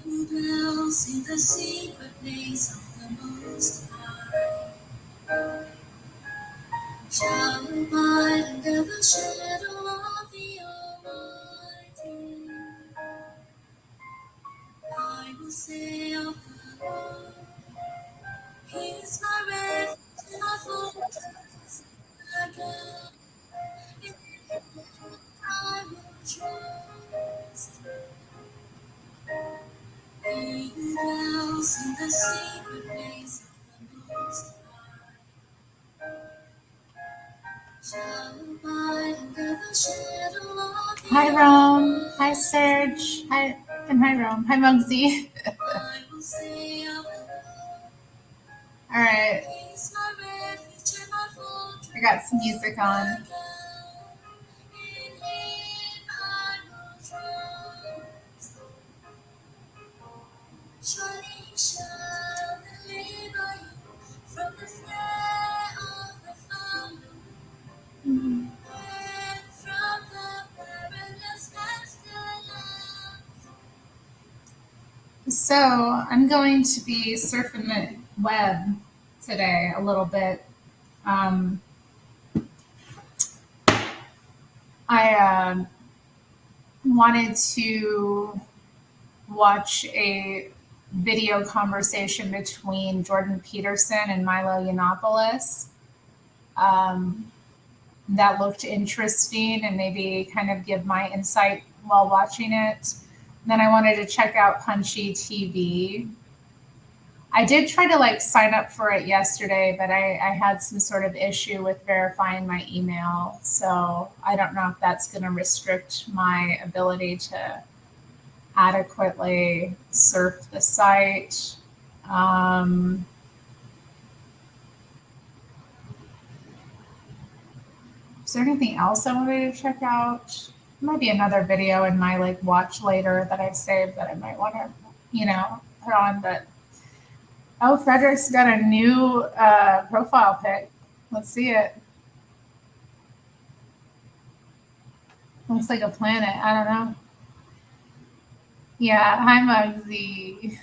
who dwells in the secret place of the Most High shall abide under the shadow of the Almighty. I will say of the Lord, He is my refuge and my fortress, my God, in Him I will trust. He who dwells in the secret place of the Most High shall abide under the shadow of the Hi, Rome. Hi, Serge. Hi, and hi, Rome. Hi, Muggsy. I will say of the Lord, All right, He is my refuge and my fortress. I got some music on. In Him I will trust. Surely He shall deliver you from the snare of the fowler and from the perilous pestilence. So I'm going to be surfing the web today a little bit. I wanted to watch a video conversation between Jordan Peterson and Milo Yiannopoulos. That looked interesting and maybe kind of give my insight while watching it. Then I wanted to check out Punchy TV. I did try to sign up for it yesterday, but I had some sort of issue with verifying my email. So I don't know if that's going to restrict my ability to adequately surf the site. Is there anything else I wanted to check out? There might be another video in my watch later that I've saved that I might want to, put on. But oh, Frederick's got a new profile pic. Let's see it. Looks like a planet. I don't know. Yeah, hi Muggsy.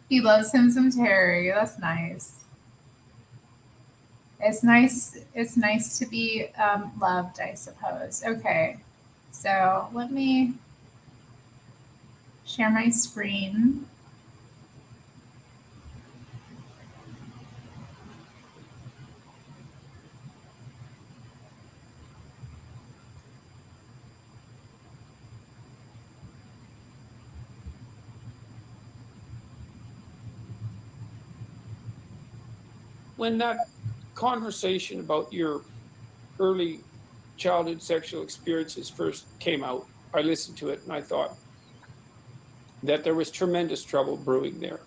He loves him some Terry. That's nice. It's nice to be loved, I suppose. Okay, so let me share my screen. When that conversation about your early childhood sexual experiences first came out, I listened to it and I thought that there was tremendous trouble brewing there,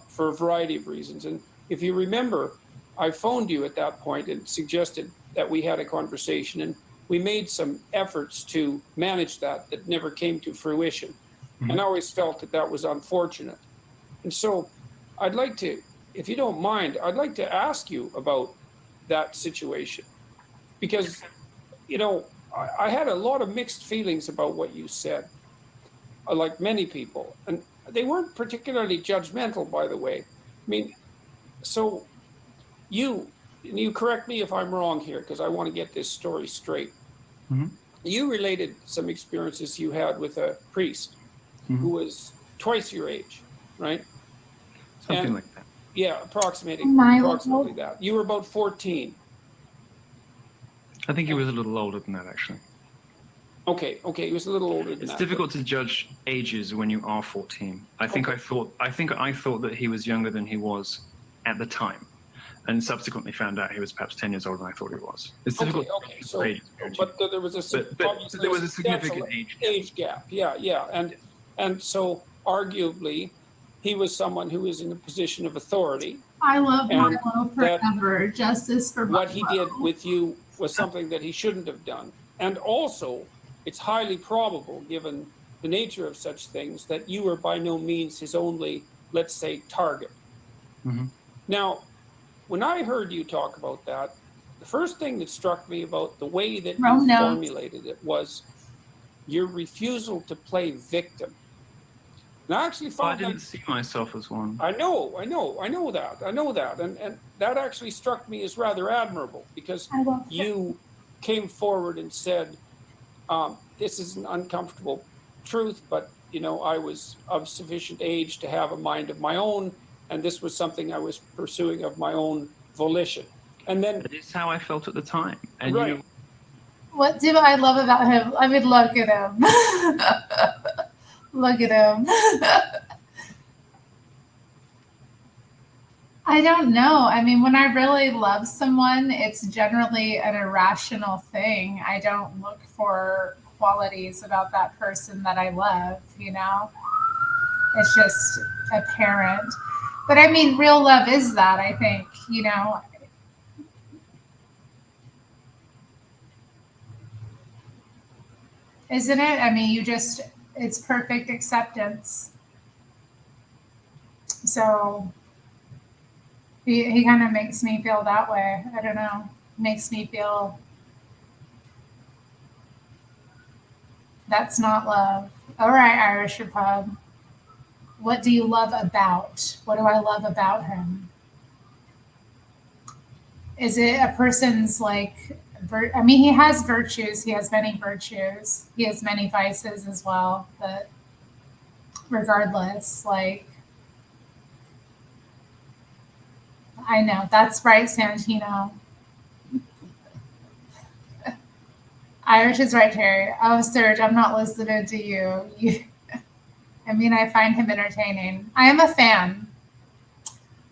for a variety of reasons. And if you remember, I phoned you at that point and suggested that we had a conversation, and we made some efforts to manage that never came to fruition. And I always felt that was unfortunate. And so I'd like to, if you don't mind, I'd like to ask you about that situation, because, I had a lot of mixed feelings about what you said, like many people, and they weren't particularly judgmental, by the way. I mean, so you correct me if I'm wrong here, because I want to get this story straight. You related some experiences you had with a priest who was twice your age, right? Something like that. Yeah, approximately that. You were about 14. I think he was a little older than that, actually. Okay, he was a little older than that. It's difficult to judge ages when you are 14. I think I thought that he was younger than he was at the time, and subsequently found out he was perhaps 10 years older than I thought he was. It's difficult. Okay. So, but there was a significant age gap. Yeah, and so arguably, he was someone who was in a position of authority. I love Milo forever. Justice for Milo. What he did with you was something that he shouldn't have done, and also, it's highly probable, given the nature of such things, that you were by no means his only, let's say, target. Now, when I heard you talk about that, the first thing that struck me about the way that you formulated it was your refusal to play victim. And I actually Well, I found that didn't see myself as one. I know that. And that actually struck me as rather admirable because I love it. you came forward and said, this is an uncomfortable truth, but I was of sufficient age to have a mind of my own, and this was something I was pursuing of my own volition. And then, That is how I felt at the time. And right, What do I love about him? I mean, look at him. Look at him. I don't know. I mean, when I really love someone, it's generally an irrational thing. I don't look for qualities about that person that I love, you know? It's just apparent. But I mean, real love is that, I think, you know? Isn't it? I mean, it's perfect acceptance. So he kind of makes me feel that way. I don't know. Makes me feel that's not love. All right, Irish Repub. What do you love about? What do I love about him? Is it a person's like, I mean, he has virtues. He has many virtues. He has many vices as well. But regardless, like, I know that's right, Santino. Irish is right, Terry. Oh, Serge, I'm not listening to you. I mean, I find him entertaining. I am a fan.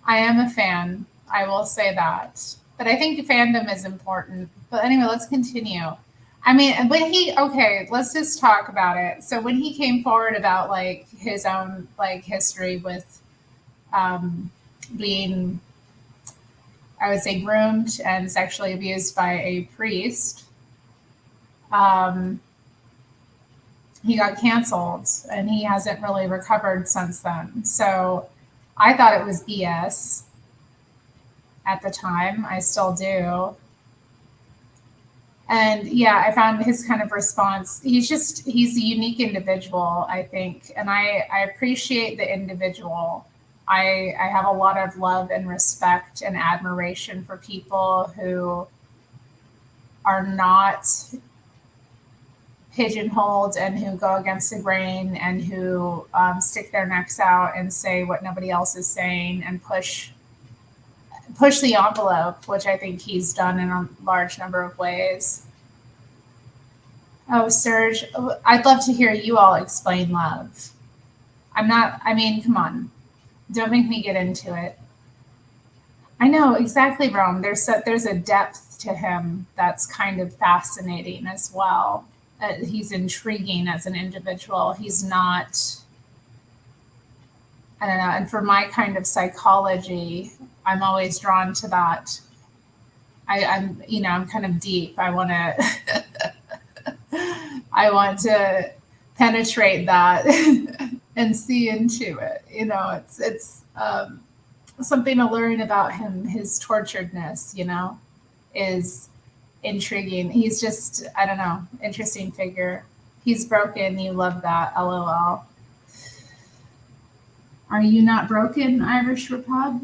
I am a fan. I will say that. But I think fandom is important. But anyway, let's continue. I mean, okay, let's just talk about it. So when he came forward about like his own like history with being, I would say, groomed and sexually abused by a priest, he got canceled and he hasn't really recovered since then. So I thought it was BS at the time. I still do. And yeah, I found his kind of response. He's a unique individual, I think. And I appreciate the individual. I have a lot of love and respect and admiration for people who are not pigeonholed and who go against the grain and who stick their necks out and say what nobody else is saying and push the envelope, which I think he's done in a large number of ways. Oh, Serge, I'd love to hear you all explain love. I mean, come on. Don't make me get into it. I know, exactly, Rome. There's a depth to him that's kind of fascinating as well. He's intriguing as an individual. He's not, I don't know. And for my kind of psychology, I'm always drawn to that. I'm kind of deep. I want to penetrate that and see into it. You know, it's something to learn about him. His torturedness, is intriguing. He's just, I don't know, interesting figure. He's broken. You love that. LOL. Are you not broken, Irish Repub?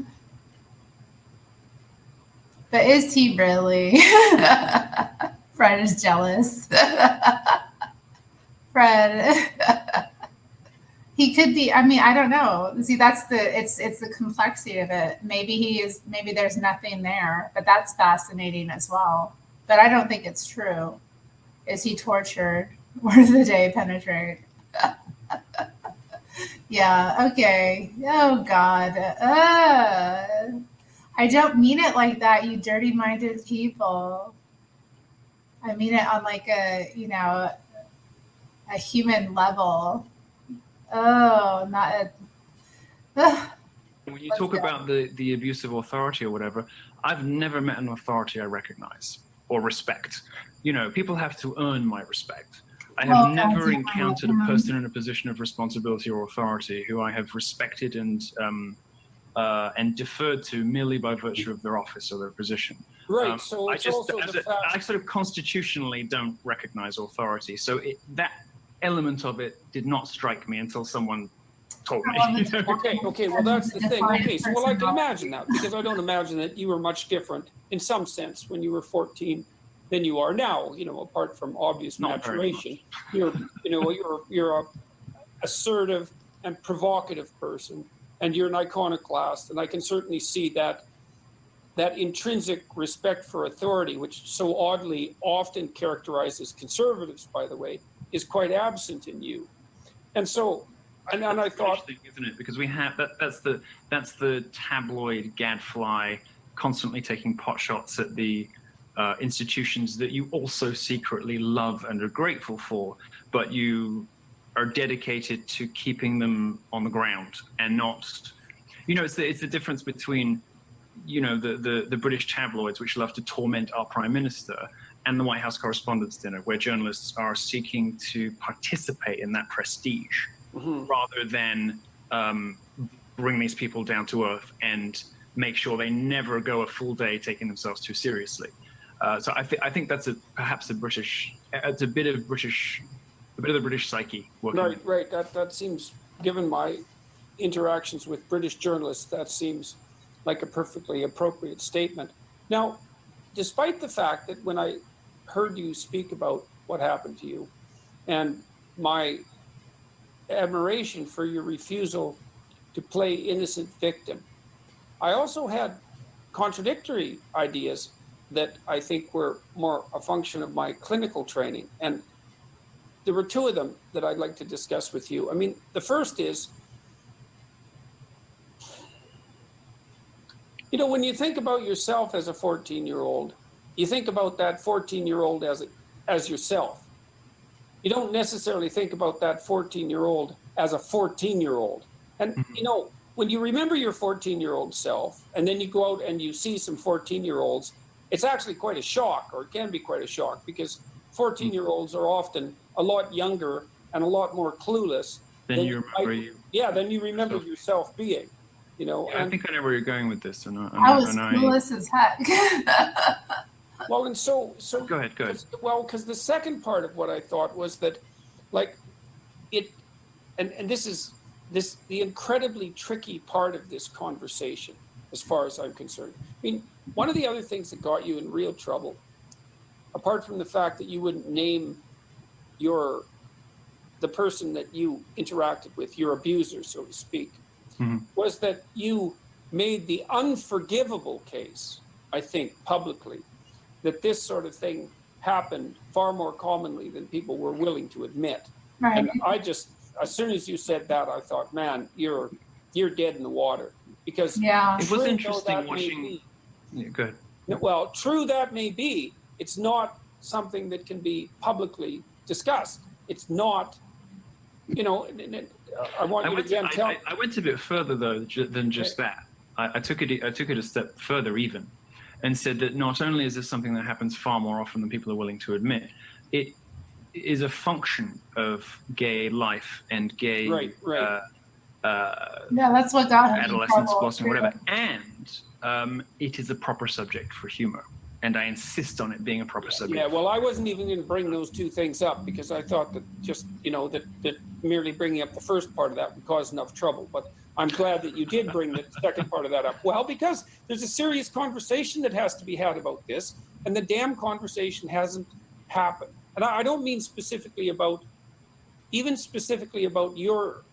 But is he really? Fred is jealous. Fred. He could be. I mean, I don't know. See, it's the complexity of it. Maybe there's nothing there, but that's fascinating as well. But I don't think it's true. Is he tortured? Where did the day penetrate? Yeah, okay. Oh, God. I don't mean it like that, you dirty-minded people. I mean it on like a human level. Oh, not a... When you talk about the abuse of authority or whatever, I've never met an authority I recognize or respect. People have to earn my respect. I have never encountered a person in a position of responsibility or authority who I have respected and deferred to merely by virtue of their office or their position. Right. So I sort of constitutionally don't recognize authority. So that element of it did not strike me until someone told me. Well, you know? Okay, well, that's the thing. Okay, so well, I can imagine that, because I don't imagine that you were much different in some sense when you were 14 than you are now, apart from obvious Not very maturation. You're, you're a assertive and provocative person, and you're an iconoclast, and I can certainly see that intrinsic respect for authority, which so oddly often characterizes conservatives, by the way, is quite absent in you. And so, and I thought, thing, isn't it? Because we have that's the tabloid gadfly constantly taking pot shots at the institutions that you also secretly love and are grateful for, but you are dedicated to keeping them on the ground and not. It's the difference between the British tabloids, which love to torment our prime minister, and the White House Correspondents' Dinner, where journalists are seeking to participate in that prestige rather than bring these people down to earth and make sure they never go a full day taking themselves too seriously. So I think that's perhaps a bit of the British psyche working. Right. That seems, given my interactions with British journalists, that seems like a perfectly appropriate statement. Now, despite the fact that when I heard you speak about what happened to you and my admiration for your refusal to play innocent victim, I also had contradictory ideas that I think were more a function of my clinical training. And there were two of them that I'd like to discuss with you. I mean, the first is, when you think about yourself as a 14-year-old, you think about that 14-year-old as yourself. You don't necessarily think about that 14-year-old as a 14-year-old. And, when you remember your 14-year-old self, and then you go out and you see some 14-year-olds, it's actually quite a shock, or it can be quite a shock, because 14-year-olds are often a lot younger and a lot more clueless than you remember yourself being. I think I know where you're going with this, I was clueless as heck. Well, and so go ahead. Well, because the second part of what I thought was that, and this is the incredibly tricky part of this conversation, as far as I'm concerned. I mean, one of the other things that got you in real trouble, apart from the fact that you wouldn't name the person that you interacted with, your abuser, so to speak, was that you made the unforgivable case, I think, publicly, that this sort of thing happened far more commonly than people were willing to admit. Right. And I just, as soon as you said that, I thought, man, you're dead in the water. Because it was interesting watching. Go ahead. Well, true that may be, it's not something that can be publicly discussed. It's not, I want you to again tell. I went a bit further though than just that. I took it a step further even, and said that not only is this something that happens far more often than people are willing to admit, it is a function of gay life and gay that's what got him adolescence, blossoming, whatever, and it is a proper subject for humor. And I insist on it being a proper subject. Yeah, well, I wasn't even going to bring those two things up, because I thought that just, that merely bringing up the first part of that would cause enough trouble. But I'm glad that you did bring the second part of that up. Well, because there's a serious conversation that has to be had about this, and the damn conversation hasn't happened. And I don't mean specifically about your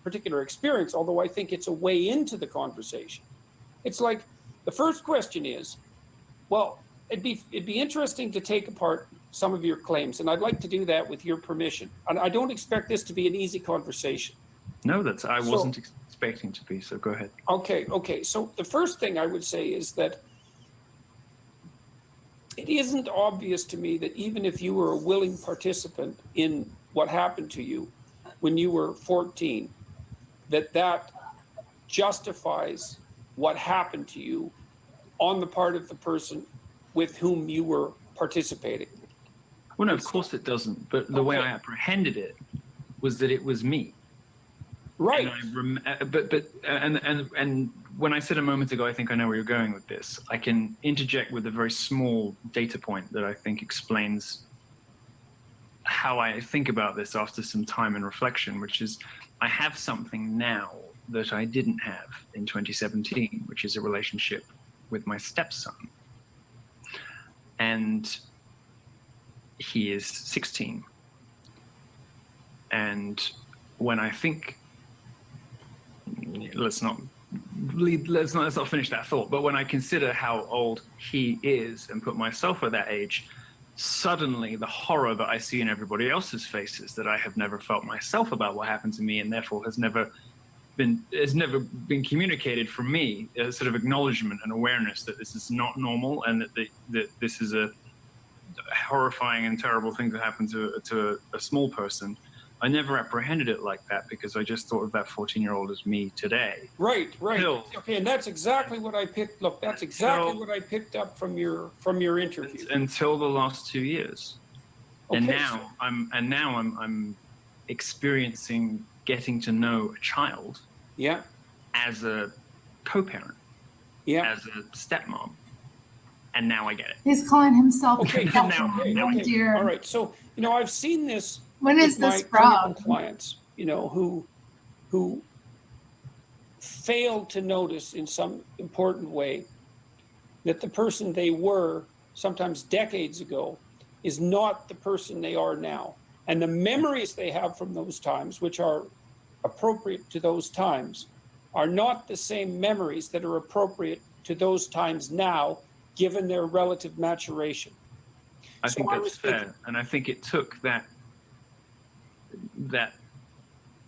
particular experience, although I think it's a way into the conversation. It's like, the first question is, well, it'd be interesting to take apart some of your claims, and I'd like to do that with your permission. And I don't expect this to be an easy conversation. No, I wasn't expecting to be, so go ahead. Okay. So the first thing I would say is that it isn't obvious to me that even if you were a willing participant in what happened to you when you were 14, that justifies what happened to you on the part of the person with whom you were participating. Well, no, of course it doesn't. But the way I apprehended it was that it was me. Right. And when I said a moment ago, I think I know where you're going with this, I can interject with a very small data point that I think explains how I think about this after some time and reflection, which is I have something now that I didn't have in 2017, which is a relationship with my stepson. And he is 16. And when I think, let's not finish that thought, but when I consider how old he is and put myself at that age, suddenly the horror that I see in everybody else's faces that I have never felt myself about what happened to me, and therefore has never been communicated from me, a sort of acknowledgement and awareness that this is not normal, and that this is a horrifying and terrible thing to happen to a small person. I never apprehended it like that because I just thought of that 14-year-old as me today. Right. Until, Okay, and that's exactly what I picked. Look, that's exactly what I picked up from your interview. Until the last 2 years, Okay, and now I'm experiencing getting to know a child. Yeah. As a co-parent. Yeah. As a stepmom. And now I get it. He's calling himself. Okay. Oh dear. All right. So I've seen this. When is with this my clinical from? clients, who failed to notice in some important way that the person they were sometimes decades ago is not the person they are now. And the memories they have from those times, which are appropriate to those times, are not the same memories that are appropriate to those times now, given their relative maturation. I think that's fair. And I think it took that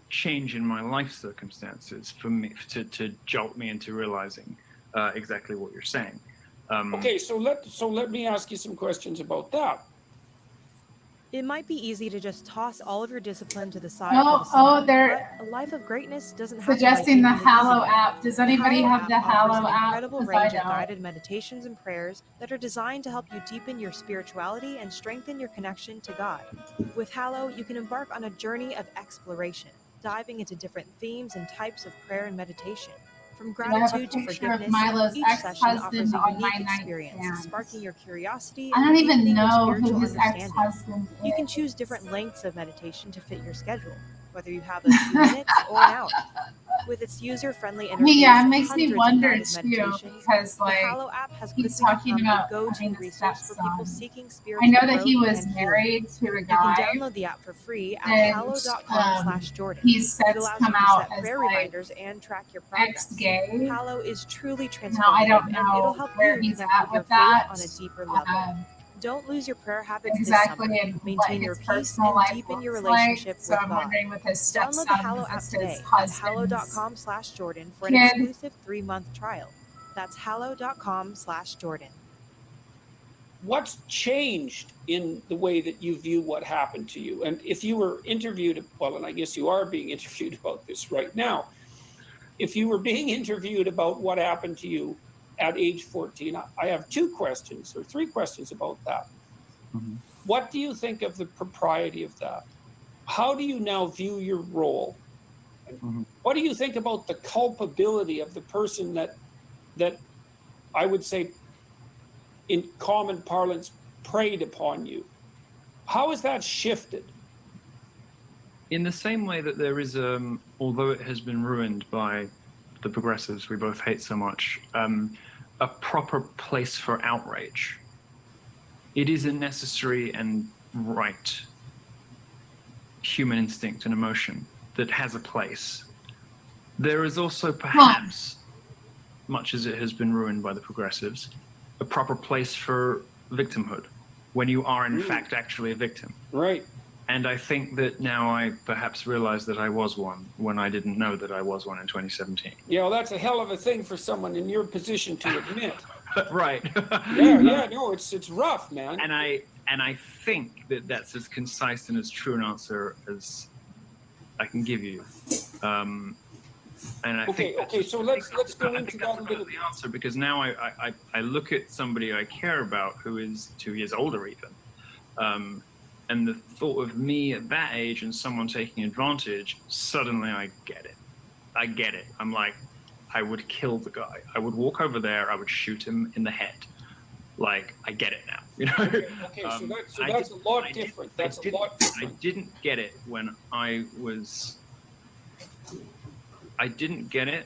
change in my life circumstances for me to jolt me into realizing exactly what you're saying. Okay, so let me ask you some questions about that. It might be easy to just toss all of your discipline to the side. They're but a life of greatness doesn't happen suggesting the by taking it Hallow easy. app. Does anybody have the Hallow app? Incredible Because I range of don't. guided meditations and prayers that are designed to help you deepen your spirituality and strengthen your connection to God. With Hallow, you can embark on a journey of exploration, diving into different themes and types of prayer and meditation. From gratitude to forgiveness, Milo's each session offers a on my unique experience, nightstand. sparking your curiosity I and don't even deepening your know who spiritual his understanding. ex-husband is. You can choose different lengths of meditation to fit your schedule, whether you have a few minutes or an hour. With its user-friendly interface, Yeah, it makes me hundreds of wonder guided too, meditations, because the like Hallow app has he's quickly talking become about the go-to having a resource for people stepson. seeking I spiritual know that he growth was and married to a You guy, can download the app for free at and hallow.com/Jordan. he's It set to allows come you to out set as prayer like reminders and track your progress. ex-gay. Hallow is truly transformative, Now I don't and it'll know help where you he's connect at with your with faith that. on a deeper level. Don't lose your prayer habits Exactly, this summer. and Maintain what your his peace personal and life deepen your looks relationship like. So with I'm God. wondering with his Download stepson, the Hallow is app this today his at husband's hallow.com/Jordan for an kid? exclusive 3-month trial. That's hallow.com/Jordan. What's changed in the way that you view what happened to you? And if you were interviewed, well, and I guess you are being interviewed about this right now, if you were being interviewed about what happened to you at age 14, I have 2 questions or 3 questions about that. Mm-hmm. What do you think of the propriety of that? How do you now view your role? Mm-hmm. What do you think about the culpability of the person that I would say, in common parlance, preyed upon you? How has that shifted? In the same way that there is, although it has been ruined by the progressives we both hate so much, a proper place for outrage. It is a necessary and right human instinct and emotion that has a place. There is also perhaps, much as it has been ruined by the progressives, a proper place for victimhood when you are in fact actually a victim. Right. And I think that now I perhaps realize that I was one when I didn't know that I was one in 2017. Yeah, well, that's a hell of a thing for someone in your position to admit. Right. Yeah, no, it's rough, man. And I think that that's as concise and as true an answer as I can give you. And I think so let's go into that a little bit. The answer, because now I look at somebody I care about who is 2 years older even, and the thought of me at that age and someone taking advantage, suddenly I get it. I'm like, I would kill the guy. I would walk over there. I would shoot him in the head. Like, I get it now. You know. Okay, so that's a lot different. That's a lot different. I didn't get it when I was I didn't get it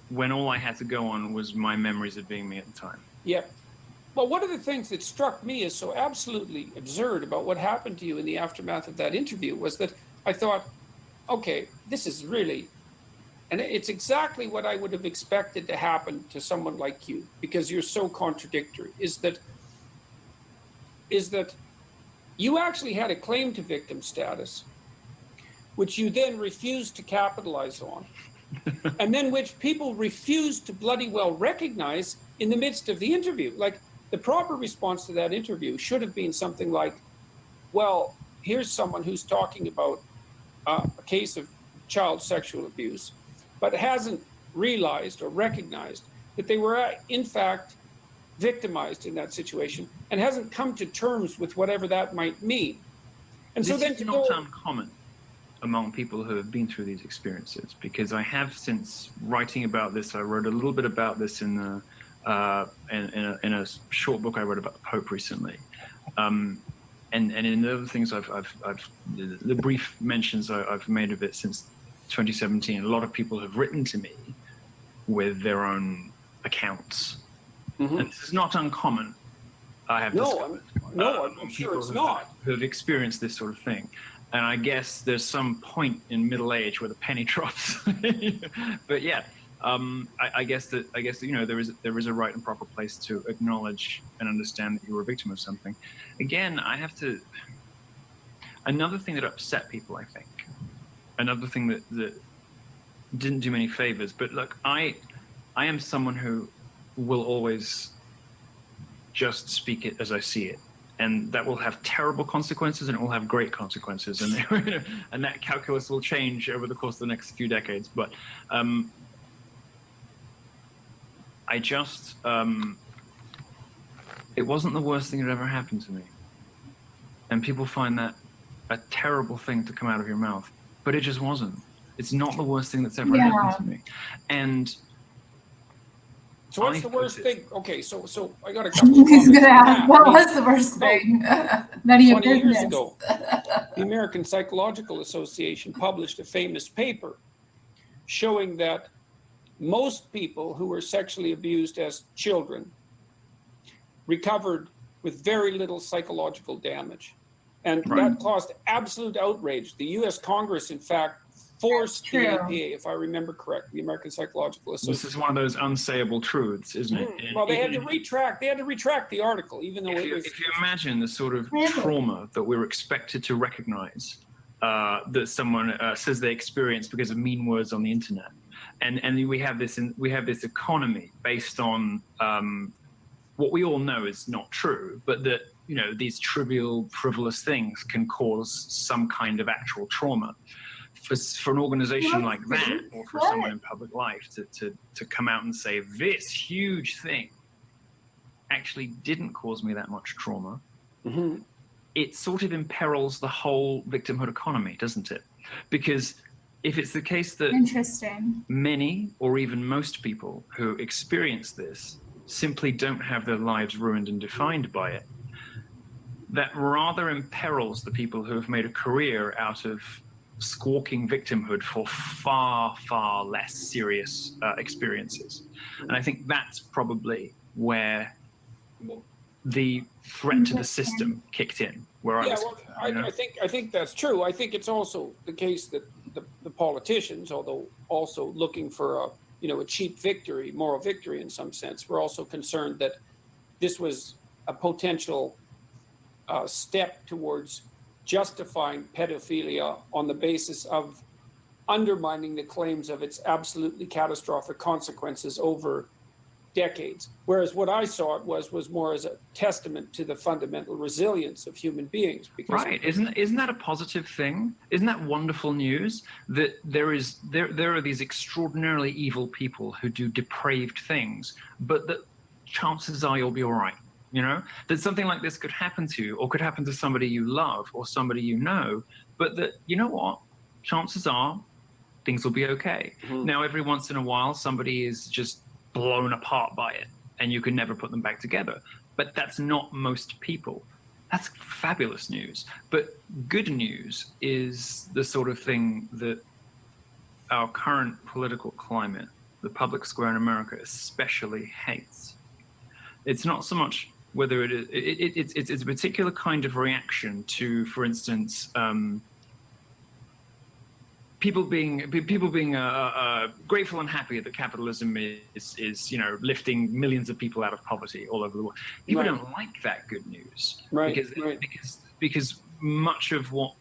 when all I had to go on was my memories of being me at the time. Yep. Well, one of the things that struck me as so absolutely absurd about what happened to you in the aftermath of that interview was that I thought, okay, this is really, and it's exactly what I would have expected to happen to someone like you, because you're so contradictory, is that you actually had a claim to victim status, which you then refused to capitalize on, and then which people refused to bloody well recognize in the midst of the interview. Like, the proper response to that interview should have been something like, well, here's someone who's talking about a case of child sexual abuse, but hasn't realized or recognized that they were in fact victimized in that situation and hasn't come to terms with whatever that might mean. And this so then is not uncommon among people who have been through these experiences, because I have, since writing about this, I wrote a little bit about this in a short book I wrote about the Pope recently, and in the other things the brief mentions I've made of it since 2017. A lot of people have written to me with their own accounts, and this is not uncommon. I have discovered. I'm sure it's not. Who have experienced this sort of thing. And I guess there's some point in middle age where the penny drops. But yeah, I guess that there is a right and proper place to acknowledge and understand that you were a victim of something. Again, another thing that upset people, I think, another thing that didn't do many favors. But look, I am someone who will always just speak it as I see it. And that will have terrible consequences, and it will have great consequences, and and that calculus will change over the course of the next few decades. But it wasn't the worst thing that ever happened to me. And people find that a terrible thing to come out of your mouth, but it just wasn't. It's not the worst thing that's ever happened to me. And so what's the worst thing? Okay, so I got a couple of He's gonna ask, what was the worst thing? None of your 20 years business. ago, the American Psychological Association published a famous paper showing that most people who were sexually abused as children recovered with very little psychological damage. And that caused absolute outrage. The US Congress, in fact, forced the APA, if I remember correctly, the American Psychological Association. This is one of those unsayable truths, isn't it? Well, they had to retract the article, even though it was... If you imagine the sort of trauma that we're expected to recognize, that someone says they experienced because of mean words on the internet, and we have this economy based on what we all know is not true, but that these trivial, frivolous things can cause some kind of actual trauma. For an organization like that, or for someone in public life to come out and say this huge thing actually didn't cause me that much trauma, it sort of imperils the whole victimhood economy, doesn't it? Because if it's the case that many or even most people who experience this simply don't have their lives ruined and defined by it, that rather imperils the people who have made a career out of squawking victimhood for far, far less serious experiences. And I think that's probably where the threat to the system kicked in. I think that's true. I think it's also the case that the politicians, although also looking for a cheap victory, moral victory in some sense, were also concerned that this was a potential step towards justifying pedophilia on the basis of undermining the claims of its absolutely catastrophic consequences over decades. Whereas what I saw it was more as a testament to the fundamental resilience of human beings. Because isn't that a positive thing? Isn't that wonderful news that there are these extraordinarily evil people who do depraved things, but that chances are you'll be all right? That something like this could happen to you, or could happen to somebody you love or somebody you know, but that, chances are things will be okay. Now, every once in a while, somebody is just blown apart by it and you can never put them back together. But that's not most people. That's fabulous news. But good news is the sort of thing that our current political climate, the public square in America especially hates. It's not so much whether it's a particular kind of reaction to, for instance, people being grateful and happy that capitalism is lifting millions of people out of poverty all over the world. People Right. don't like that good news, Right, because right. because much of what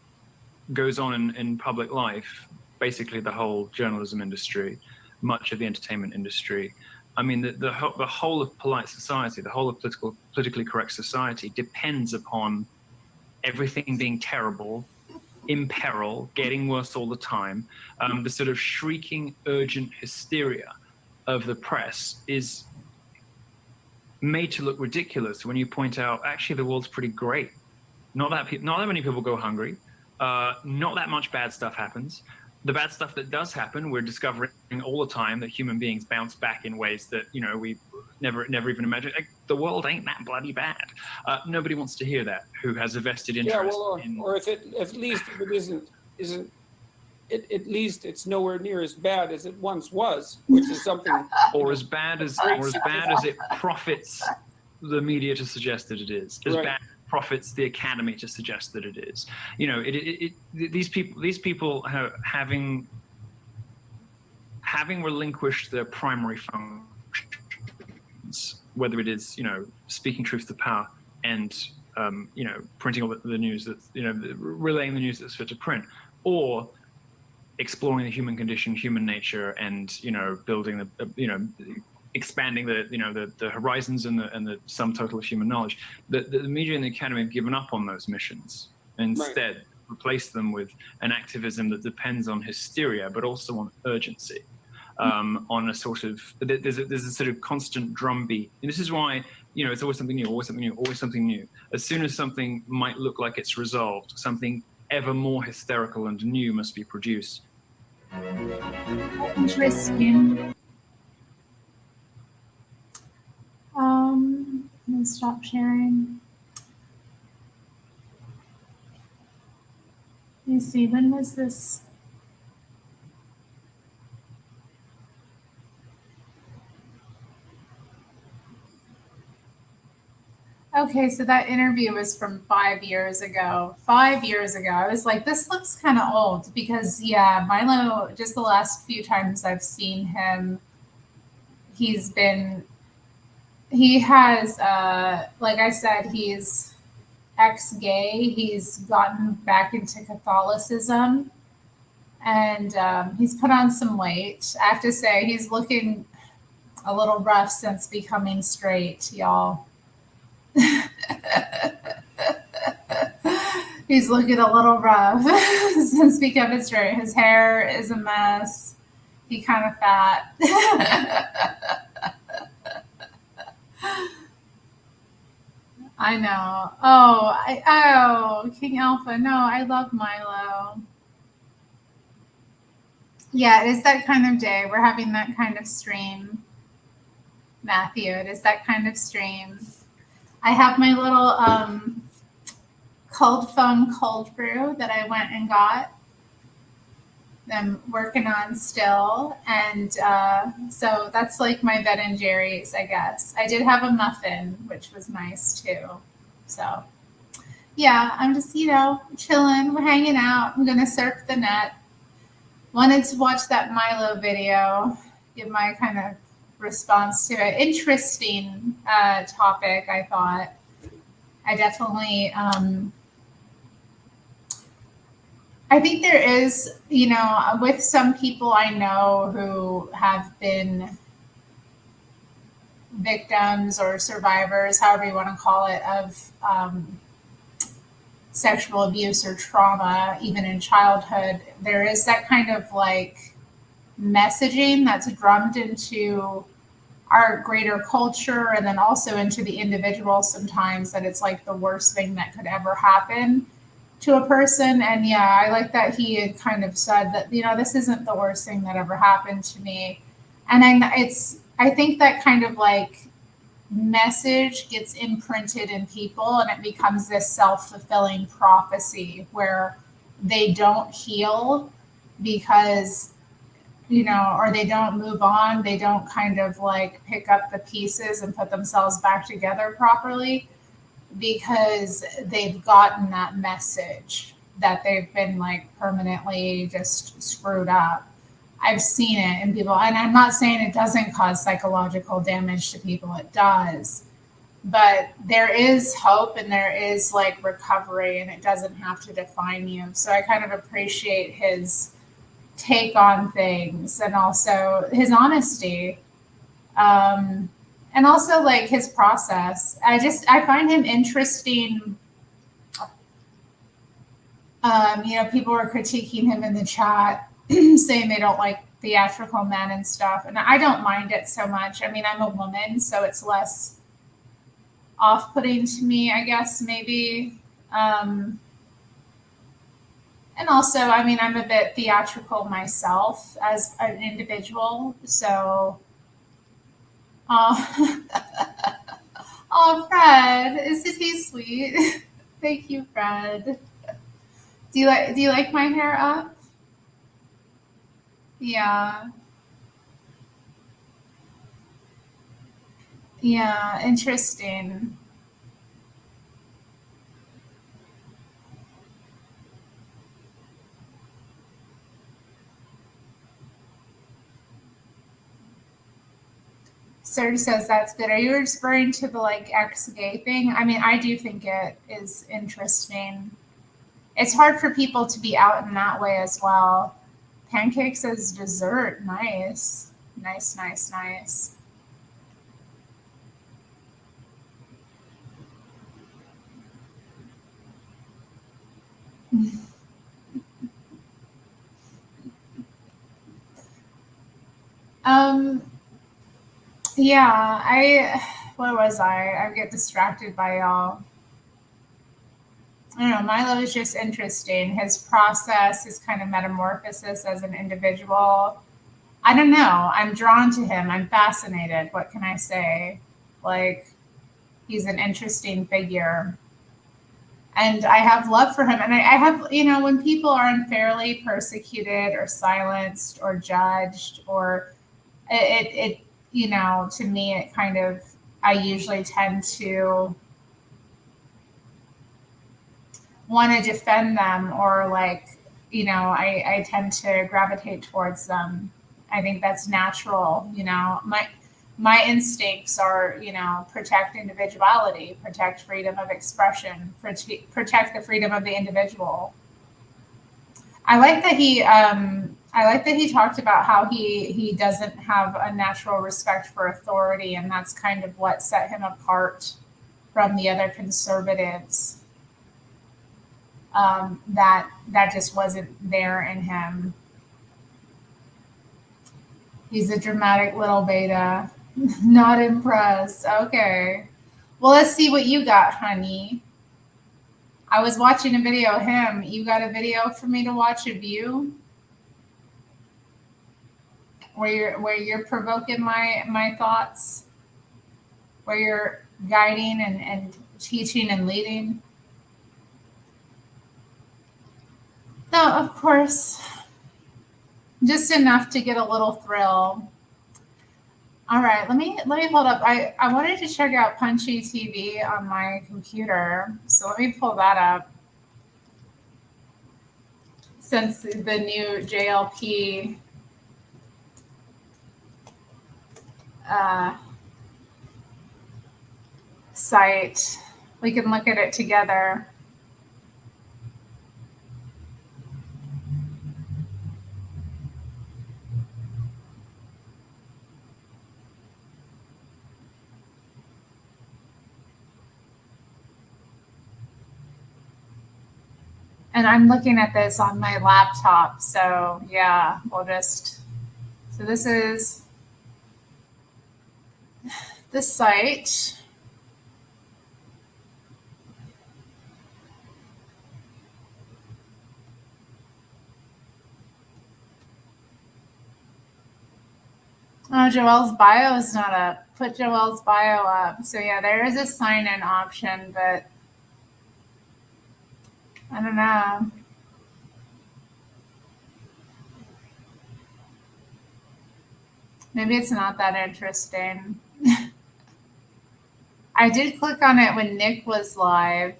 goes on in public life, basically the whole journalism industry, much of the entertainment industry, I mean, the whole of polite society, the whole of politically correct society depends upon everything being terrible, in peril, getting worse all the time. The sort of shrieking, urgent hysteria of the press is made to look ridiculous when you point out, actually, the world's pretty great. Not that many people go hungry. Not that much bad stuff happens. The bad stuff that does happen, we're discovering all the time that human beings bounce back in ways that we never even imagined. Like, the world ain't that bloody bad. Nobody wants to hear that. Who has a vested interest? Yeah, well, or if at least if it isn't. At least it's nowhere near as bad as it once was, which is something. Or as bad as it profits the media to suggest that it is. As Right. bad as it profits the academy to suggest that it is. These people having relinquished their primary functions, whether it is speaking truth to power and printing all the news that relaying the news that's fit to print, or exploring the human condition, human nature, and building the expanding the horizons and the sum total of human knowledge. The media and the academy have given up on those missions, and instead replaced them with an activism that depends on hysteria, but also on urgency. On a sort of there's a sort of constant drumbeat, and this is why it's always something new, always something new, always something new. As soon as something might look like it's resolved, something ever more hysterical and new must be produced. Interesting. Let me stop sharing. Let me see, when was this? Okay, so that interview was from 5 years ago. 5 years ago, I was like, this looks kind of old because, yeah, Milo, just the last few times I've seen him, he has, like I said, he's ex-gay. He's gotten back into Catholicism, and he's put on some weight. I have to say, he's looking a little rough since becoming straight, y'all. He's looking a little rough since becoming straight. His hair is a mess. He kind of fat. I know. Oh, King Alpha. No, I love Milo. Yeah, it is that kind of day. We're having that kind of stream. Matthew, it is that kind of stream. I have my little cold foam cold brew that I went and got. I'm working on still. And so that's like my Ben and Jerry's, I guess. I did have a muffin, which was nice too. So yeah, I'm just, chilling. We're hanging out. I'm going to surf the net. Wanted to watch that Milo video, give my kind of response to it. Interesting topic, I thought. I definitely, I think there is, with some people I know who have been victims or survivors, however you want to call it, of sexual abuse or trauma, even in childhood, there is that kind of like messaging that's drummed into our greater culture and then also into the individual sometimes, that it's like the worst thing that could ever happen to a person. And yeah, I like that he had kind of said that, this isn't the worst thing that ever happened to me. And I think that kind of like message gets imprinted in people, and it becomes this self-fulfilling prophecy where they don't heal because or they don't move on, they don't kind of like pick up the pieces and put themselves back together properly because they've gotten that message that they've been like permanently just screwed up. I've seen it in people, and I'm not saying it doesn't cause psychological damage to people, it does. But there is hope and there is like recovery, and it doesn't have to define you. So I kind of appreciate his take on things and also his honesty. And also like his process. I find him interesting. People were critiquing him in the chat, saying they don't like theatrical men and stuff. And I don't mind it so much. I mean, I'm a woman, so it's less off-putting to me, I guess, maybe. And also, I mean, I'm a bit theatrical myself as an individual. So, oh, oh, Fred, isn't he sweet? Thank you, Fred. Do you like my hair up? Yeah. Yeah, interesting. Serge says that's good. Are you referring to the like ex-gay thing? I mean, I do think it is interesting. It's hard for people to be out in that way as well. Pancakes as dessert, nice. Nice, nice, nice. Um, yeah, where was I? I get distracted by y'all. I don't know. Milo is just interesting. His process, his kind of metamorphosis as an individual. I don't know. I'm drawn to him. I'm fascinated. What can I say? Like, he's an interesting figure. And I have love for him. And I have, when people are unfairly persecuted or silenced or judged, or to me, it kind of, I usually tend to want to defend them, or like, I tend to gravitate towards them. I think that's natural. My instincts are, protect individuality, protect freedom of expression, protect the freedom of the individual. I like that he talked about how he doesn't have a natural respect for authority, and that's kind of what set him apart from the other conservatives. That just wasn't there in him. He's a dramatic little beta. Not impressed. Okay. Well, let's see what you got, honey. I was watching a video of him. You got a video for me to watch of you? Where you're provoking my thoughts? Where you're guiding and teaching and leading? No, of course. Just enough to get a little thrill. All right, let me hold up. I wanted to check out Punchy TV on my computer, so let me pull that up. Since the new JLP site, we can look at it together. And I'm looking at this on my laptop, so yeah, so this is the site. Oh, Joelle's bio is not up. Put Joelle's bio up. So yeah, there is a sign-in option, but I don't know. Maybe it's not that interesting. I did click on it when Nick was live.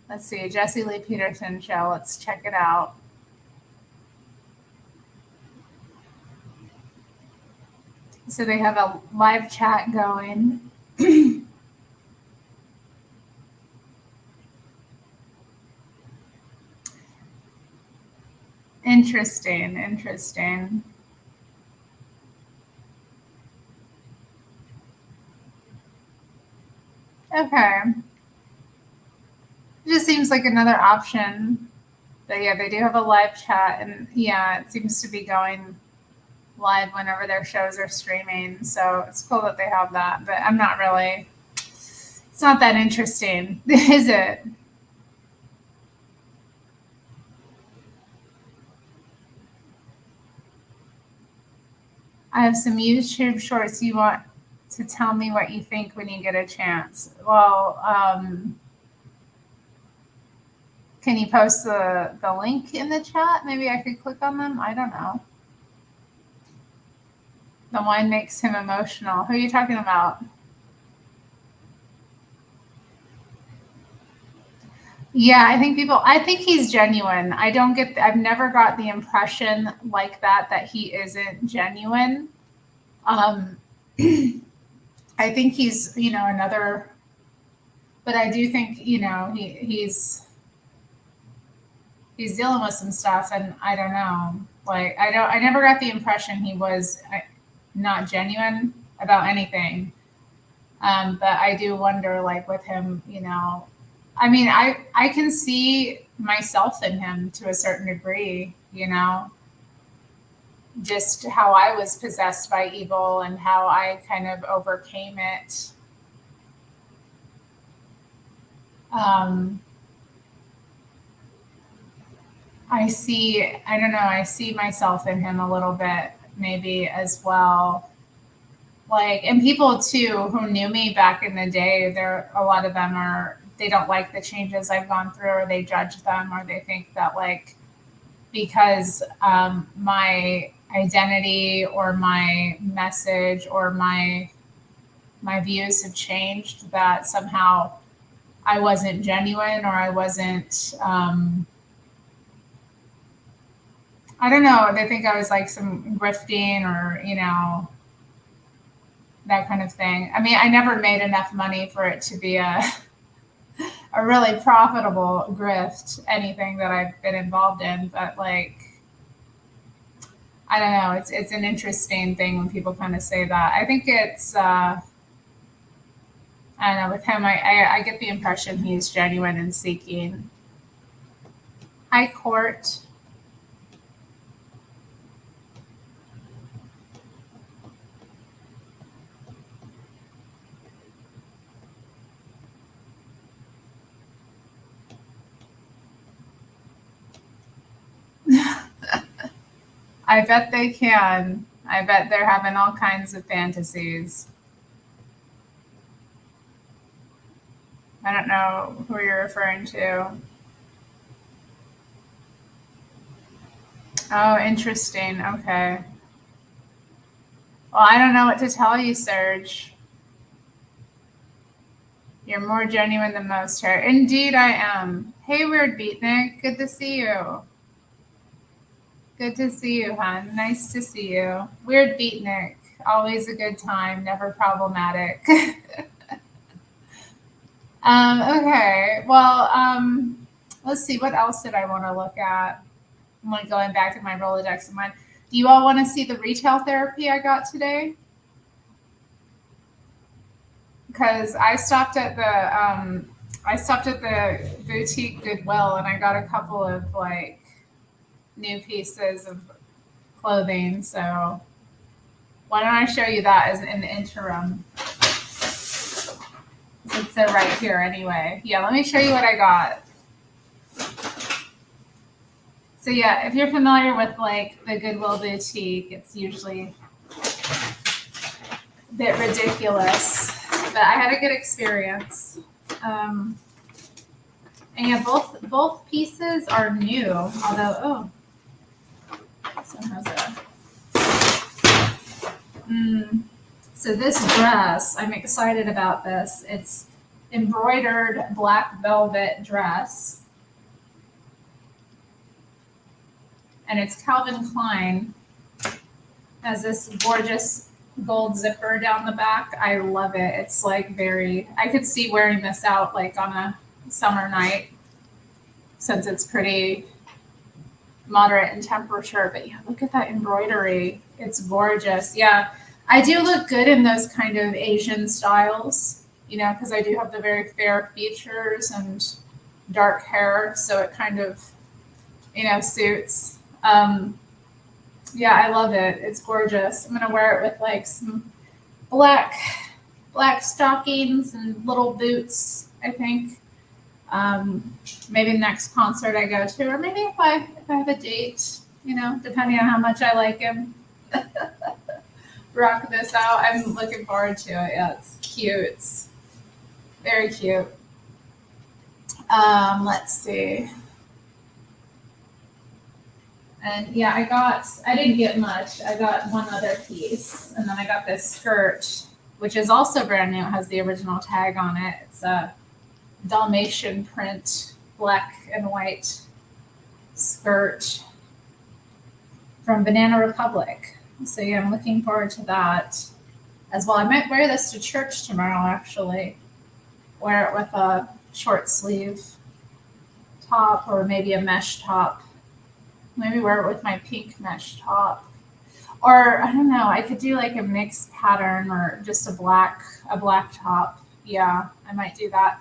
Let's see, Jesse Lee Peterson show. Let's check it out. So they have a live chat going. Interesting. Okay. It just seems like another option. But yeah, they do have a live chat, and yeah, it seems to be going live whenever their shows are streaming. So it's cool that they have that, but I'm not really, it's not that interesting, is it? I have some YouTube shorts. You want to tell me what you think when you get a chance? Well, can you post the link in the chat? Maybe I could click on them. I don't know. The wine makes him emotional. Who are you talking about? Yeah, I think he's genuine. I've never got the impression like that he isn't genuine. I think he's, another, but I do think, he's dealing with some stuff, and I don't know. Like, I never got the impression he was not genuine about anything. But I do wonder, like, with him, I mean, I can see myself in him to a certain degree, just how I was possessed by evil and how I kind of overcame it. I see myself in him a little bit, maybe as well. Like, and people too who knew me back in the day, a lot of them they don't like the changes I've gone through, or they judge them, or they think that, like, because my identity or my message or my views have changed, that somehow I wasn't genuine, or I wasn't, I don't know, they think I was like some grifting, or, that kind of thing. I mean, I never made enough money for it to be a really profitable grift, anything that I've been involved in. But, like, I don't know. It's an interesting thing when people kind of say that. I think it's, I don't know, with him, I get the impression he's genuine and seeking. Hi, Court. I bet they can. I bet they're having all kinds of fantasies. I don't know who you're referring to. Oh, interesting. Okay. Well, I don't know what to tell you, Serge. You're more genuine than most, Terry. Indeed, I am. Hey, Weird Beatnik. Good to see you. Good to see you, hon. Nice to see you. Weird Beatnik. Always a good time. Never problematic. Okay. Well, let's see. What else did I want to look at? I'm like going back to my Rolodex of mine. Do you all want to see the retail therapy I got today? Because I stopped at the boutique Goodwill, and I got a couple of, like, new pieces of clothing. So why don't I show you that as an interim? Since they're right here anyway. Yeah, let me show you what I got. So yeah, if you're familiar with, like, the Goodwill boutique, it's usually a bit ridiculous, but I had a good experience. And yeah, both pieces are new, although, this one has Mm. So this dress, I'm excited about this. It's embroidered black velvet dress, and it's Calvin Klein. Has this gorgeous gold zipper down the back. I love it. It's like very, I could see wearing this out like on a summer night since it's pretty moderate in temperature. But yeah, look at that embroidery. It's gorgeous. Yeah, I do look good in those kind of Asian styles, you know, because I do have the very fair features and dark hair. So it kind of, you know, suits. Yeah, I love it. It's gorgeous. I'm gonna wear it with like some black stockings and little boots, I think. Maybe the next concert I go to, or maybe if I have a date, you know, depending on how much I like him. Rock this out. I'm looking forward to it. Yeah, it's cute. It's very cute. Let's see. And yeah, I didn't get much. I got one other piece. And then I got this skirt, which is also brand new. It has the original tag on it. It's a Dalmatian print, black and white skirt from Banana Republic. So yeah, I'm looking forward to that as well. I might wear this to church tomorrow, actually. Wear it with a short sleeve top or maybe a mesh top. Maybe wear it with my pink mesh top. Or I don't know, I could do like a mixed pattern or just a black top. Yeah, I might do that.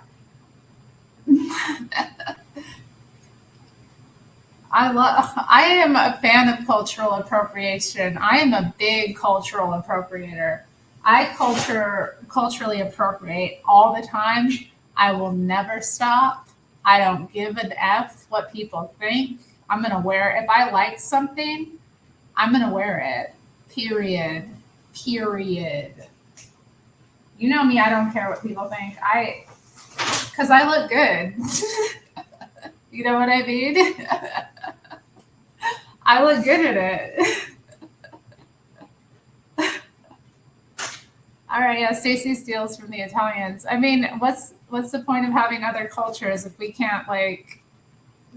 I am a fan of cultural appropriation. I am a big cultural appropriator. I culturally appropriate all the time. I will never stop. I don't give an F what people think. I'm gonna wear it. If I like something, I'm gonna wear it. Period. Period. You know me, I don't care what people think. Because I look good. You know what I mean? I look good at it. All right, yeah, Stacy steals from the Italians. I mean, what's the point of having other cultures if we can't like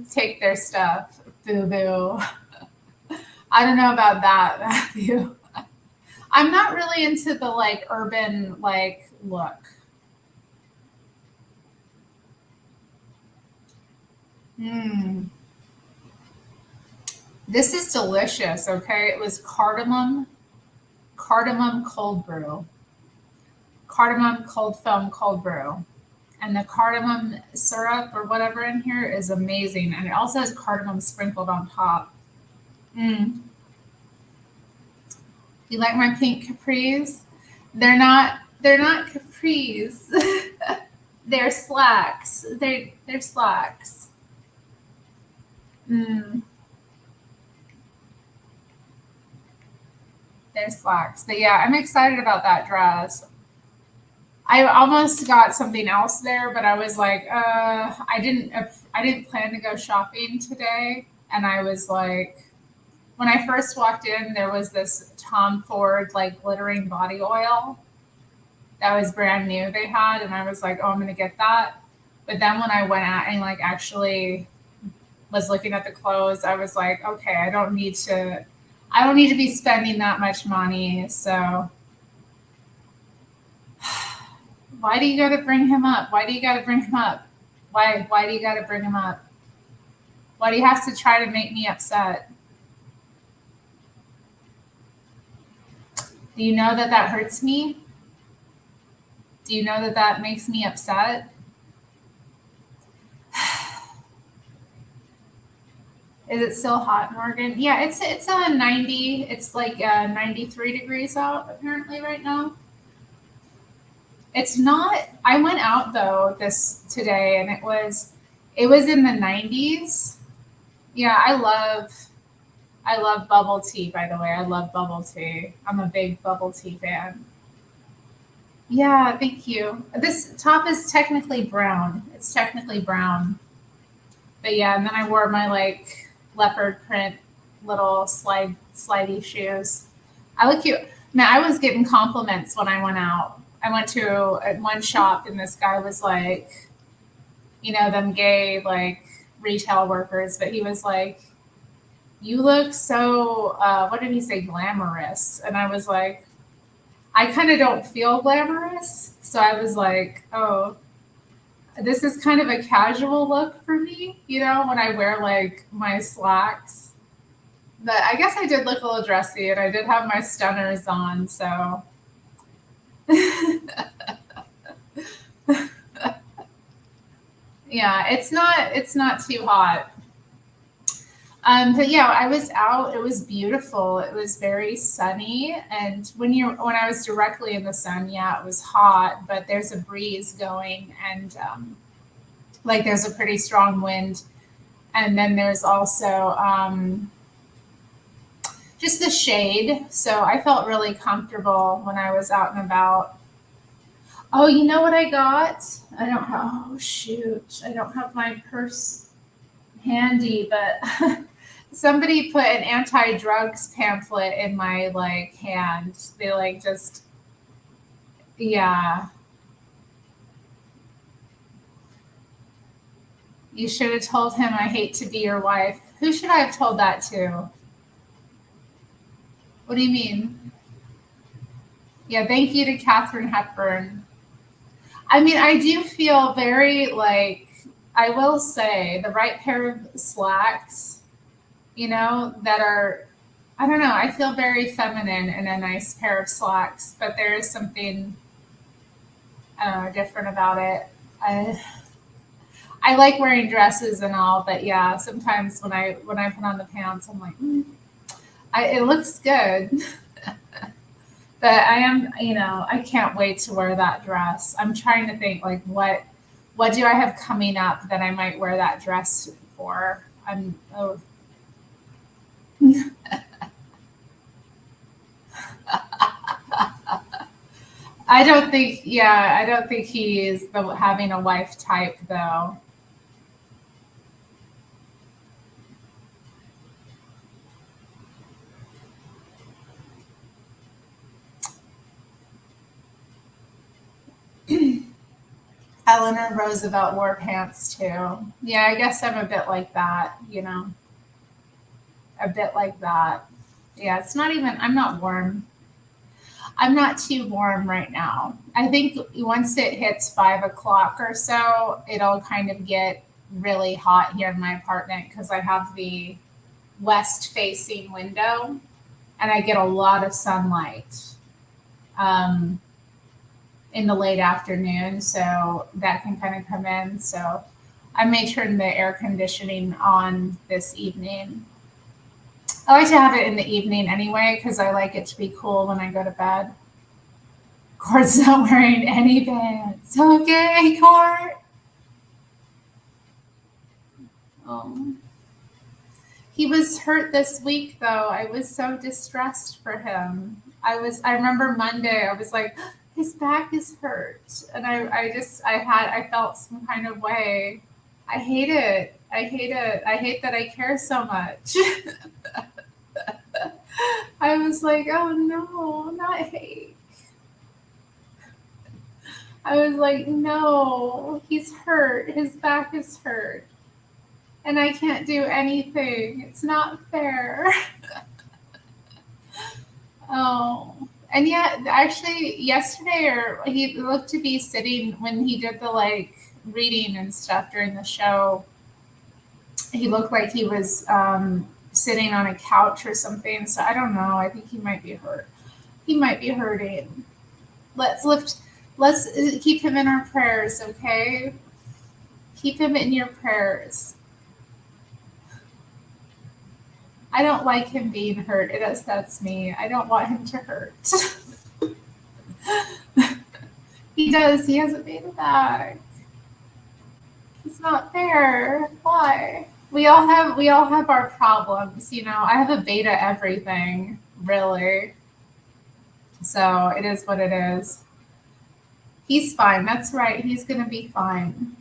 take their stuff? Boo boo. I don't know about that, Matthew. I'm not really into the like urban like look. Mm. This is delicious, okay? It was cardamom cold brew. Cardamom cold foam cold brew. And the cardamom syrup or whatever in here is amazing. And it also has cardamom sprinkled on top. Mm. You like my pink capris? They're not capris. They're slacks. They're slacks. Mm. They're slacks. But yeah, I'm excited about that dress. I almost got something else there, but I was like, I didn't plan to go shopping today. And I was like, when I first walked in, there was this Tom Ford like glittering body oil that was brand new they had, and I was like, oh, I'm gonna get that. But then when I went out and like actually was looking at the clothes, I was like, okay, I don't need to be spending that much money. So why do you gotta bring him up? Why do you gotta bring him up? Why do you gotta bring him up? Why do you have to try to make me upset? Do you know that hurts me? Do you know that makes me upset? Is it still hot in Oregon? Yeah, it's 90. It's like 93 degrees out apparently right now. It's not. I went out though today and it was in the 90s. Yeah, I love bubble tea, by the way. I love bubble tea. I'm a big bubble tea fan. Yeah, thank you. This top is technically brown. It's technically brown. But yeah, and then I wore my like leopard print little slidey shoes. I look cute. Now, I was getting compliments when I went out. I went to one shop and this guy was like, them gay like retail workers, but he was like, "You look so what did he say, glamorous?" And I was like, I kind of don't feel glamorous, so I was like, "Oh, this is kind of a casual look for me, when I wear like my slacks." But I guess I did look a little dressy, and I did have my stunners on, so. Yeah, it's not too hot. But yeah, I was out. It was beautiful. It was very sunny, and when I was directly in the sun, yeah, it was hot. But there's a breeze going, and like there's a pretty strong wind, and then there's also just the shade. So I felt really comfortable when I was out and about. Oh, you know what I got? I don't have. Oh shoot, I don't have my purse handy, but somebody put an anti-drugs pamphlet in my like hand. They like just, yeah. You should have told him I hate to be your wife. Who should I have told that to? What do you mean? Yeah, thank you to Katharine Hepburn. I mean, I do feel very like, I will say, the right pair of slacks, that are, I don't know, I feel very feminine in a nice pair of slacks, but there is something, I don't know, different about it. I like wearing dresses and all, but yeah, sometimes when I put on the pants, I'm like, it looks good. But I am, I can't wait to wear that dress. I'm trying to think like what do I have coming up that I might wear that dress for? I don't think, yeah, I don't think he is having a wife type though. Eleanor Roosevelt wore pants too. Yeah, I guess I'm a bit like that, a bit like that. Yeah, it's not even, I'm not warm. I'm not too warm right now. I think once it hits 5 o'clock or so, it'll kind of get really hot here in my apartment because I have the west facing window and I get a lot of sunlight um, in the late afternoon. So that can kind of come in. So I may turn the air conditioning on this evening. I like to have it in the evening anyway because I like it to be cool when I go to bed. Court's not wearing any pants. Okay, Court. Oh. He was hurt this week though. I was so distressed for him. I remember Monday, I was like, his back is hurt. And I felt some kind of way. I hate it. I hate it. I hate that I care so much. I was like, oh no, not hate. I was like, no, he's hurt. His back is hurt. And I can't do anything. It's not fair. Oh. And yet, actually, yesterday, or he looked to be sitting when he did the like reading and stuff during the show. He looked like he was sitting on a couch or something. So I don't know. I think he might be hurt. He might be hurting. Let's keep him in our prayers, okay? Keep him in your prayers. I don't like him being hurt. That's me. I don't want him to hurt. He does. He hasn't made it back. It's not fair. Why? We all have our problems, I have a beta everything, really. So it is what it is. He's fine. That's right. He's gonna be fine.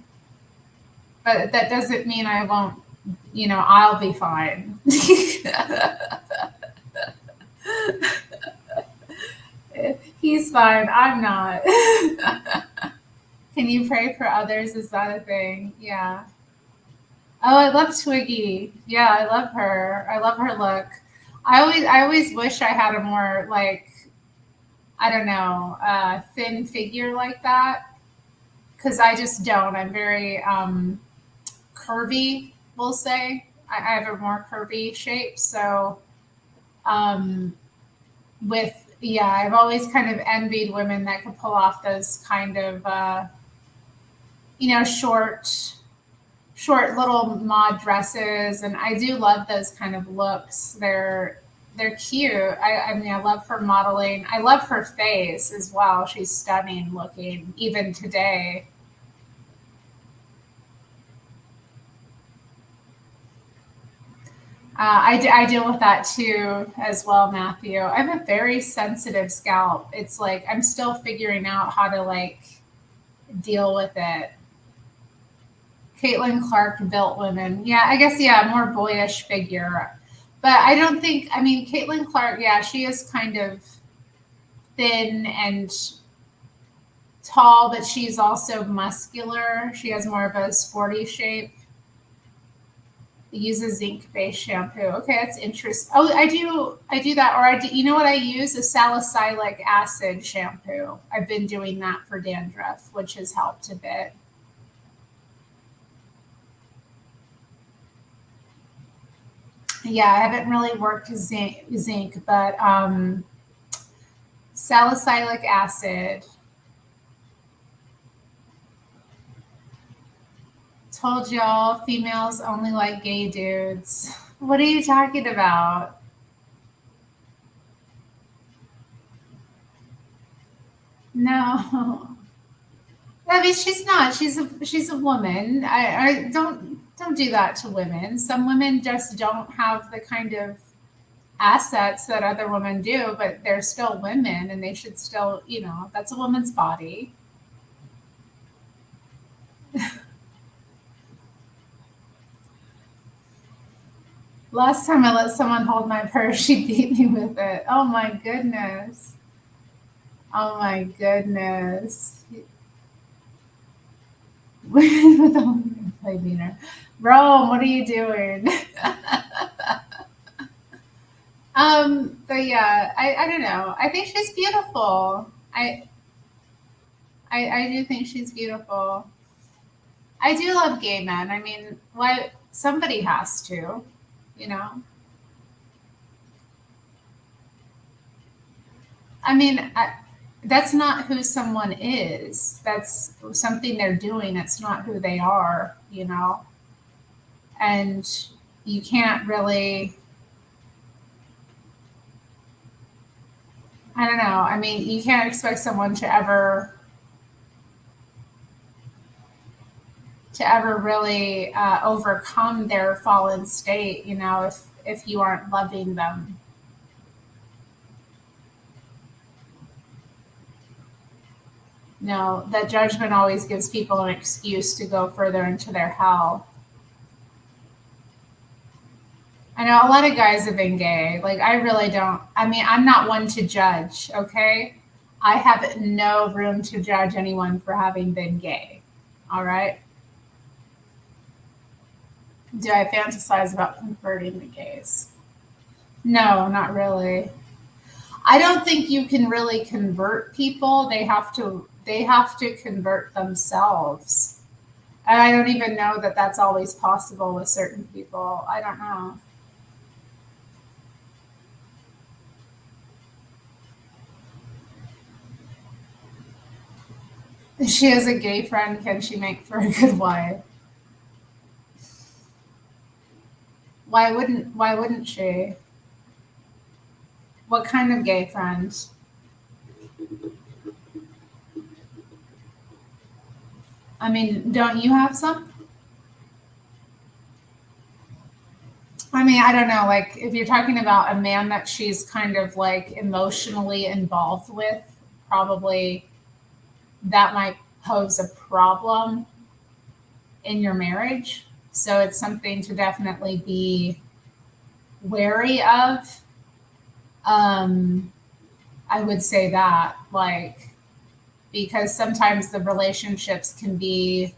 But that doesn't mean I won't, I'll be fine. He's fine. I'm not. Can you pray for others? Is that a thing? Yeah. Oh, I love Twiggy. Yeah, I love her. I love her look. I always wish I had a more like, I don't know, thin figure like that. Because I just don't. I'm very curvy, we'll say. I have a more curvy shape. So, um, yeah, I've always kind of envied women that could pull off those kind of, short little mod dresses. And I do love those kind of looks. They're cute. I mean, I love her modeling. I love her face as well. She's stunning looking, even today. I deal with that too as well, Matthew. I have a very sensitive scalp. It's like I'm still figuring out how to like deal with it. Caitlin Clark built women. Yeah, I guess more boyish figure. But I don't think. I mean, Caitlin Clark. Yeah, she is kind of thin and tall, but she's also muscular. She has more of a sporty shape. Use a zinc-based shampoo. Okay, that's interesting. Oh, I do that, or you know what I use? A salicylic acid shampoo. I've been doing that for dandruff, which has helped a bit. Yeah, I haven't really worked zinc, but salicylic acid. Told y'all, females only like gay dudes. What are you talking about? No. I mean, she's not. She's a woman. I don't do that to women. Some women just don't have the kind of assets that other women do, but they're still women, and they should still, that's a woman's body. Last time I let someone hold my purse, she beat me with it. Oh my goodness. Oh my goodness. With the play beaner. Rome, what are you doing? But yeah, I don't know. I think she's beautiful. I do think she's beautiful. I do love gay men. I mean, why somebody has to, you know. I mean, that's not who someone is. That's something they're doing. It's not who they are, And you can't really. I don't know. I mean, you can't expect someone to ever really overcome their fallen state, if you aren't loving them. No, that judgment always gives people an excuse to go further into their hell. I know a lot of guys have been gay. Like, I really don't. I mean, I'm not one to judge, okay? I have no room to judge anyone for having been gay, all right? Do I fantasize about converting the gays? No, not really. I don't think you can really convert people. They have to convert themselves. And I don't even know that that's always possible with certain people. I don't know. If she has a gay friend, can she make for a good wife? Why wouldn't she? What kind of gay friends? I mean, don't you have some? I mean, I don't know. Like, if you're talking about a man that she's kind of like emotionally involved with, probably that might pose a problem in your marriage. So it's something to definitely be wary of. Um, I would say that, like, because sometimes the relationships can be,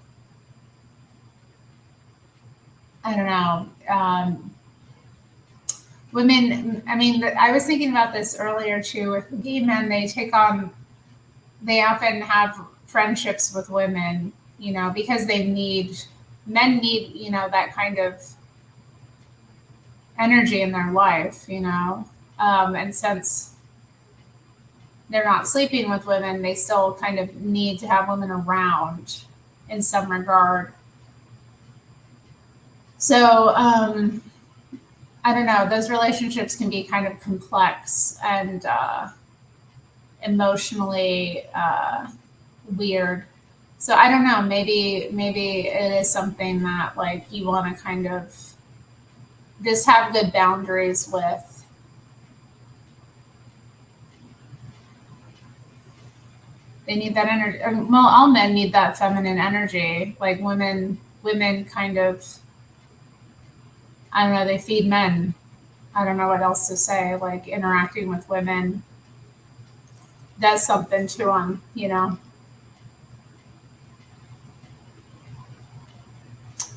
I don't know, women, I mean, I was thinking about this earlier too with gay men. They often have friendships with women, because men need, that kind of energy in their life, and since they're not sleeping with women, they still kind of need to have women around in some regard. So, I don't know, those relationships can be kind of complex and emotionally weird. So I don't know, maybe it is something that like you want to kind of just have good boundaries with. They need that energy. Well, all men need that feminine energy. Like women kind of, I don't know, they feed men. I don't know what else to say. Like interacting with women does something to them.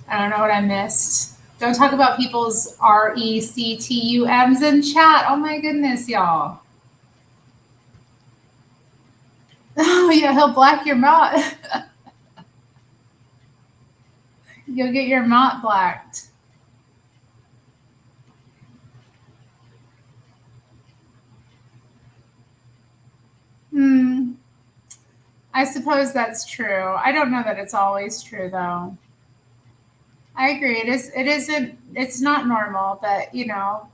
I don't know what I missed. Don't talk about people's rectums in chat. Oh my goodness, y'all. Oh yeah, he'll black your mot. You'll get your mot blacked. Hmm. I suppose that's true. I don't know that it's always true though. I agree. It isn't it's not normal, but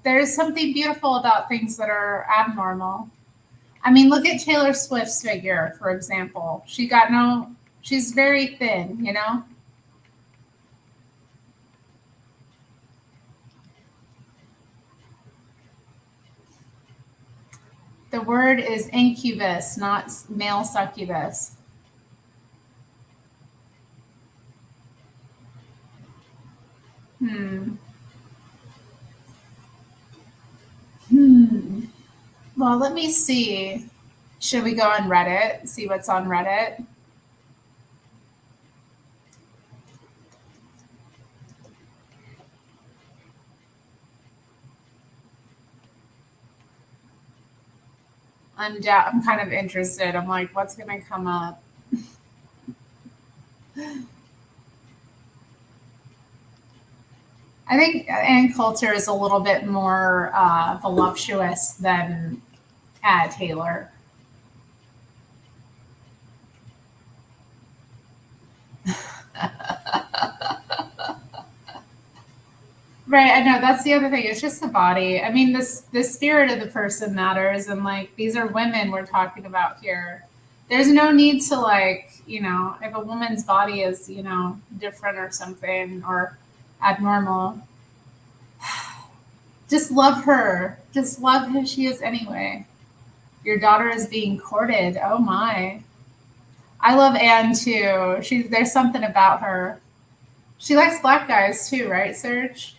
there's something beautiful about things that are abnormal. I mean, look at Taylor Swift's figure, for example. She's very thin. The word is incubus, not male succubus. Hmm. Hmm. Well, let me see. Should we go on Reddit? See what's on Reddit? I'm kind of interested. I'm like, what's going to come up? I think Ann Coulter is a little bit more voluptuous than Taylor. Right, I know that's the other thing. It's just the body. I mean, the spirit of the person matters, and like these are women we're talking about here. There's no need to like, if a woman's body is, different or something or abnormal, just love her. Just love who she is anyway. Your daughter is being courted. Oh my. I love Anne too. There's something about her. She likes black guys too, right, Serge?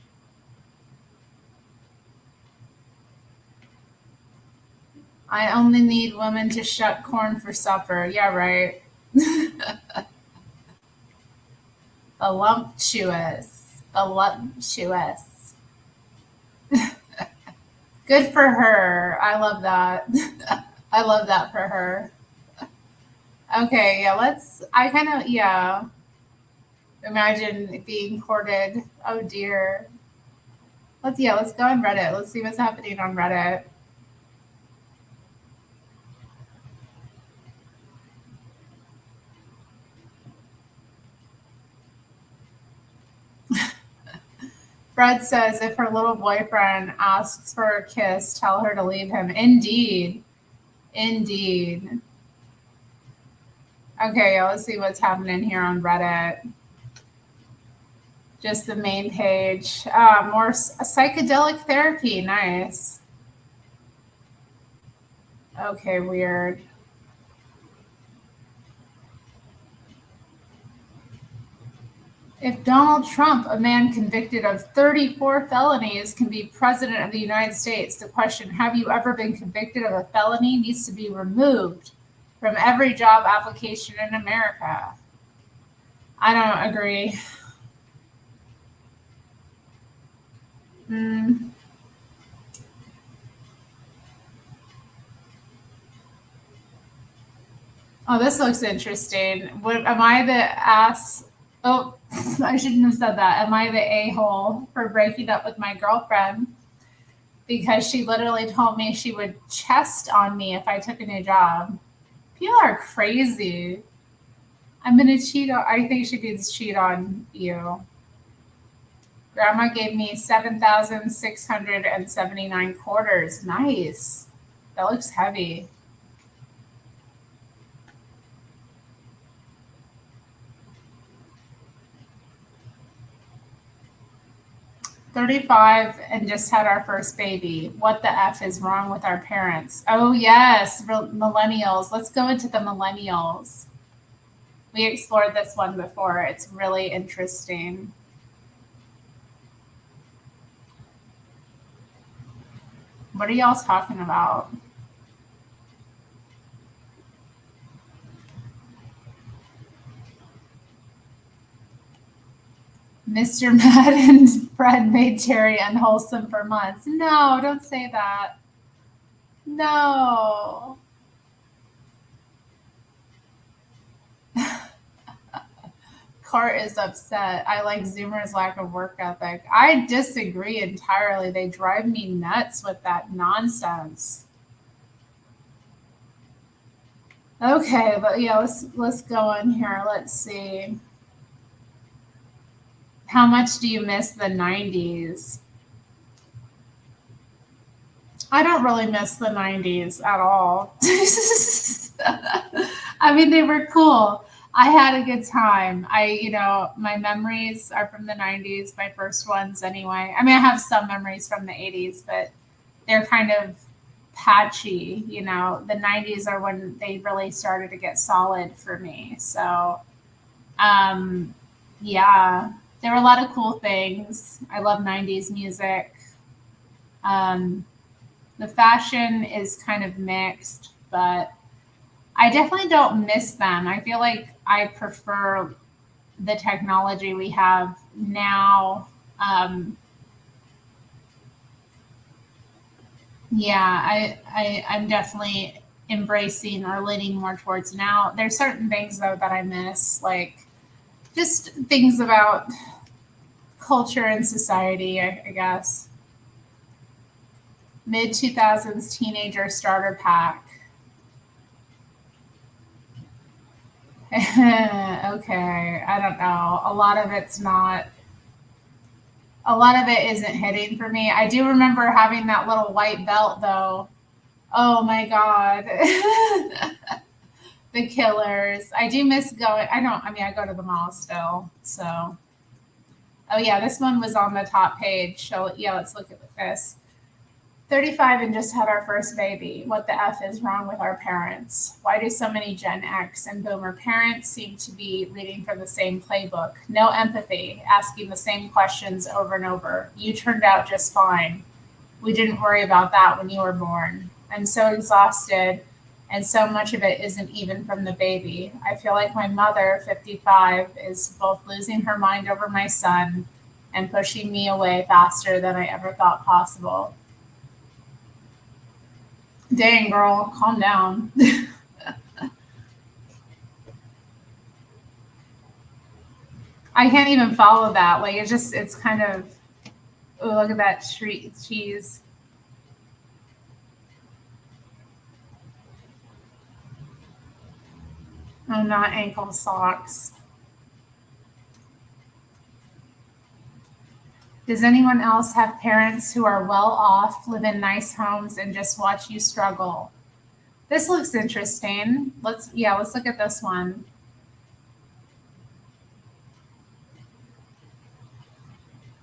I only need women to shuck corn for supper. Yeah, right. Voluptuous. Voluptuous. Good for her. I love that. I love that for her. Okay, yeah, I kind of, yeah, imagine being courted. Oh dear. Let's go on Reddit. Let's see what's happening on Reddit. Fred says if her little boyfriend asks for a kiss, tell her to leave him. Indeed. Indeed. Okay, let's see what's happening here on Reddit. Just the main page. More psychedelic therapy. Nice. Okay, weird. If Donald Trump, a man convicted of 34 felonies, can be president of the United States, the question, have you ever been convicted of a felony, needs to be removed from every job application in America. I don't agree. Oh, this looks interesting. What am I the ass? Oh, I shouldn't have said that. Am I the a-hole for breaking up with my girlfriend because she literally told me she would chest on me if I took a new job? People are crazy. I'm gonna cheat on. I think she means cheat on you. Grandma gave me 7,679 quarters. Nice. That looks heavy. "35 and just had our first baby. What the F is wrong with our parents?" Oh, yes, millennials. Let's go into the millennials. We explored this one before. It's really interesting. What are y'all talking about? Mr. Madden's friend made Terri unwholesome for months. No, don't say that. No. Cart is upset. I like Zoomer's lack of work ethic. I disagree entirely. They drive me nuts with that nonsense. Okay, but yeah, let's go on here. Let's see. How much do you miss the 90s? I don't really miss the 90s at all. I mean, they were cool. I had a good time. My memories are from the 90s, my first ones anyway. I mean, I have some memories from the 80s, but they're kind of patchy. The 90s are when they really started to get solid for me. So, yeah, there were a lot of cool things. I love 90s music. The fashion is kind of mixed, but I definitely don't miss them. I feel like I prefer the technology we have now. Yeah, I'm definitely embracing or leaning more towards now. There's certain things though that I miss, like just things about culture and society, I guess. Mid 2000s teenager starter pack. Okay, I don't know. A lot of it isn't hitting for me. I do remember having that little white belt though. Oh my god. The Killers. I do miss going. I go to the mall still. So, oh yeah, this one was on the top page. So yeah, let's look at this. 35 and just had our first baby. What the F is wrong with our parents? Why do so many Gen X and Boomer parents seem to be reading from the same playbook? No empathy, asking the same questions over and over. You turned out just fine. We didn't worry about that when you were born. I'm so exhausted, and so much of it isn't even from the baby. I feel like my mother, 55, is both losing her mind over my son and pushing me away faster than I ever thought possible. Dang, girl, calm down. I can't even follow that. Like, it's kind of, oh, look at that street cheese. Oh, not ankle socks. Does anyone else have parents who are well off, live in nice homes, and just watch you struggle? This looks interesting. Let's look at this one.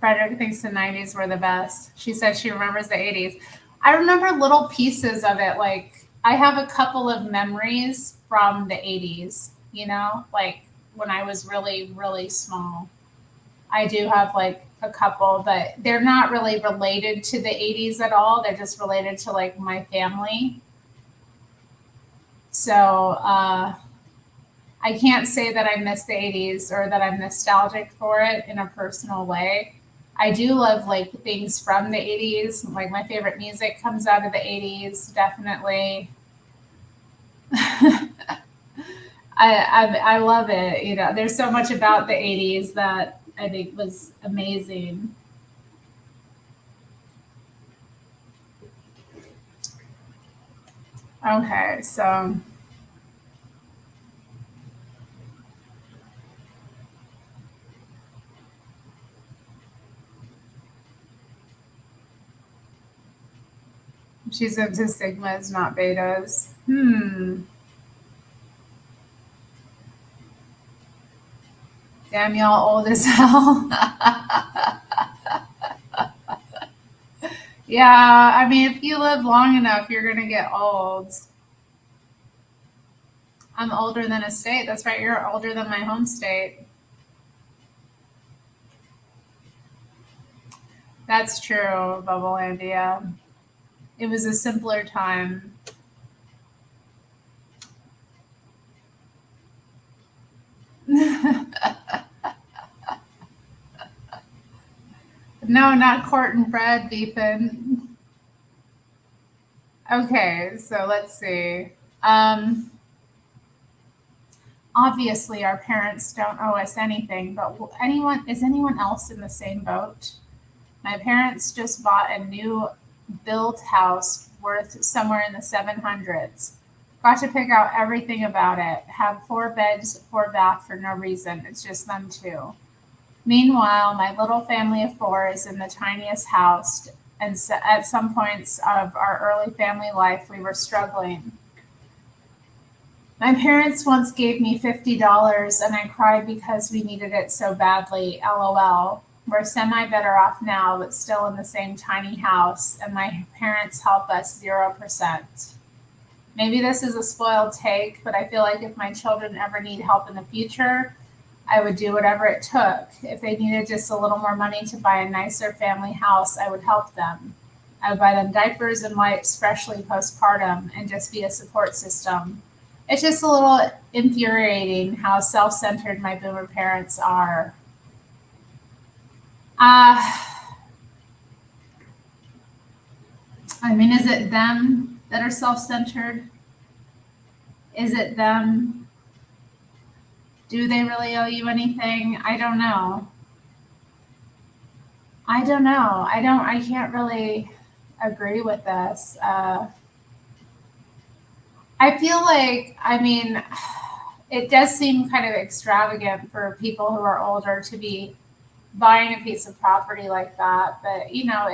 Frederick thinks the 90s were the best. She says she remembers the 80s. I remember little pieces of it. Like, I have a couple of memories from the 80s, like when I was really, really small. I do have like a couple, but they're not really related to the 80s at all. They're just related to like my family. So I can't say that I miss the 80s or that I'm nostalgic for it in a personal way. I do love like things from the 80s. Like my favorite music comes out of the 80s, definitely. I love it. You know, there's so much about the 80s that I think was amazing. Okay, so she's into sigmas, not betas. Damn, y'all old as hell. Yeah, I mean, if you live long enough, you're gonna get old. I'm older than a state. That's right, you're older than my home state. That's true, Bubblelandia. It was a simpler time. No, not Court and Fred beefing. Okay, so let's see. Um, Obviously, our parents don't owe us anything, but is anyone else in the same boat? My parents just bought a new built house worth somewhere in the 700s. Got to pick out everything about it. Have 4 beds, 4 bath for no reason. It's just them two. Meanwhile, my little family of 4 is in the tiniest house, and so at some points of our early family life, we were struggling. My parents once gave me $50 and I cried because we needed it so badly. LOL. We're semi better off now, but still in the same tiny house, and my parents help us 0%. Maybe this is a spoiled take, but I feel like if my children ever need help in the future, I would do whatever it took. If they needed just a little more money to buy a nicer family house, I would help them. I would buy them diapers and wipes freshly postpartum and just be a support system. It's just a little infuriating how self-centered my boomer parents are. I mean, is it them that are self-centered? Is it them? Do they really owe you anything? I don't know. I can't really agree with this. I feel like, I mean, it does seem kind of extravagant for people who are older to be buying a piece of property like that, but you know,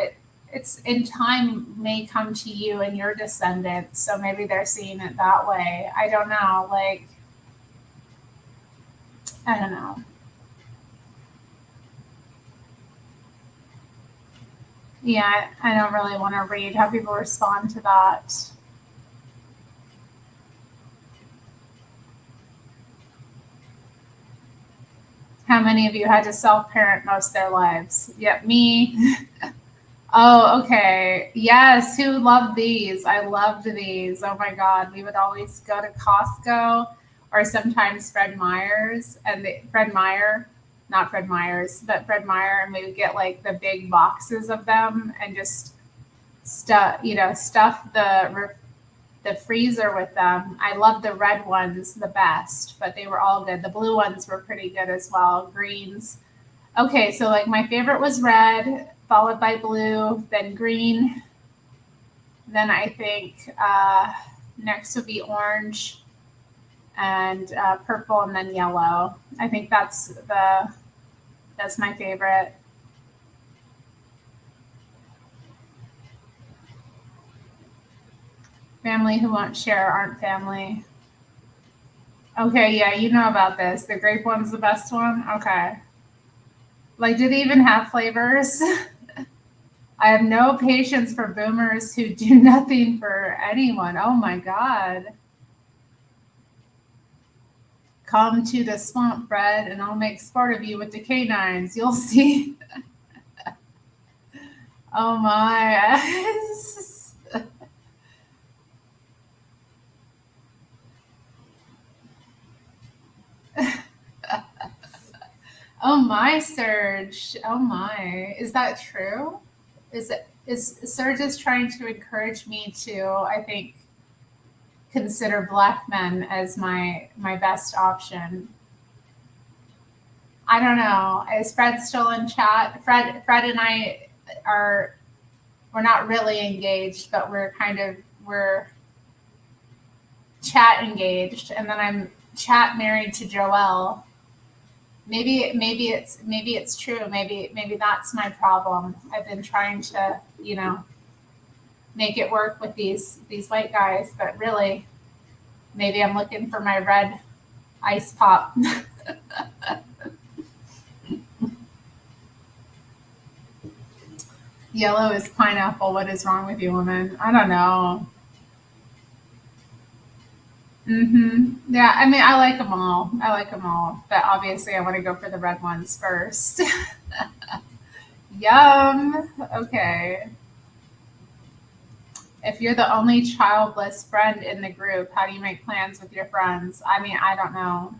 it's in time may come to you and your descendants, so maybe they're seeing it that way. I don't know, like, I don't know. Yeah, I don't really want to read how people respond to that. How many of you had to self-parent most of their lives? Yep, me. Oh, okay. Yes, who loved these? I loved these. Oh my God. We would always go to Costco or sometimes Fred Meyer's and Fred Meyer, not Fred Meyer's, but Fred Meyer, and we would get like the big boxes of them and just stuff the freezer with them. I loved the red ones the best, but they were all good. The blue ones were pretty good as well. Greens. Okay, so like my favorite was red, followed by blue, then green. Then I think next would be orange and purple, and then yellow. I think that's my favorite. Family who won't share aren't family. Okay, yeah, you know about this. The grape one's the best one? Okay. Like, did it even have flavors? I have no patience for boomers who do nothing for anyone. Oh my God. Come to the swamp, Fred, and I'll make sport of you with the canines. You'll see. Oh my. Oh my, Serge. Oh my. Is that true? Is Serge just trying to encourage me to, I think, consider black men as my best option? I don't know. Is Fred still in chat? Fred and I we're not really engaged, but we're chat engaged, and then I'm chat married to Joelle. Maybe it's true. Maybe that's my problem. I've been trying to, make it work with these white guys, but really maybe I'm looking for my red ice pop. Yellow is pineapple. What is wrong with you, woman? I don't know. Yeah, I mean, I like them all. But obviously, I want to go for the red ones first. Yum. Okay. If you're the only childless friend in the group, how do you make plans with your friends? I mean, I don't know.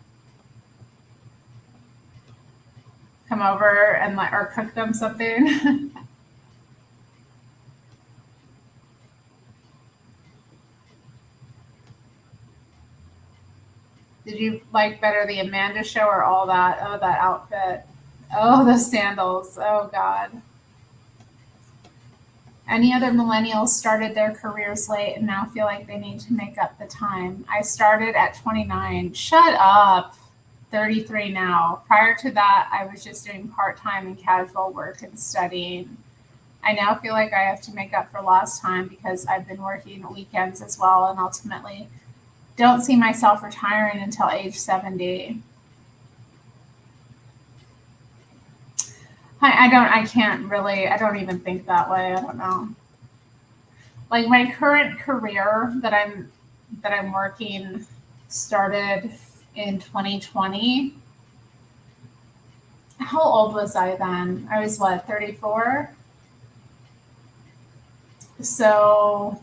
Come over and or cook them something. Did you like better the Amanda show or all that? Oh, that outfit. Oh, the sandals. Oh, God. Any other millennials started their careers late and now feel like they need to make up the time? I started at 29. Shut up. 33 now. Prior to that, I was just doing part-time and casual work and studying. I now feel like I have to make up for lost time because I've been working weekends as well, and ultimately don't see myself retiring until age 70. I don't even think that way. I don't know. Like my current career that I'm working started in 2020. How old was I then? I was 34? So,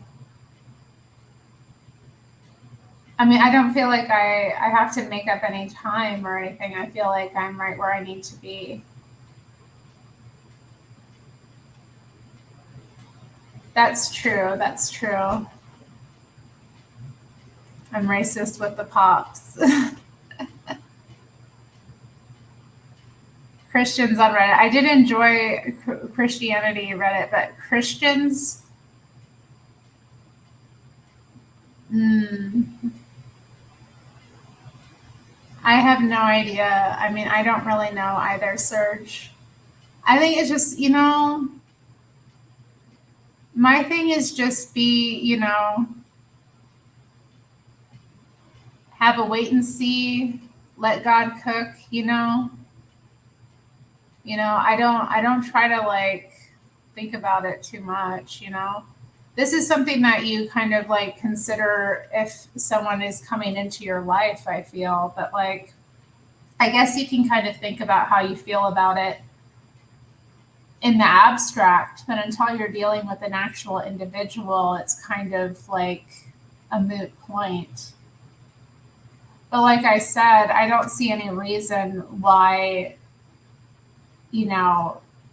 I mean, I don't feel like I have to make up any time or anything. I feel like I'm right where I need to be. That's true. I'm racist with the pops. Christians on Reddit. I did enjoy Christianity Reddit, but Christians. I have no idea. I mean, I don't really know either, Serge. I think it's just, my thing is just be, have a wait and see, let God cook, I don't try to like think about it too much, This is something that you kind of like consider if someone is coming into your life, I feel, but like I guess you can kind of think about how you feel about it in the abstract, but until you're dealing with an actual individual, it's kind of like a moot point. But like I said, I don't see any reason why,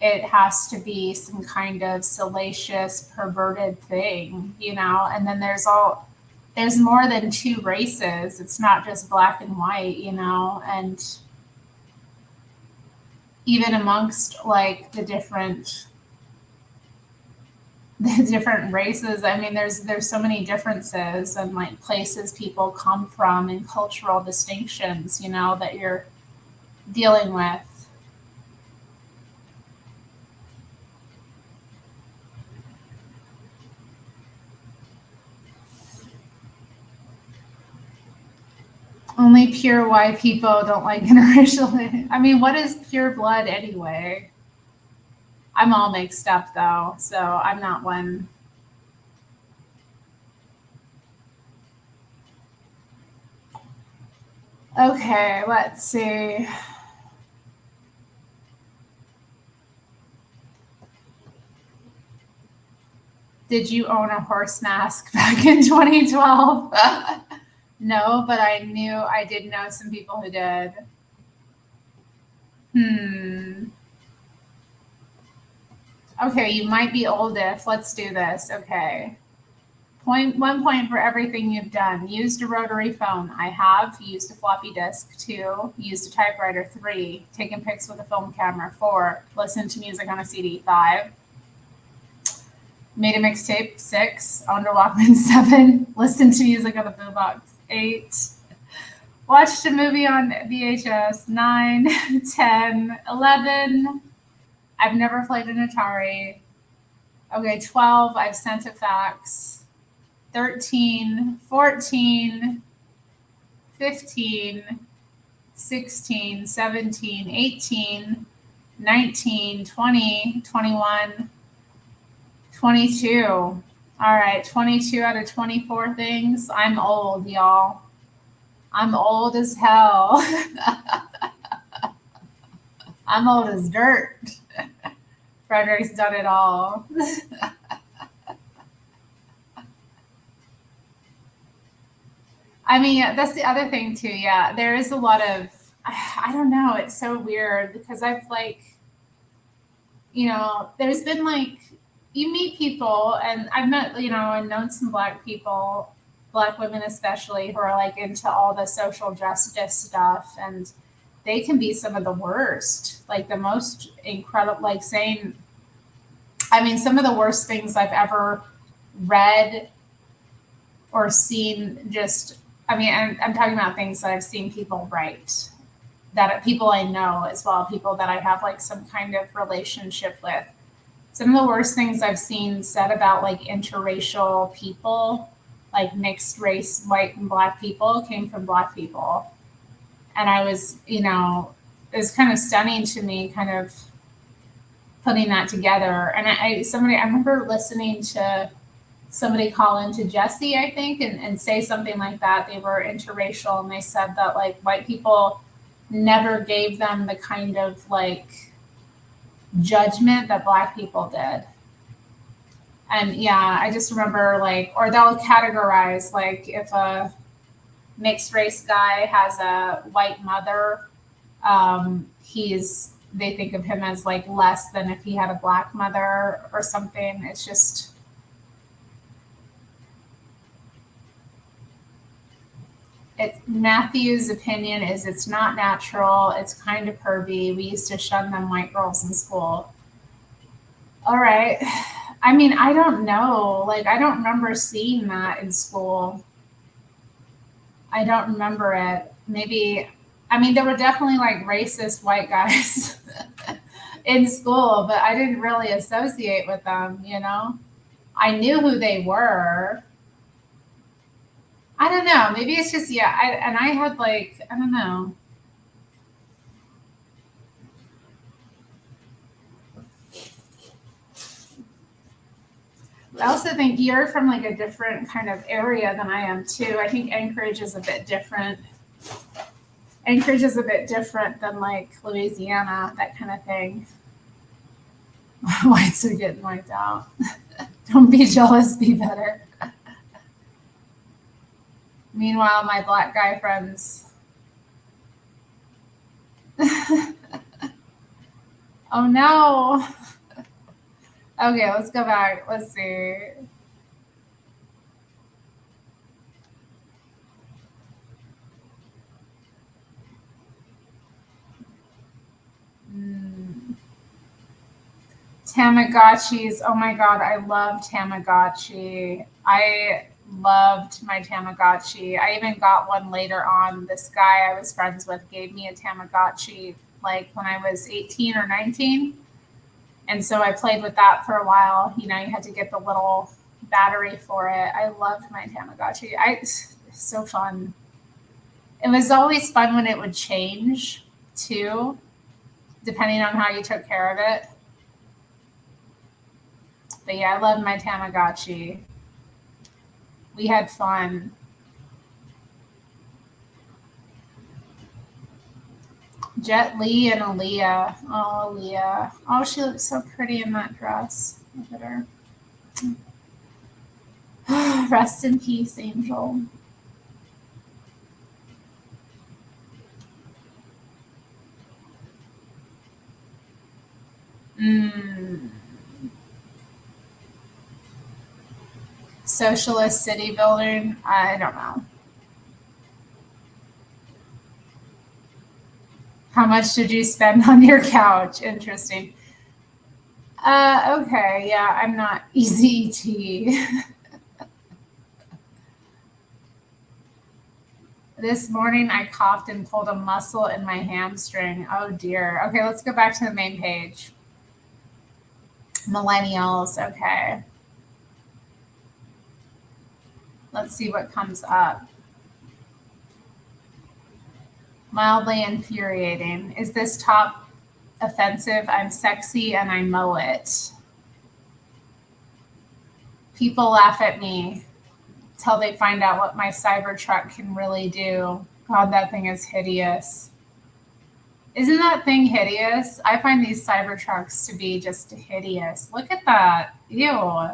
it has to be some kind of salacious, perverted thing, and then there's more than two races. It's not just black and white, and even amongst like the different races, I mean, there's so many differences and like places people come from and cultural distinctions, that you're dealing with. Only pure white people don't like interracial. I mean, what is pure blood anyway? I'm all mixed up though, so I'm not one. Okay, let's see. Did you own a horse mask back in 2012? No, but I did know some people who did. Okay, you might be old-ish. Let's do this. Okay. 1 point for everything you've done. Used a rotary phone. I have. Used a floppy disk. 2. Used a typewriter. 3. Taken pics with a film camera. 4. Listened to music on a CD. 5. Made a mixtape. 6. Owned a Walkman. 7. Listened to music on a boombox. 8. Watched a movie on VHS. 9. 10. 11. I've never played an Atari. Okay, 12. I've sent a fax. 13, 14, 15, 16, 17, 18, 19, 20, 21, 22. All right, 22 out of 24 things. I'm old, y'all. I'm old as hell. I'm old as dirt. Frederick's done it all. I mean, that's the other thing too. Yeah, there is a lot of, I don't know. It's so weird because I've like, there's been like, you meet people, and I've met, and known some Black people, Black women especially, who are like into all the social justice stuff, and they can be some of the worst, like the most incredible, like saying, I mean, some of the worst things I've ever read or seen. Just, I mean, I'm talking about things that I've seen people write, that people I know as well, people that I have like some kind of relationship with. Some of the worst things I've seen said about like interracial people, like mixed race, white and Black people, came from Black people. And I was, it was kind of stunning to me, kind of putting that together. And I remember listening to somebody call into Jesse, I think, and say something like that. They were interracial, and they said that like white people never gave them the kind of like judgment that Black people did. And yeah, I just remember like, or they'll categorize like if a mixed race guy has a white mother, they think of him as like less than if he had a Black mother or something. It's just, Matthew's opinion is it's not natural. It's kind of pervy. We used to shun them white girls in school. All right. I mean, I don't know. Like, I don't remember seeing that in school. I don't remember it. Maybe, I mean, there were definitely like racist white guys in school, but I didn't really associate with them, I knew who they were. I don't know. Maybe it's just, yeah. I had like, I don't know. I also think you're from like a different kind of area than I am too. I think Anchorage is a bit different. Anchorage is a bit different than like Louisiana, that kind of thing. Whites are getting wiped out. Don't be jealous, be better. Meanwhile, my Black guy friends. Oh no. Okay, let's go back. Let's see. Tamagotchis. Oh my God, I love Tamagotchi. I loved my Tamagotchi. I even got one later on. This guy I was friends with gave me a Tamagotchi like when I was 18 or 19. And so I played with that for a while. You had to get the little battery for it. I loved my Tamagotchi. It's so fun. It was always fun when it would change too, depending on how you took care of it. But yeah, I love my Tamagotchi. We had fun. Jet Li and Aaliyah. Oh, Aaliyah. Oh, she looks so pretty in that dress. Look at her. Rest in peace, Angel. Socialist city building. I don't know. How much did you spend on your couch? Interesting. Okay, yeah, I'm not easy ET. This morning I coughed and pulled a muscle in my hamstring. Oh dear. Okay, let's go back to the main page. Millennials, okay. Let's see what comes up. Mildly infuriating. Is this top offensive? I'm sexy and I mow it. People laugh at me till they find out what my Cybertruck can really do. God, that thing is hideous. Isn't that thing hideous? I find these Cybertrucks to be just hideous. Look at that. Ew.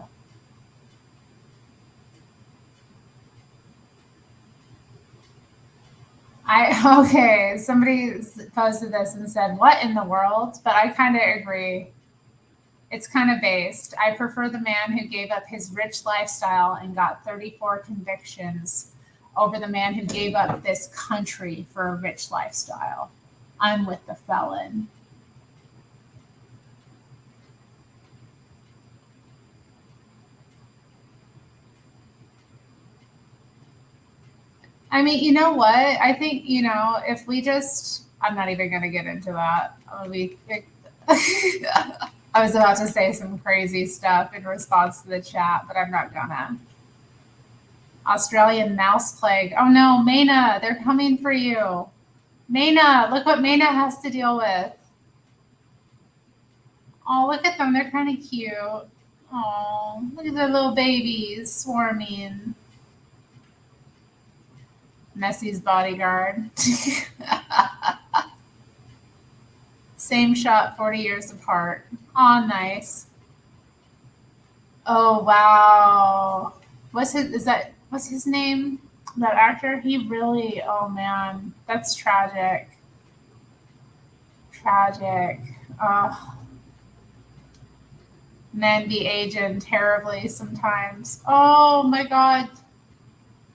Okay, somebody posted this and said, "What in the world?" But I kind of agree. It's kind of based. I prefer the man who gave up his rich lifestyle and got 34 convictions over the man who gave up this country for a rich lifestyle. I'm with the felon. I mean, you know what? I think, if we just, I'm not even going to get into that. I was about to say some crazy stuff in response to the chat, but I'm not gonna. Australian mouse plague. Oh no, Maina, they're coming for you. Maina, look what Maina has to deal with. Oh, look at them. They're kind of cute. Oh, look at the little babies swarming. Messi's bodyguard. Same shot, 40 years apart. Oh, nice. Oh, wow. What's his name? That actor? He really, oh man, that's tragic. Tragic. Men be aging terribly sometimes. Oh my God.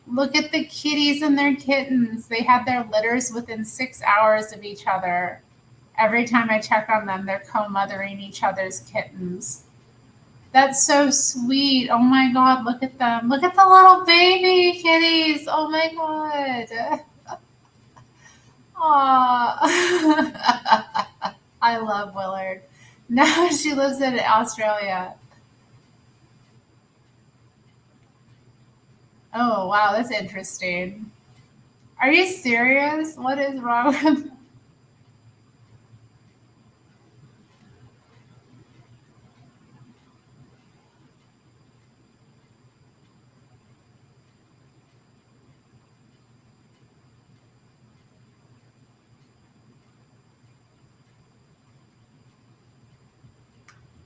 Look at the kitties and their kittens. They had their litters within 6 hours of each other. Every time I check on them, they're co-mothering each other's kittens. That's so sweet. Oh my God, look at them. Look at the little baby kitties. Oh my God. Aw. I love Willard. No, she lives in Australia. Oh, wow, that's interesting. Are you serious? What is wrong with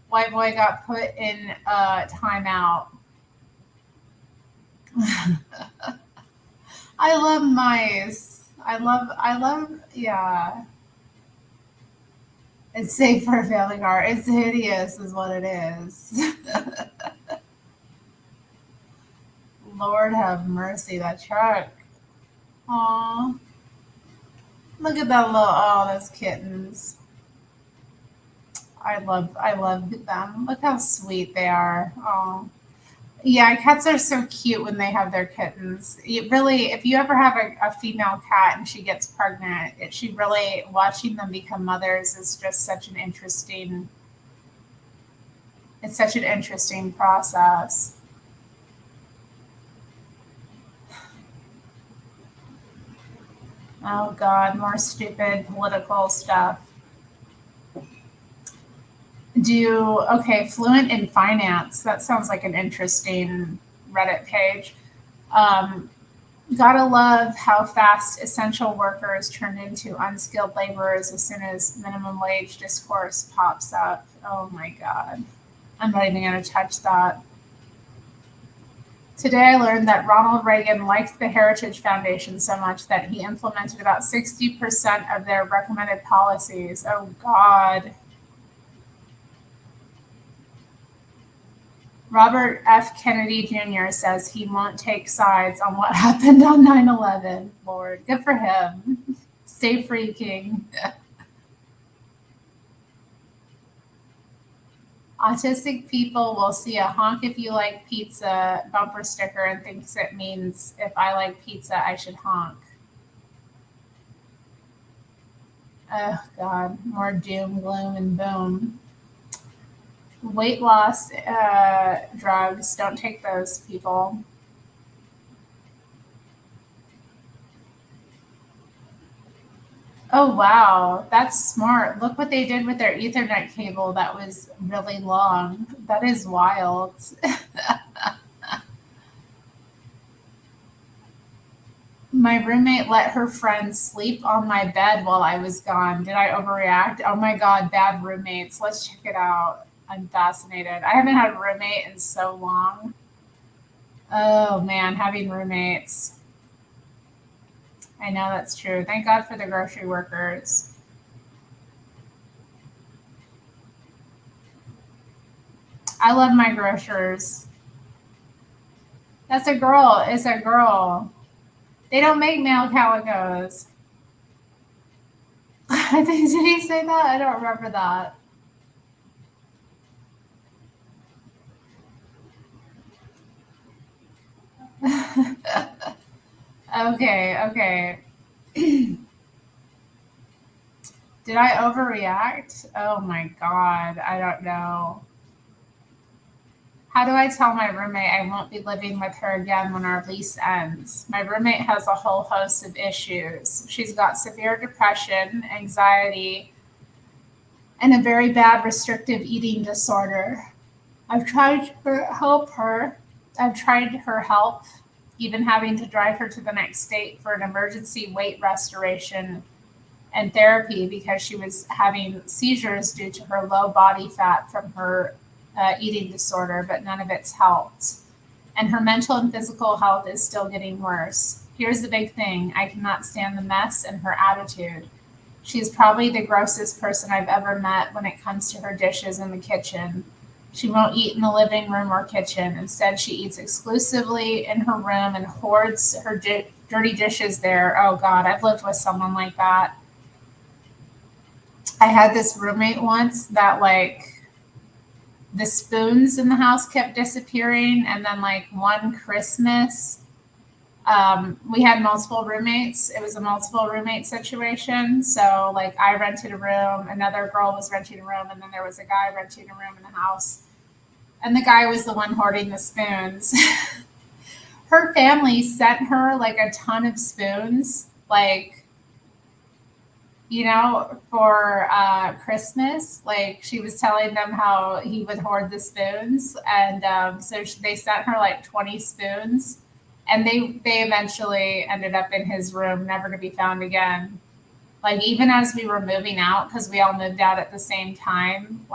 white boy got put in timeout? I love mice. Yeah. It's safe for a family car. It's hideous, is what it is. Lord have mercy, that truck. Aw. Look at that those kittens. I love them. Look how sweet they are. Oh. Yeah, cats are so cute when they have their kittens. Really, if you ever have a female cat and she gets pregnant, she really, watching them become mothers is just it's such an interesting process. Oh God, more stupid political stuff. Fluent in finance. That sounds like an interesting Reddit page. Gotta love how fast essential workers turned into unskilled laborers as soon as minimum wage discourse pops up. Oh my God. I'm not even going to touch that. Today I learned that Ronald Reagan liked the Heritage Foundation so much that he implemented about 60% of their recommended policies. Oh God. Robert F. Kennedy Jr. says he won't take sides on what happened on 9/11. Lord, good for him. Stay freaking. Autistic people will see a honk if you like pizza bumper sticker and thinks it means if I like pizza, I should honk. Oh, God. More doom, gloom, and boom. Weight loss drugs. Don't take those, people. Oh, wow. That's smart. Look what they did with their Ethernet cable that was really long. That is wild. My roommate let her friend sleep on my bed while I was gone. Did I overreact? Oh my God, bad roommates. Let's check it out. I'm fascinated. I haven't had a roommate in so long. Oh man, having roommates. I know that's true. Thank God for the grocery workers. I love my grocers. That's a girl. It's a girl. They don't make male calicos. I think, did he say that? I don't remember that. Okay. Did I overreact? Oh my God. I don't know. How do I tell my roommate I won't be living with her again when our lease ends? My roommate has a whole host of issues. She's got severe depression, anxiety, and a very bad restrictive eating disorder. I've tried to help her. I've tried her help, even having to drive her to the next state for an emergency weight restoration and therapy because she was having seizures due to her low body fat from her eating disorder, but none of it's helped. And her mental and physical health is still getting worse. Here's the big thing: I cannot stand the mess and her attitude. She's probably the grossest person I've ever met when it comes to her dishes in the kitchen. She won't eat in the living room or kitchen. Instead, she eats exclusively in her room and hoards her dirty dishes there. Oh God, I've lived with someone like that. I had this roommate once that the spoons in the house kept disappearing. And then one Christmas, we had multiple roommates. It was a multiple roommate situation. So I rented a room, another girl was renting a room, and then there was a guy renting a room in the house. And the guy was the one hoarding the spoons. Her family sent her a ton of spoons, for Christmas. She was telling them how he would hoard the spoons. And so they sent her 20 spoons. And they eventually ended up in his room, never to be found again. Even as we were moving out, because we all moved out at the same time,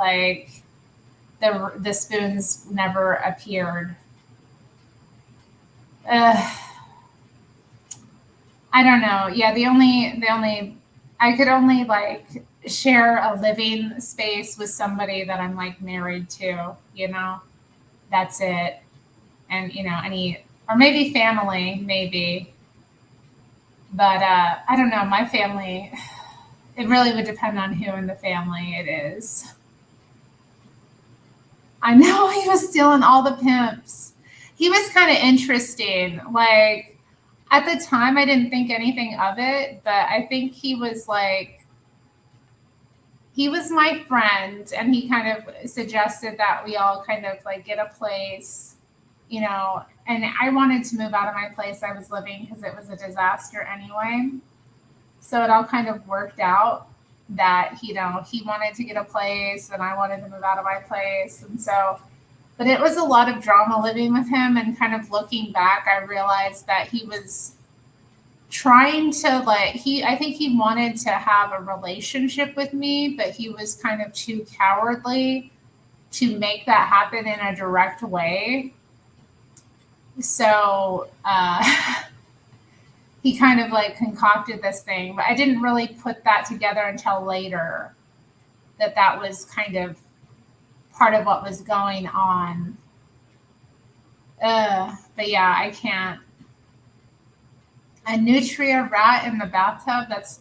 the spoons never appeared. I don't know. Yeah, I could only share a living space with somebody that I'm married to, that's it. And, or maybe family, maybe. But I don't know. My family, it really would depend on who in the family it is. I know he was stealing all the pimps. He was kind of interesting. At the time, I didn't think anything of it, but I think he was my friend, and he kind of suggested that we all kind of get a place, and I wanted to move out of my place I was living because it was a disaster anyway. So it all kind of worked out that, he wanted to get a place and I wanted to move out of my place. And so, but it was a lot of drama living with him. And kind of looking back, I realized that he was trying to like I think he wanted to have a relationship with me, but he was kind of too cowardly to make that happen in a direct way. So he kind of like concocted this thing, but I didn't really put that together until later that was kind of part of what was going on. But yeah, I can't. A nutria rat in the bathtub. That's.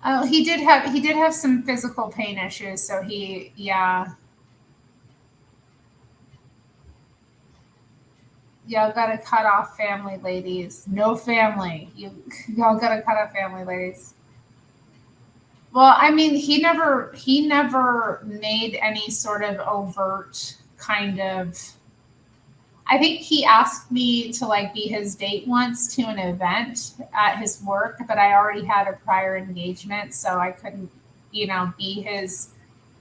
Oh, he did have some physical pain issues. So yeah. Y'all gotta cut off family, ladies. No family. Y'all gotta cut off family, ladies. Well, I mean, he never made any sort of overt kind of. I think he asked me to like be his date once to an event at his work, but I already had a prior engagement, so I couldn't, be his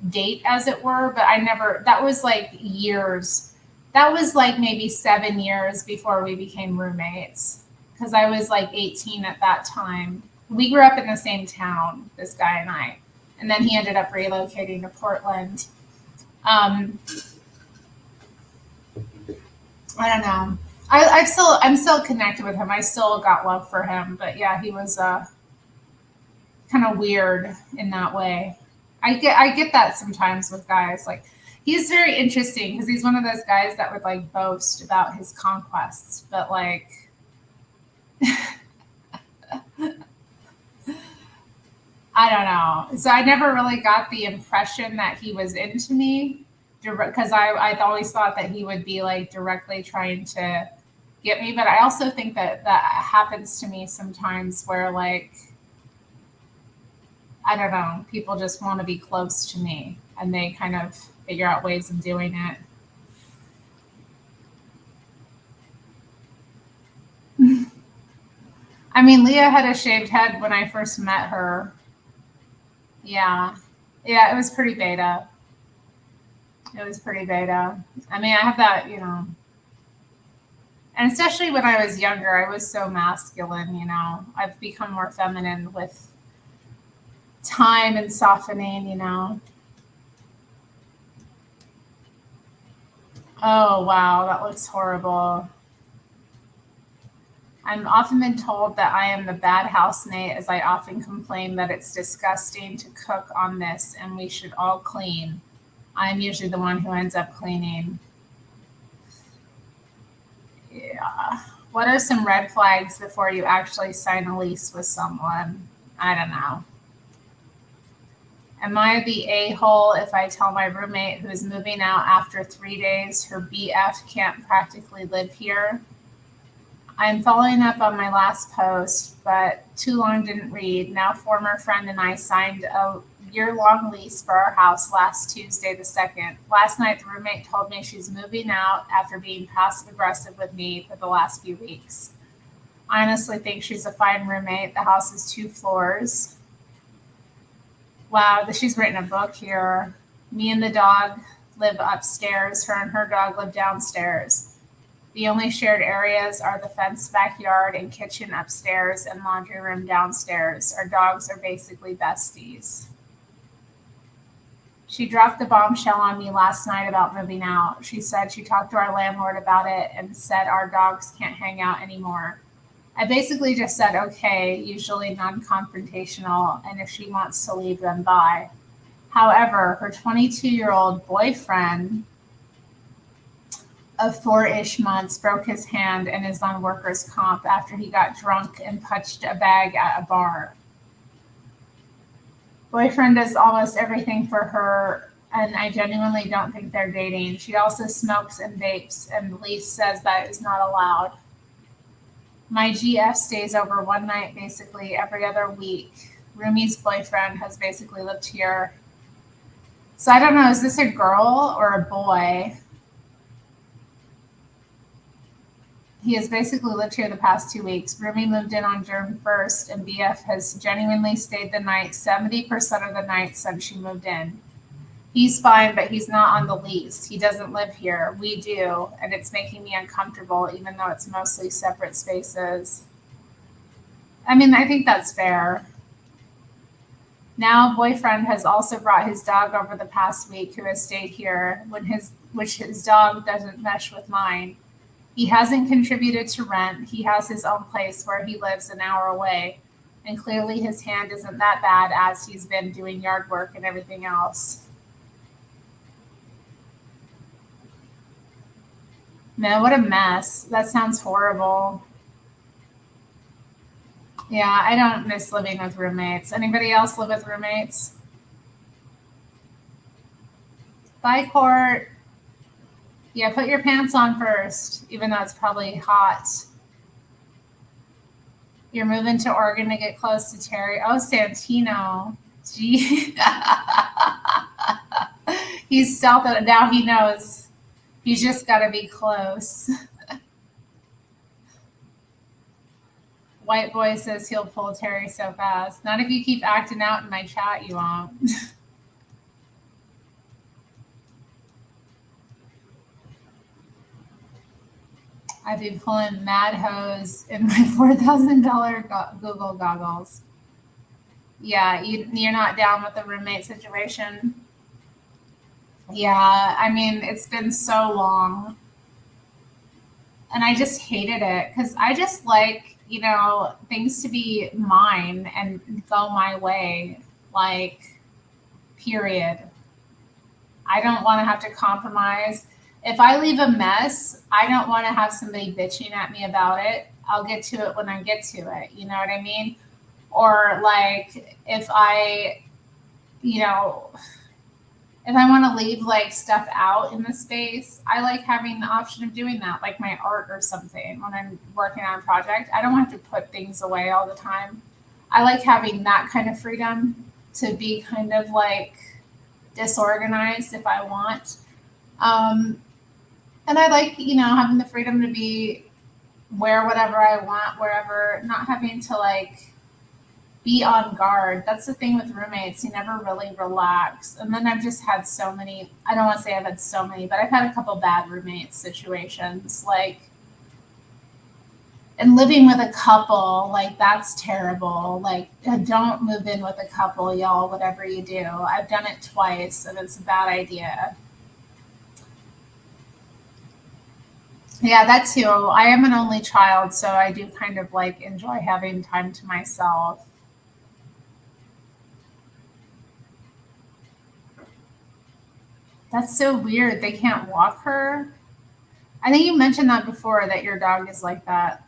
date as it were. But I never. That was like years. That was like maybe 7 years before we became roommates, because I was like 18 at that time. We grew up in the same town, this guy and I, and then he ended up relocating to Portland. I don't know. I'm still connected with him. I still got love for him, but yeah, he was kind of weird in that way. I get that sometimes with guys. Like, he's very interesting because he's one of those guys that would like boast about his conquests, but like. I don't know. So I never really got the impression that he was into me, because I always thought that he would be like directly trying to get me. But I also think that happens to me sometimes where like, I don't know, people just want to be close to me and they kind of figure out ways of doing it. I mean, Leah had a shaved head when I first met her. Yeah. Yeah, it was pretty beta. It was pretty beta. I mean, I have that, and especially when I was younger, I was so masculine, I've become more feminine with time and softening. Oh, wow, that looks horrible. I'm often been told that I am the bad housemate, as I often complain that it's disgusting to cook on this and we should all clean. I'm usually the one who ends up cleaning. Yeah. What are some red flags before you actually sign a lease with someone? I don't know. Am I the a-hole if I tell my roommate who is moving out after 3 days her BF can't practically live here? I'm following up on my last post, but too long didn't read. Now, former friend and I signed a year-long lease for our house last Tuesday the 2nd. Last night, the roommate told me she's moving out after being passive-aggressive with me for the last few weeks. I honestly think she's a fine roommate. The house is 2 floors. Wow, she's written a book here. Me and the dog live upstairs. Her and her dog live downstairs. The only shared areas are the fenced backyard and kitchen upstairs and laundry room downstairs. Our dogs are basically besties. She dropped the bombshell on me last night about moving out. She said she talked to our landlord about it and said our dogs can't hang out anymore. I basically just said, okay, usually non-confrontational, and if she wants to leave, then bye. However, her 22-year-old boyfriend of 4-ish months broke his hand and is on workers' comp after he got drunk and punched a bag at a bar. Boyfriend does almost everything for her, and I genuinely don't think they're dating. She also smokes and vapes, and the lease says that is not allowed. My GF stays over one night basically every other week. Roomie's boyfriend has basically lived here. So I don't know, is this a girl or a boy? He has basically lived here the past 2 weeks. Roomie moved in on June 1st, and BF has genuinely stayed the night 70% of the night since she moved in. He's fine, but he's not on the lease. He doesn't live here. We do, and it's making me uncomfortable, even though it's mostly separate spaces. I mean, I think that's fair. Now, boyfriend has also brought his dog over the past week, who has stayed here, which his dog doesn't mesh with mine. He hasn't contributed to rent. He has his own place where he lives an hour away, and clearly his hand isn't that bad as he's been doing yard work and everything else. Man, what a mess. That sounds horrible. Yeah, I don't miss living with roommates. Anybody else live with roommates? Bye, Court. Yeah, put your pants on first, even though it's probably hot. You're moving to Oregon to get close to Terry. Oh, Santino. Gee. He's stealth. Now he knows. He's just got to be close. White boy says he'll pull Terry so fast. Not if you keep acting out in my chat, you won't. I've been pulling mad hose in my $4,000 Google goggles. Yeah, you're not down with the roommate situation? Yeah, I mean, it's been so long. And I just hated it because I just like, things to be mine and go my way, like, period. I don't want to have to compromise. If I leave a mess, I don't want to have somebody bitching at me about it. I'll get to it when I get to it. You know what I mean? Or like if I want to leave like stuff out in the space, I like having the option of doing that, like my art or something when I'm working on a project. I don't have to put things away all the time. I like having that kind of freedom to be kind of like disorganized if I want. And I like, having the freedom to wear whatever I want, wherever, not having to like be on guard. That's the thing with roommates. You never really relax. And then I've just had so many, I don't want to say I've had so many, but I've had a couple bad roommate situations. Like, and living with a couple, like that's terrible. Like, don't move in with a couple, y'all, whatever you do. I've done it twice and it's a bad idea. Yeah, that too. I am an only child, so I do kind of like enjoy having time to myself. That's so weird. They can't walk her. I think you mentioned that before, that your dog is like that.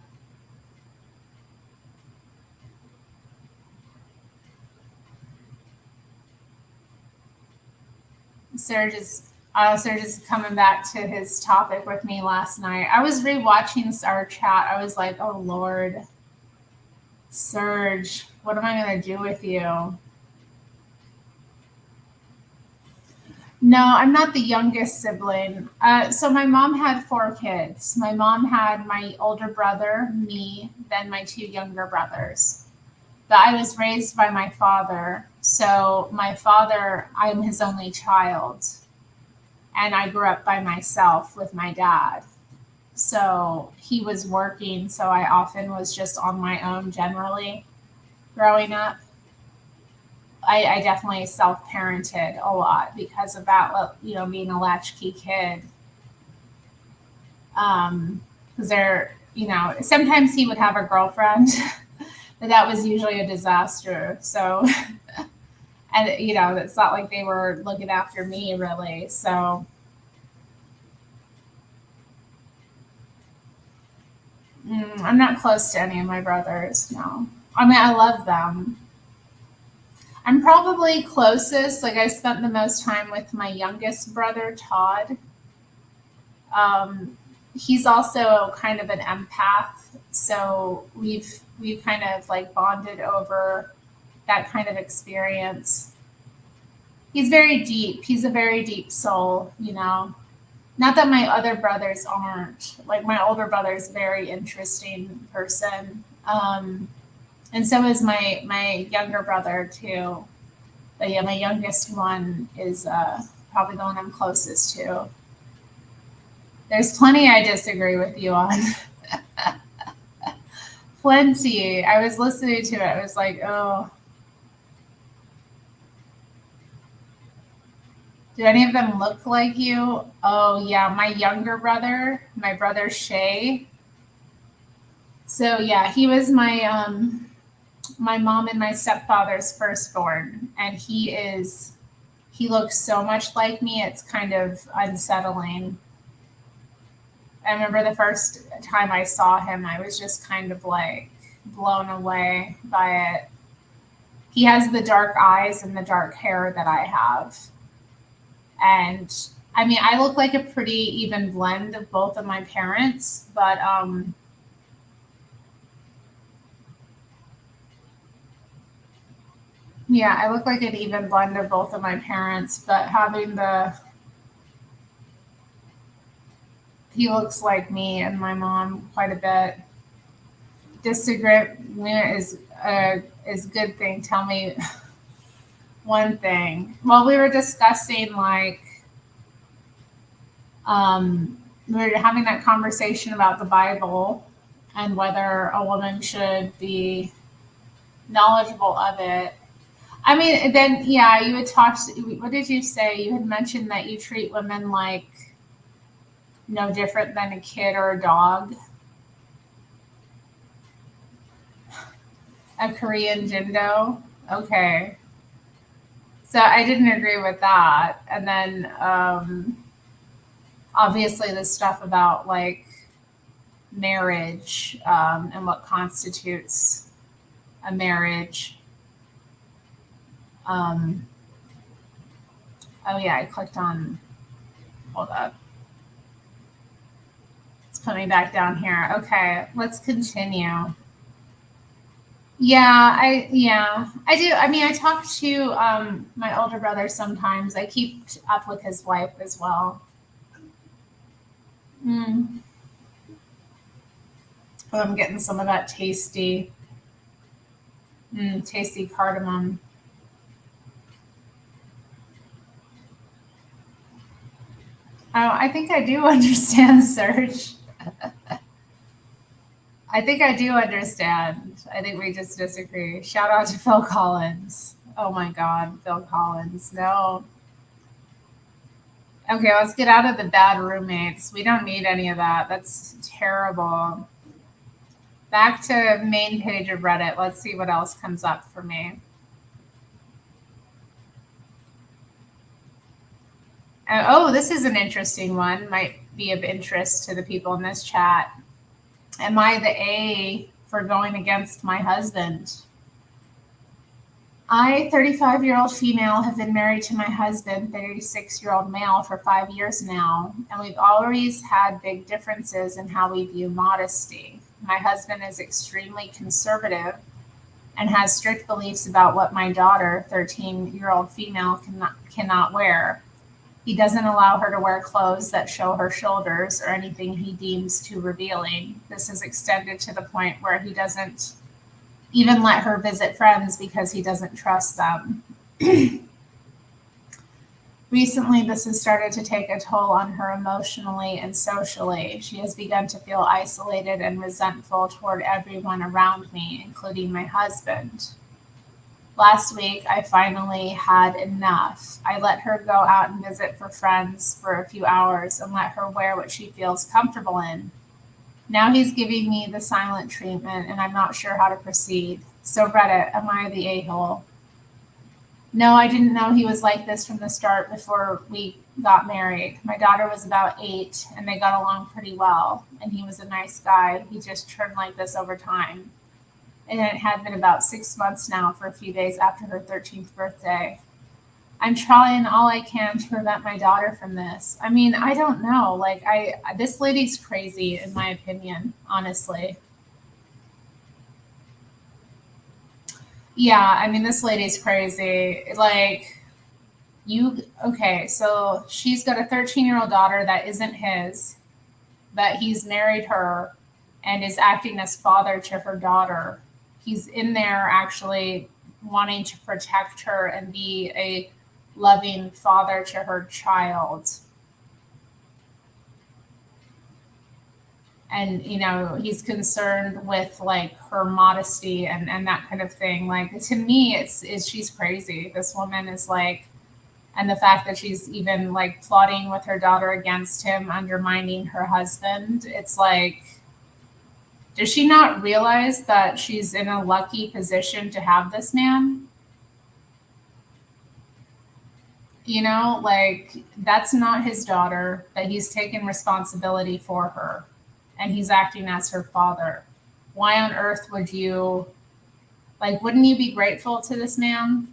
Serge is coming back to his topic with me last night. I was rewatching our chat. I was like, oh Lord, Serge, what am I going to do with you? No, I'm not the youngest sibling. So my mom had 4 kids. My mom had my older brother, me, then my 2 younger brothers. But I was raised by my father. So my father, I'm his only child. And I grew up by myself with my dad. So he was working, so I often was just on my own generally growing up. I definitely self-parented a lot because of that, being a latchkey kid. Because sometimes he would have a girlfriend, but that was usually a disaster. So, and it's not like they were looking after me really. So, I'm not close to any of my brothers. No, I mean I love them. I'm probably closest. Like I spent the most time with my youngest brother, Todd. He's also kind of an empath, so we've kind of like bonded over that kind of experience. He's very deep. He's a very deep soul, Not that my other brothers aren't. Like my older brother's a very interesting person. And so is my younger brother too. But yeah, my youngest one is probably the one I'm closest to. There's plenty I disagree with you on. Plenty. I was listening to it. I was like, oh. Do any of them look like you? Oh, yeah. My younger brother, my brother Shay. So, yeah, he was my mom and my stepfather's firstborn. And he looks so much like me. It's kind of unsettling. I remember the first time I saw him, I was just kind of like blown away by it. He has the dark eyes and the dark hair that I have. And I mean, I look like a pretty even blend of both of my parents, but yeah, I look like an even blend of both of my parents, but he looks like me and my mom quite a bit. Disagreement is a good thing. Tell me one thing. Well, we were discussing like we were having that conversation about the Bible and whether a woman should be knowledgeable of it. I mean, then yeah, you had talked. What did you say? You had mentioned that you treat women like no different than a kid or a dog. A Korean Jindo. Okay. So I didn't agree with that. And then obviously the stuff about like marriage and what constitutes a marriage. Oh yeah, I clicked on, hold up. It's put me back down here. Okay, let's continue. Yeah, I do. I mean, I talk to my older brother sometimes. I keep up with his wife as well. Mm. Oh, I'm getting some of that tasty cardamom. Oh, I think I do understand, Serge. I think I do understand. I think we just disagree. Shout out to Phil Collins. Oh my God, Phil Collins. No. Okay, let's get out of the bad roommates. We don't need any of that. That's terrible. Back to main page of Reddit. Let's see what else comes up for me. Oh, this is an interesting one. Might be of interest to the people in this chat. Am I the A for going against my husband? I, 35-year-old female, have been married to my husband, 36-year-old male, for 5 years now, and we've always had big differences in how we view modesty. My husband is extremely conservative and has strict beliefs about what my daughter, 13-year-old female, cannot wear. He doesn't allow her to wear clothes that show her shoulders or anything he deems too revealing. This has extended to the point where he doesn't even let her visit friends because he doesn't trust them. Recently, this has started to take a toll on her emotionally and socially. She has begun to feel isolated and resentful toward everyone around me, including my husband. Last week, I finally had enough. I let her go out and visit for friends for a few hours and let her wear what she feels comfortable in. Now he's giving me the silent treatment, and I'm not sure how to proceed. So Reddit, am I the a-hole? No, I didn't know he was like this from the start before we got married. My daughter was about 8, and they got along pretty well, and he was a nice guy. He just turned like this over time. And it had been about 6 months now, for a few days after her 13th birthday. I'm trying all I can to prevent my daughter from this. I mean, I don't know. Like, this lady's crazy, in my opinion, honestly. Yeah, I mean, this lady's crazy. Like, okay, so she's got a 13-year-old daughter that isn't his, but he's married her and is acting as father to her daughter. He's in there actually wanting to protect her and be a loving father to her child. And, you know, he's concerned with like her modesty and that kind of thing. Like, to me, it's she's crazy. This woman is like, and the fact that she's even like plotting with her daughter against him, undermining her husband. It's like, does she not realize that she's in a lucky position to have this man? You know, like, that's not his daughter, that he's taken responsibility for her and he's acting as her father. Why on earth would you, like, wouldn't you be grateful to this man?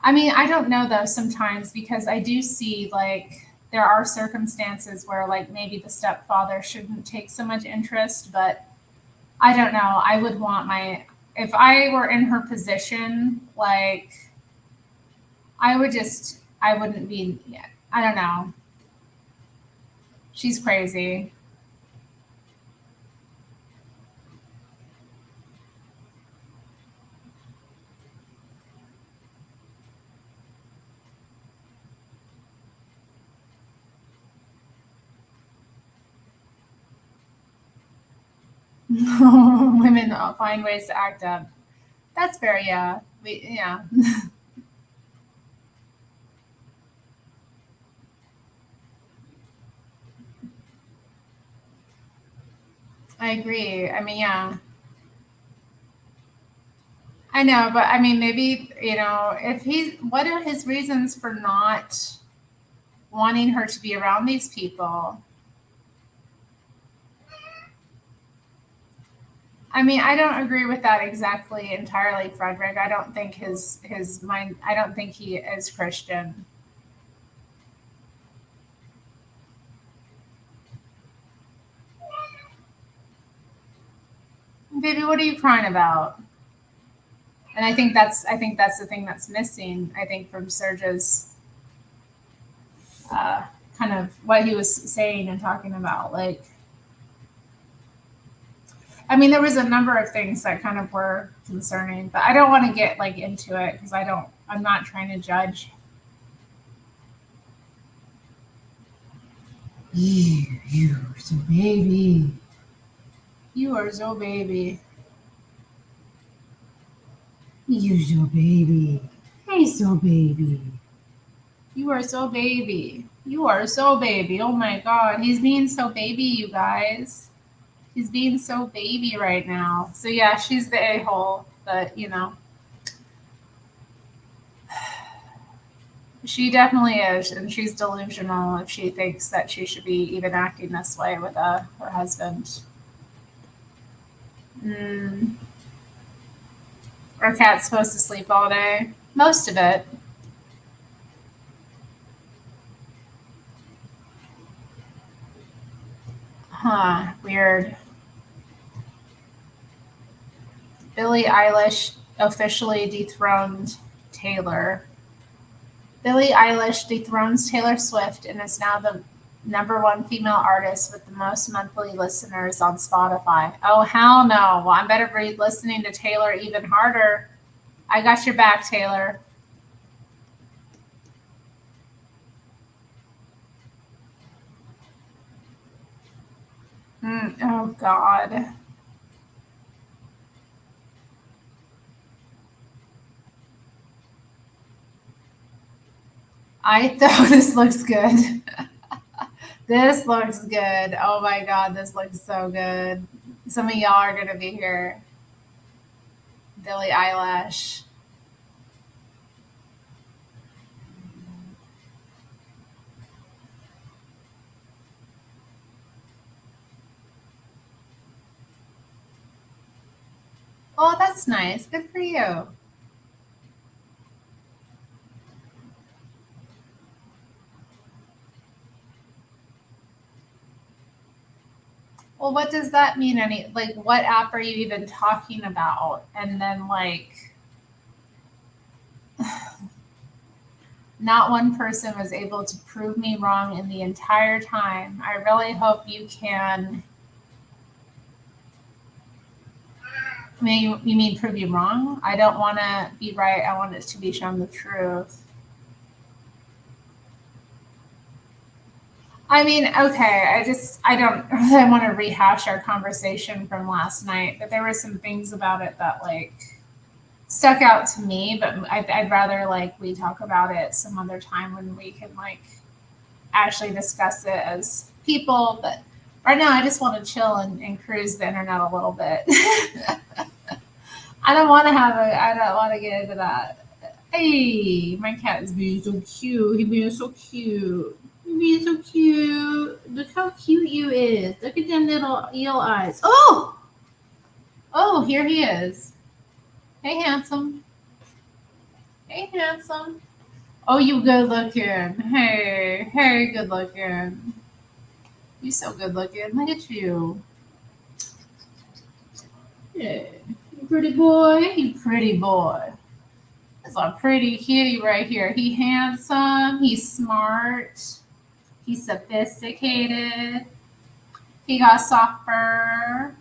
I mean, I don't know though sometimes, because I do see like there are circumstances where like maybe the stepfather shouldn't take so much interest, but I don't know. I would want my, if I were in her position, like I wouldn't be, yeah, I don't know. She's crazy. Women find ways to act up. That's fair, yeah. Yeah. I agree. I mean, yeah. I know, but I mean, maybe, you know, if he's, what are his reasons for not wanting her to be around these people? I mean, I don't agree with that exactly entirely, Frederick. I don't think his mind, I don't think he is Christian. Baby, what are you crying about? And I think that's the thing that's missing, I think, from Serge's uh, kind of what he was saying and talking about. Like, I mean, there was a number of things that kind of were concerning, but I don't want to get like into it because I'm not trying to judge. You so baby. You are so baby. You so baby. Hey, so baby. You are so baby. You are so baby. Oh my God. He's being so baby, you guys. He's being so baby right now. So yeah, she's the a-hole, but you know, she definitely is, and she's delusional if she thinks that she should be even acting this way with her husband. Mm. Our cat's supposed to sleep all day. Most of it. Huh, weird. Billie Eilish officially dethroned Taylor. Billie Eilish dethrones Taylor Swift and is now the #1 female artist with the most monthly listeners on Spotify. Oh, hell no. Well, I better be listening to Taylor even harder. I got your back, Taylor. Oh, God. I thought this looks good. This looks good. Oh my God, this looks so good. Some of y'all are going to be here. Billie Eilish. Oh, that's nice. Good for you. Well, what does that mean? Like, what app are you even talking about? And then, like, not one person was able to prove me wrong in the entire time. I really hope you can I mean, you mean prove you wrong? I don't want to be right. I want it to be shown the truth. I mean, okay, I don't really want to rehash our conversation from last night, but there were some things about it that like stuck out to me, but I'd rather like we talk about it some other time when we can like actually discuss it as people. But right now, I just want to chill and cruise the internet a little bit. I don't want to I don't want to get into that. Hey, my cat is being so cute. He's being so cute. He's being so cute. Look how cute you is. Look at them little eel eyes. Oh! Oh, here he is. Hey, handsome. Hey, handsome. Oh, you good looking. Hey, hey, good looking. You so good looking. Look at you. Yeah. You pretty boy. You pretty boy. That's a pretty kitty right here. He handsome. He's smart. He's sophisticated. He got soft fur.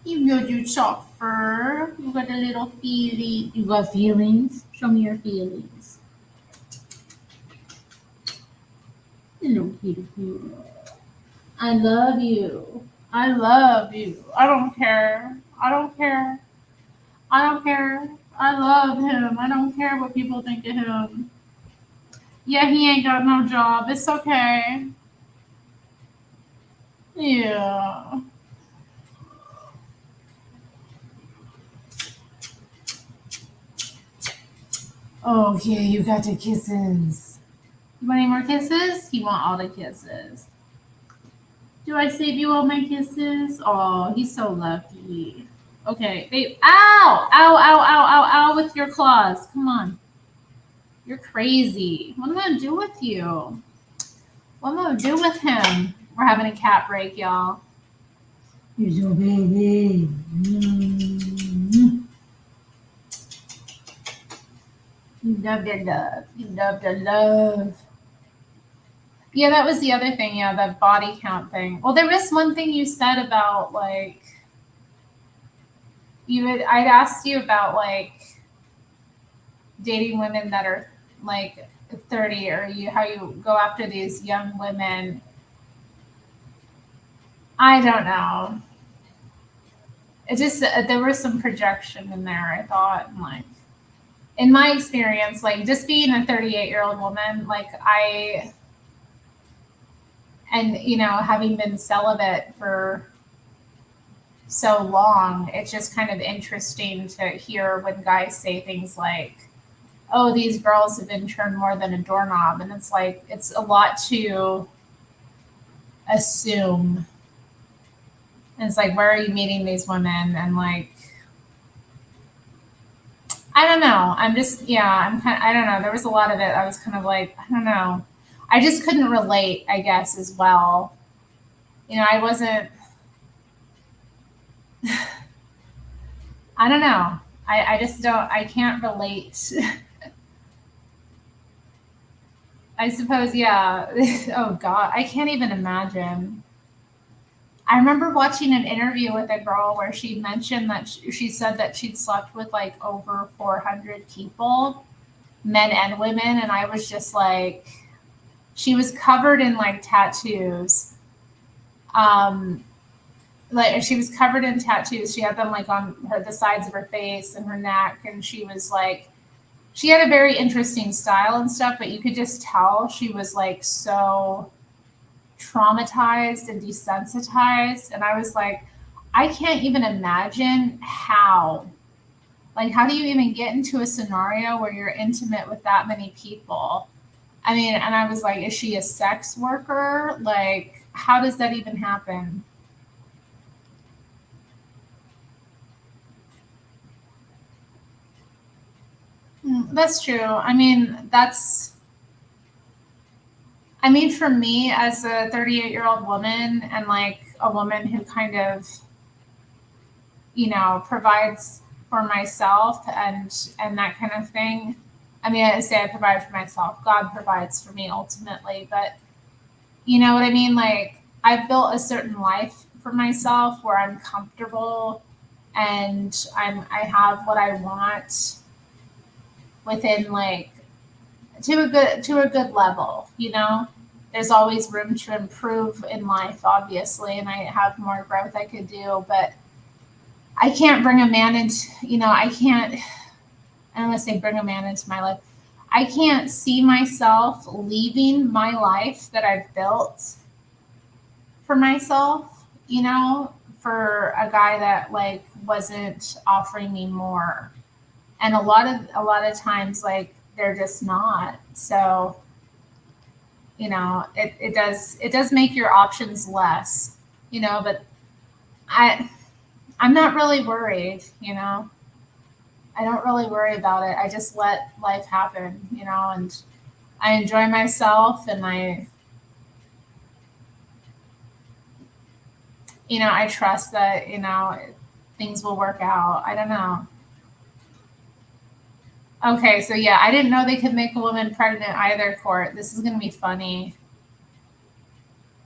You got your soft fur. You got a little feeling. You got feelings. Show me your feelings. Hello, kitty. I love you. I love you. I don't care. I don't care. I don't care. I love him. I don't care what people think of him. Yeah, he ain't got no job. It's okay. Yeah. Okay, you got the kisses. You want any more kisses? You want all the kisses. Do I save you all my kisses? Oh, he's so lucky. Okay, babe. Ow! Ow, ow, ow, ow, ow with your claws. Come on. You're crazy. What am I going to do with you? What am I going to do with him? We're having a cat break, y'all. You're so baby. You love the love. You love the love. Yeah, that was the other thing. Yeah, the body count thing. Well, there was one thing you said about like I'd asked you about like dating women that are like 30, or how you go after these young women. I don't know. It just there was some projection in there. I thought, and like in my experience, like just being a 38-year-old woman, like and having been celibate for so long, it's just kind of interesting to hear when guys say things like, oh, these girls have been turned more than a doorknob. And it's like, it's a lot to assume. And it's like, where are you meeting these women? And like, I don't know. I'm just, I don't know. There was a lot of it. I was kind of like, I don't know. I just couldn't relate, I guess, as well. I wasn't, I don't know. I just don't, I can't relate. I suppose, yeah. Oh, God. I can't even imagine. I remember watching an interview with a girl where she mentioned that she said that she'd slept with like over 400 people, men and women. And I was just like, she was covered in like tattoos. Like she was covered in tattoos. She had them like on the sides of her face and her neck. And she was like, she had a very interesting style and stuff, but you could just tell she was like so traumatized and desensitized. And I was like, I can't even imagine how do you even get into a scenario where you're intimate with that many people? I mean, and I was like, is she a sex worker? Like, how does that even happen? That's true. I mean, for me as a 38-year-old woman and like a woman who kind of, provides for myself and that kind of thing. I mean, I say I provide for myself. God provides for me ultimately, but you know what I mean? Like I've built a certain life for myself where I'm comfortable and I have what I want within like to a good level, you know. There's always room to improve in life, obviously, and I have more growth I could do, but I can't bring a man into, you know, I don't want to say bring a man into my life. I can't see myself leaving my life that I've built for myself, you know, for a guy that like wasn't offering me more. And a lot of times like they're just not. So, you know, it does make your options less, you know, but I'm not really worried, you know. I don't really worry about it. I just let life happen, you know, and I enjoy myself and you know, I trust that, you know, things will work out. I don't know. Okay, so yeah, I didn't know they could make a woman pregnant either, Court. This is going to be funny.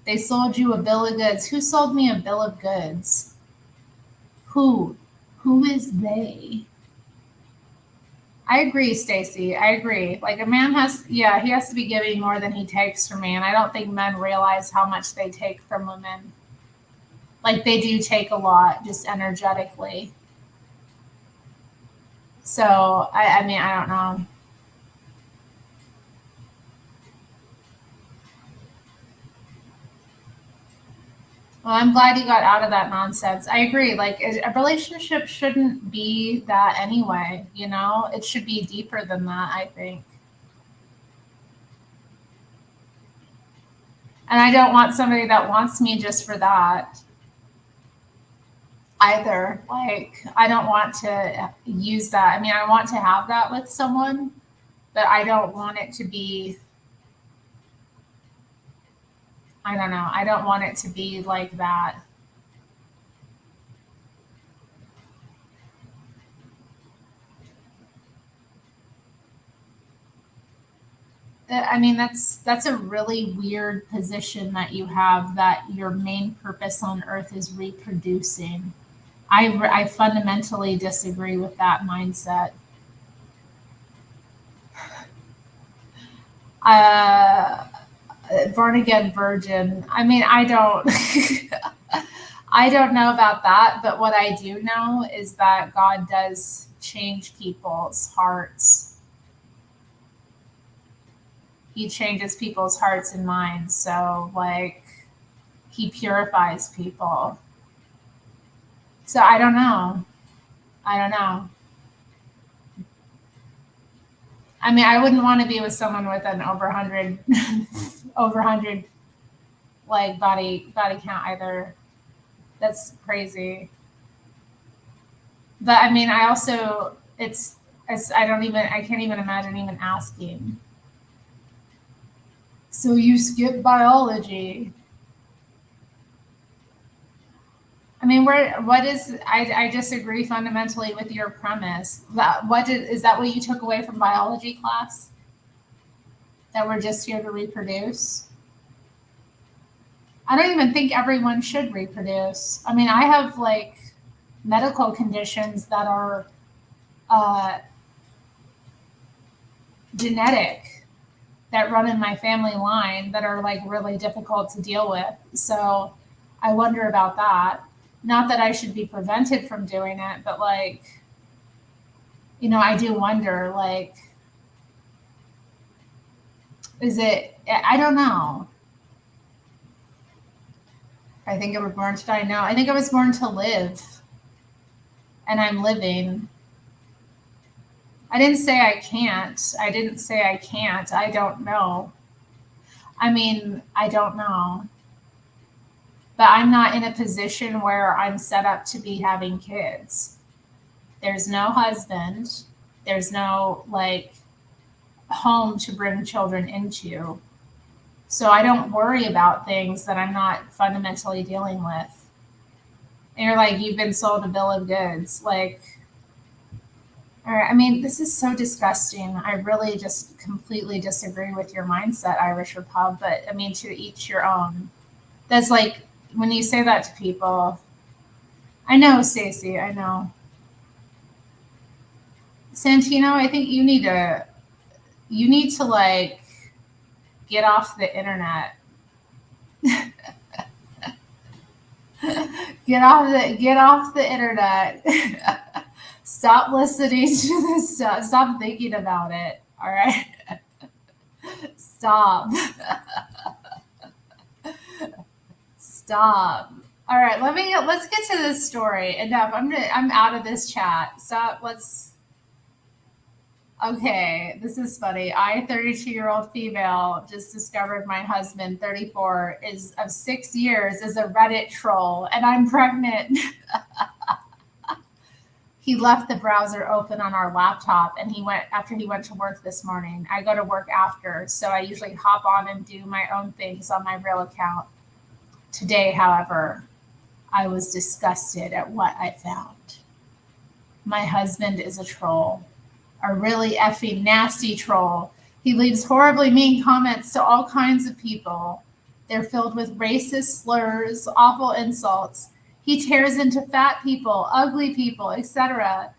They sold you a bill of goods. Who sold me a bill of goods? Who? Who is they? I agree, Stacy. I agree. Like a man he has to be giving more than he takes from me. And I don't think men realize how much they take from women. Like they do take a lot just energetically. So I mean, I don't know. Well, I'm glad you got out of that nonsense. I agree. Like a relationship shouldn't be that anyway, you know? It should be deeper than that, I think. And I don't want somebody that wants me just for that either. Like I don't want to use that. I mean, I want to have that with someone, but I don't want it to be I don't know. I don't want it to be like that. I mean, that's a really weird position that you have that your main purpose on earth is reproducing. I fundamentally disagree with that mindset. Uh, Born again virgin. I mean, I don't I don't know about that, but what I do know is that God does change people's hearts. He changes people's hearts and minds. So like he purifies people. So I don't know. I don't know. I mean, I wouldn't want to be with someone with an over 100 over 100 like body count either. That's crazy. But I mean, I also I can't even imagine even asking. So you skip biology. I mean, I disagree fundamentally with your premise. Is that what you took away from biology class? That we're just here to reproduce? I don't even think everyone should reproduce. I mean, I have like medical conditions that are genetic that run in my family line that are like really difficult to deal with. So I wonder about that. Not that I should be prevented from doing it, but like, you know, I do wonder, like, I don't know. I think I was born to die. No, I think I was born to live and I'm living. I didn't say I can't. I didn't say I can't. I don't know. I mean, I don't know. But I'm not in a position where I'm set up to be having kids. There's no husband. There's no like home to bring children into. So I don't worry about things that I'm not fundamentally dealing with. And you're like, you've been sold a bill of goods. Like, I mean, this is so disgusting. I really just completely disagree with your mindset, Irish Repub. But I mean, to each your own. That's like when you say that to people. I know, Stacey, I know. Santino, I think you need to like get off the internet. Get off the internet. Stop listening to this stuff. Stop thinking about it. All right. Stop. Stop. All right, let's get to this story. Enough. I'm out of this chat. Stop. Okay, this is funny. I, 32-year-old female, just discovered my husband, 34, is of 6 years, is a Reddit troll, and I'm pregnant. He left the browser open on our laptop, and after he went to work this morning. I go to work after, so I usually hop on and do my own things on my real account. Today, however, I was disgusted at what I found. My husband is a troll. A really effing nasty troll. He leaves horribly mean comments to all kinds of people. They're filled with racist slurs, awful insults. He tears into fat people, ugly people, etc.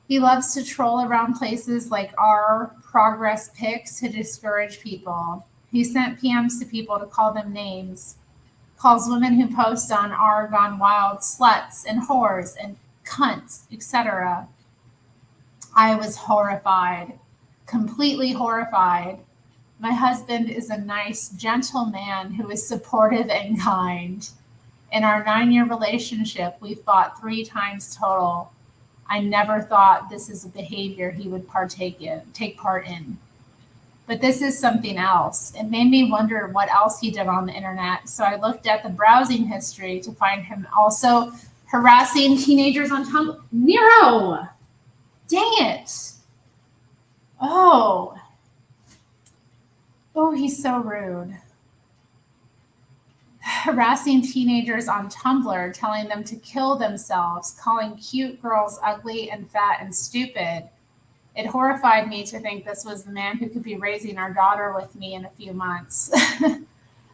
He loves to troll around places like our progress pics to discourage people. He sent PMs to people to call them names. Calls women who post on R Gone Wild sluts and whores and cunts, etc. I was horrified, completely horrified. My husband is a nice, gentle man who is supportive and kind. In our 9-year relationship, we fought 3 times total. I never thought this is a behavior he would take part in. But this is something else. It made me wonder what else he did on the internet. So I looked at the browsing history to find him also harassing teenagers on Tumblr. Nero! Dang it. Oh, he's so rude. Harassing teenagers on Tumblr, telling them to kill themselves, calling cute girls ugly and fat and stupid. It horrified me to think this was the man who could be raising our daughter with me in a few months.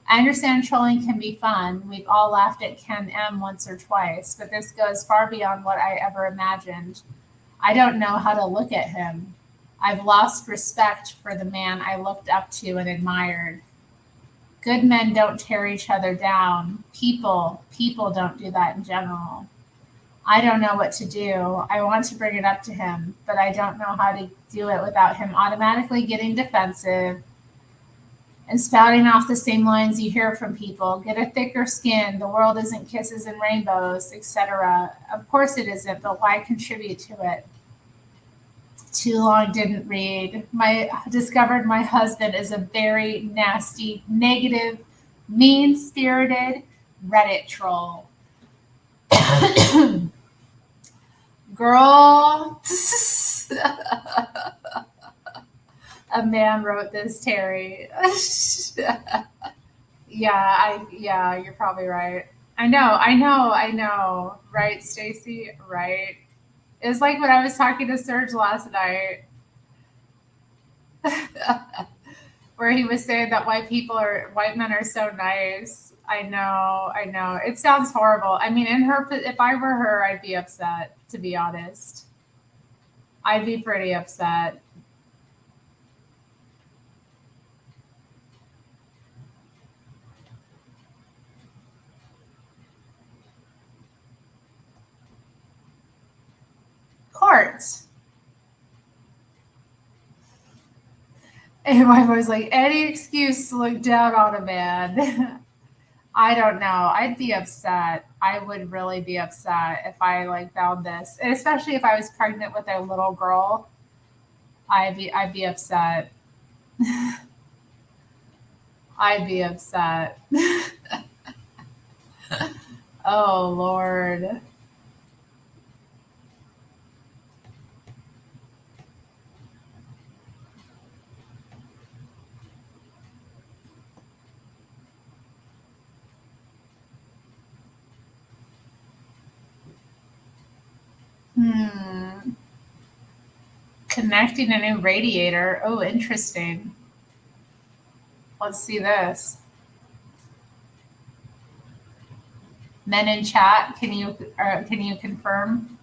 I understand trolling can be fun. We've all laughed at Ken M once or twice, but this goes far beyond what I ever imagined. I don't know how to look at him. I've lost respect for the man I looked up to and admired. Good men don't tear each other down. People don't do that in general. I don't know what to do. I want to bring it up to him, but I don't know how to do it without him automatically getting defensive and spouting off the same lines you hear from people. Get a thicker skin. The world isn't kisses and rainbows, etc. Of course it isn't, but why contribute to it? Too long didn't read. Discovered my husband is a very nasty, negative, mean-spirited Reddit troll. Girl. A man wrote this, Terry. Yeah, you're probably right. I know. Right, Stacey? Right. It was like when I was talking to Serge last night, where he was saying that white men are so nice. I know. It sounds horrible. I mean, if I were her, I'd be upset, to be honest. I'd be pretty upset. Court. And my boy's like, any excuse to look down on a man. I don't know. I'd be upset. I would really be upset if I found this, and especially if I was pregnant with a little girl. I'd be upset. I'd be upset. Oh Lord. Connecting a new radiator. Oh, interesting. Let's see this. Men in chat, can you confirm?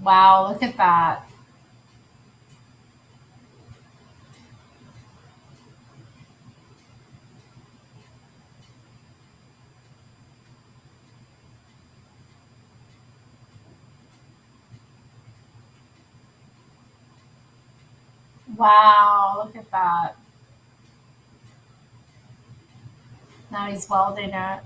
Wow, look at that. Wow, look at that. Now he's welding it.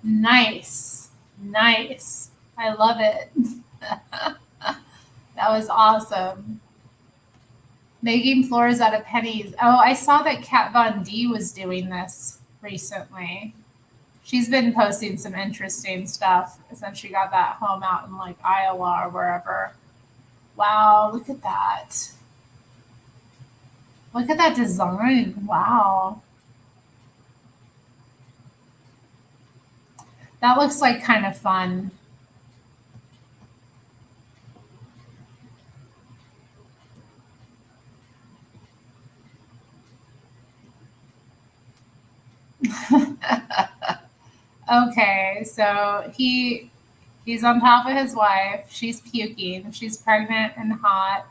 Nice. Nice. I love it. That was awesome. Making floors out of pennies. Oh, I saw that Kat Von D was doing this recently. She's been posting some interesting stuff since she got that home out in like Iowa or wherever. Wow, look at that. Look at that design. Wow. That looks like kind of fun. Okay, so he's on top of his wife. She's puking. She's pregnant and hot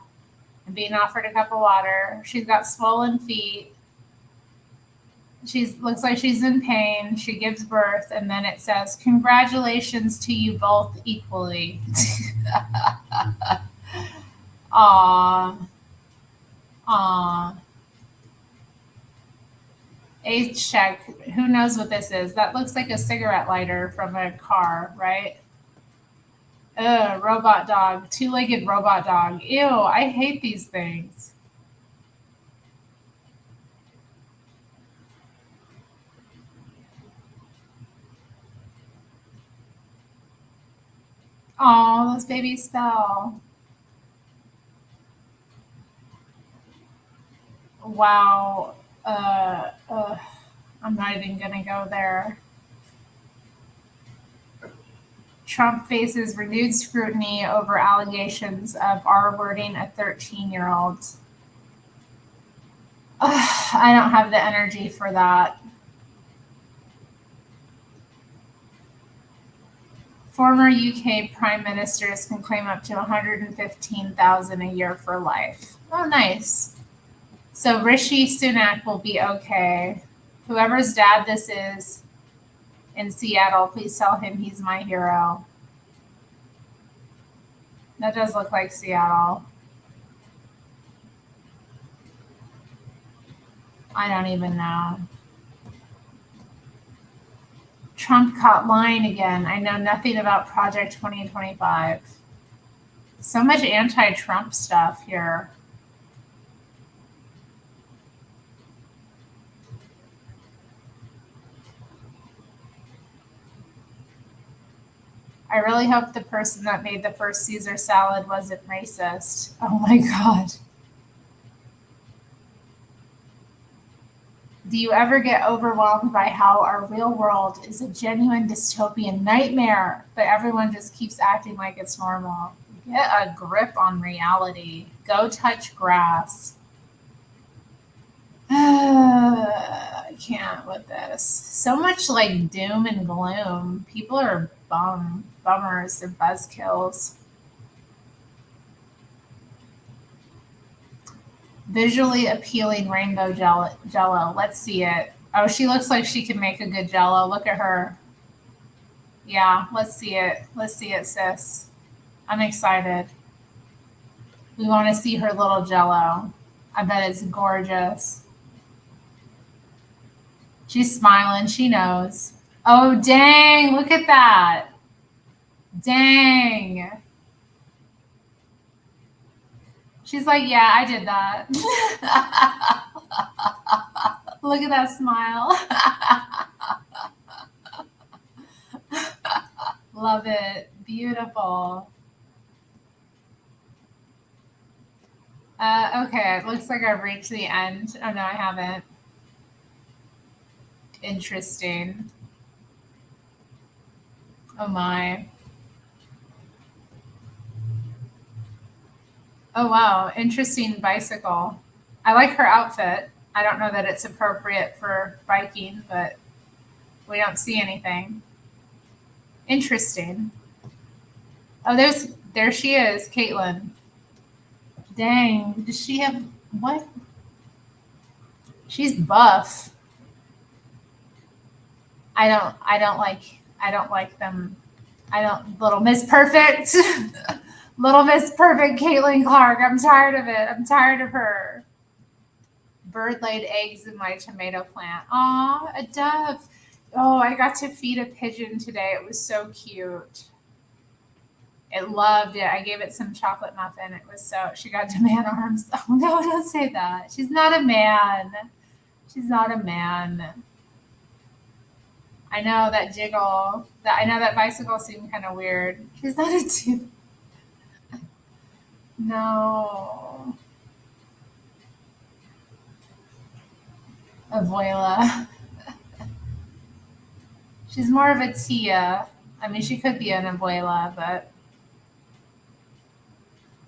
and being offered a cup of water. She's got swollen feet. She's looks like she's in pain. She gives birth, and then it says, "Congratulations to you both equally." Aw, aw. Age check. Who knows what this is? That looks like a cigarette lighter from a car, right? Ugh, robot dog. Two-legged robot dog. Ew, I hate these things. Oh, those babies fell. Wow. I'm not even gonna go there. Trump faces renewed scrutiny over allegations of R-wording a 13-year-old. I don't have the energy for that. Former UK prime ministers can claim up to $115,000 a year for life. Oh, nice. So Rishi Sunak will be okay. Whoever's dad this is in Seattle, please tell him he's my hero. That does look like Seattle. I don't even know. Trump caught lying again. I know nothing about Project 2025. So much anti-Trump stuff here. I really hope the person that made the first Caesar salad wasn't racist. Oh my God. Do you ever get overwhelmed by how our real world is a genuine dystopian nightmare, but everyone just keeps acting like it's normal? Get a grip on reality. Go touch grass. I can't with this. So much like doom and gloom. People are bummers. They're buzzkills. Visually appealing rainbow jello. Let's see it. Oh, she looks like she can make a good jello. Look at her. Yeah, let's see it. Let's see it, sis. I'm excited. We want to see her little jello. I bet it's gorgeous. She's smiling. She knows. Oh, dang. Look at that. Dang. She's like, yeah, I did that. Look at that smile. Love it. Beautiful. Okay, it looks like I've reached the end. Oh no, I haven't. Interesting. Oh my. Oh wow, interesting bicycle. I like her outfit. I don't know that it's appropriate for biking, but we don't see anything. Interesting. Oh, there she is, Caitlin. Dang, does she have what? She's buff. I don't like them. I don't Little Miss Perfect. Little Miss Perfect Caitlin Clark. I'm tired of it. I'm tired of her. Bird laid eggs in my tomato plant. Aw, a dove. Oh, I got to feed a pigeon today. It was so cute. It loved it. I gave it some chocolate muffin. It was so, she got to man arms. Oh no, don't say that. She's not a man. She's not a man. I know that jiggle. I know that bicycle seemed kind of weird. She's not a two. No. Abuela. She's more of a tia. I mean, she could be an abuela, but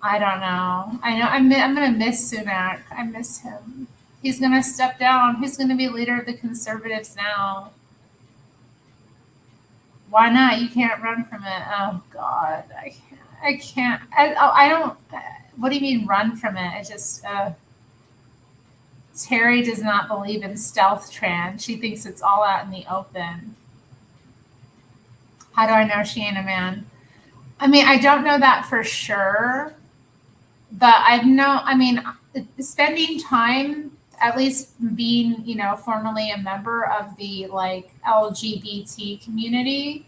I don't know. I know I'm going to miss Sunak. I miss him. He's going to step down. He's going to be leader of the Conservatives now. Why not? You can't run from it. Oh, God. I can't. I don't. What do you mean run from it? It just. Terri does not believe in stealth trans. She thinks it's all out in the open. How do I know she ain't a man? I mean, I don't know that for sure, but spending time, at least being, formally a member of the like LGBT community,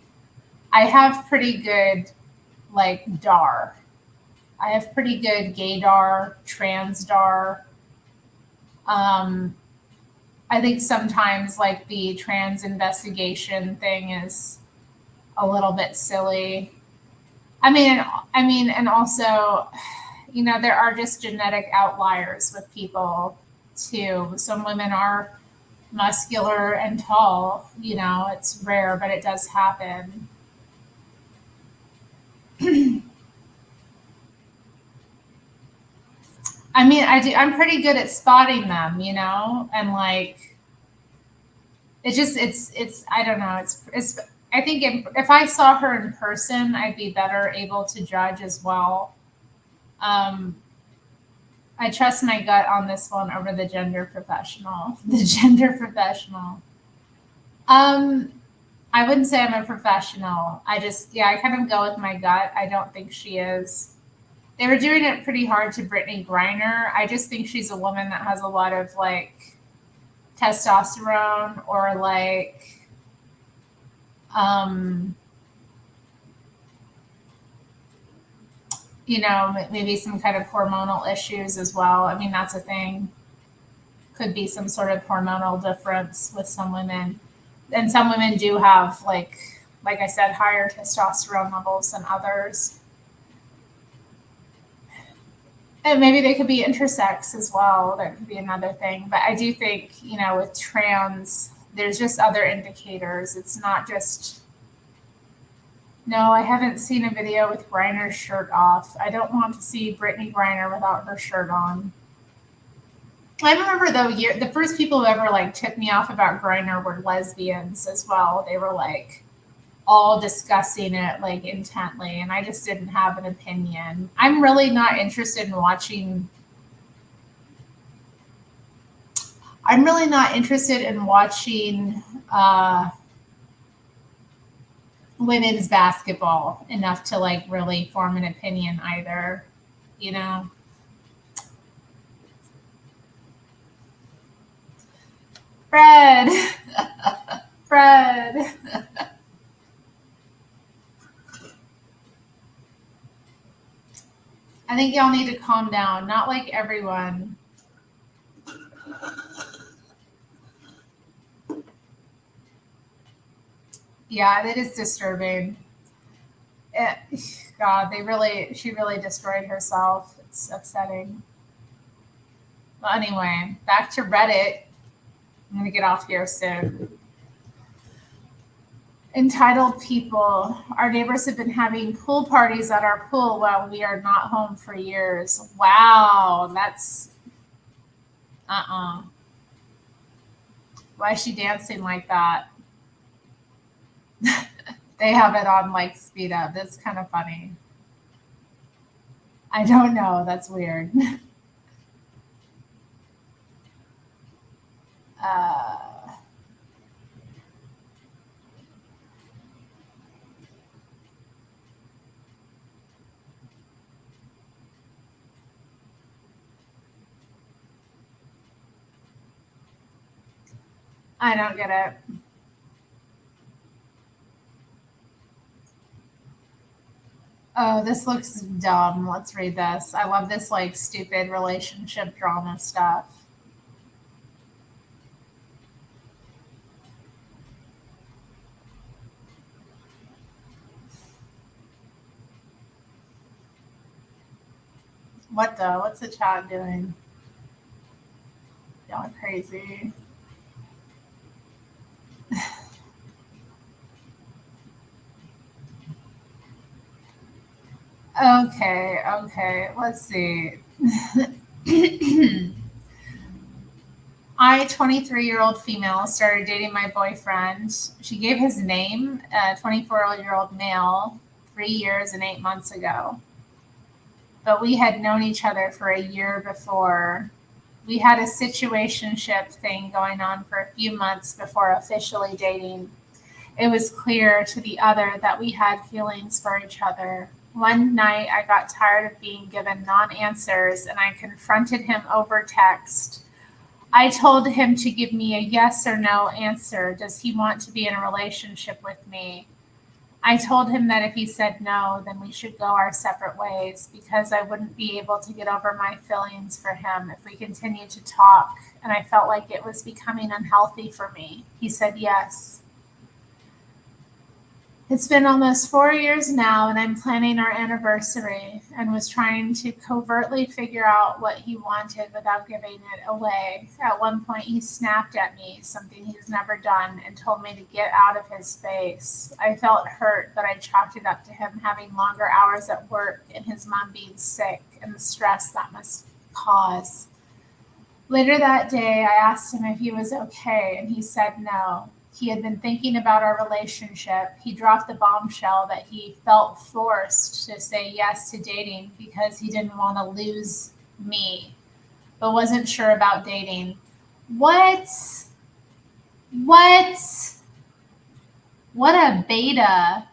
I have pretty good like DAR. I have pretty good gaydar, transdar. I think sometimes like the trans investigation thing is a little bit silly. I mean, and also, there are just genetic outliers with people too. Some women are muscular and tall. It's rare, but it does happen. I mean, I'm pretty good at spotting them, and like, I don't know. I think if I saw her in person, I'd be better able to judge as well. I trust my gut on this one over the gender professional. The gender professional. I wouldn't say I'm a professional. I kind of go with my gut. I don't think she is. They were doing it pretty hard to Brittany Griner. I just think she's a woman that has a lot of like testosterone or like maybe some kind of hormonal issues as well. I mean, that's a thing. Could be some sort of hormonal difference with some women. And some women do have like I said, higher testosterone levels than others. And maybe they could be intersex as well. That could be another thing. But I do think, with trans, there's just other indicators. It's not just. No, I haven't seen a video with Griner's shirt off. I don't want to see Brittany Griner without her shirt on. I remember though, the first people who ever like tipped me off about Griner were lesbians as well. They were like all discussing it like intently, and I just didn't have an opinion. I'm really not interested in watching. I'm really not interested in watching women's basketball enough to like really form an opinion either, Fred. Fred. I think y'all need to calm down. Not like everyone. Yeah, it is disturbing. It, God, she really destroyed herself. It's upsetting. Well, anyway, back to Reddit. I'm going to get off here soon. Entitled people. Our neighbors have been having pool parties at our pool while we are not home for years. Wow, that's why is she dancing like that? They have it on like speed up. That's kind of funny. I don't know. That's weird. uh, I don't get it. Oh, this looks dumb. Let's read this. I love this like stupid relationship drama stuff. What the? What's the chat doing? Y'all are crazy. Okay. Let's see. I, 23-year-old female, started dating my boyfriend. She gave his name, a 24-year-old male, 3 years and 8 months ago. But we had known each other for a year before. We had a situationship thing going on for a few months before officially dating. It was clear to the other that we had feelings for each other. One night, I got tired of being given non-answers and I confronted him over text. I told him to give me a yes or no answer. Does he want to be in a relationship with me? I told him that if he said no, then we should go our separate ways because I wouldn't be able to get over my feelings for him if we continued to talk, and I felt like it was becoming unhealthy for me. He said yes. It's been almost 4 years now, and I'm planning our anniversary and was trying to covertly figure out what he wanted without giving it away. At one point, he snapped at me, something he's never done, and told me to get out of his space. I felt hurt, but I chalked it up to him having longer hours at work and his mom being sick and the stress that must cause. Later that day, I asked him if he was okay, and he said no. He had been thinking about our relationship. He dropped the bombshell that he felt forced to say yes to dating because he didn't want to lose me, but wasn't sure about dating. What? What? What a beta.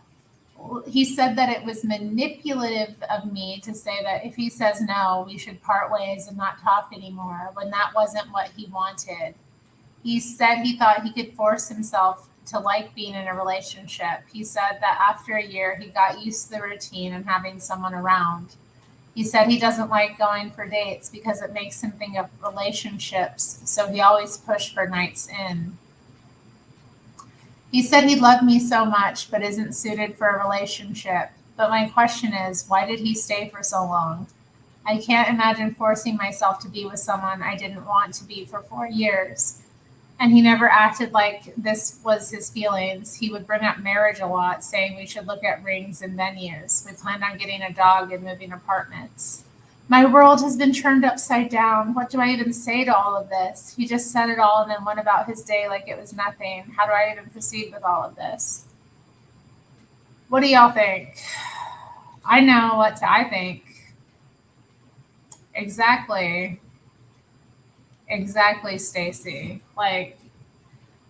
He said that it was manipulative of me to say that if he says no, we should part ways and not talk anymore when that wasn't what he wanted. He said he thought he could force himself to like being in a relationship. He said that after a year, he got used to the routine and having someone around. He said he doesn't like going for dates because it makes him think of relationships, so he always pushed for nights in. He said he loved me so much, but isn't suited for a relationship. But my question is, why did he stay for so long? I can't imagine forcing myself to be with someone I didn't want to be for 4 years. And he never acted like this was his feelings. He would bring up marriage a lot, saying we should look at rings and venues. We planned on getting a dog and moving apartments. My world has been turned upside down. What do I even say to all of this? He just said it all and then went about his day like it was nothing. How do I even proceed with all of this? What do y'all think? I know what I think. Exactly, Stacy. Like,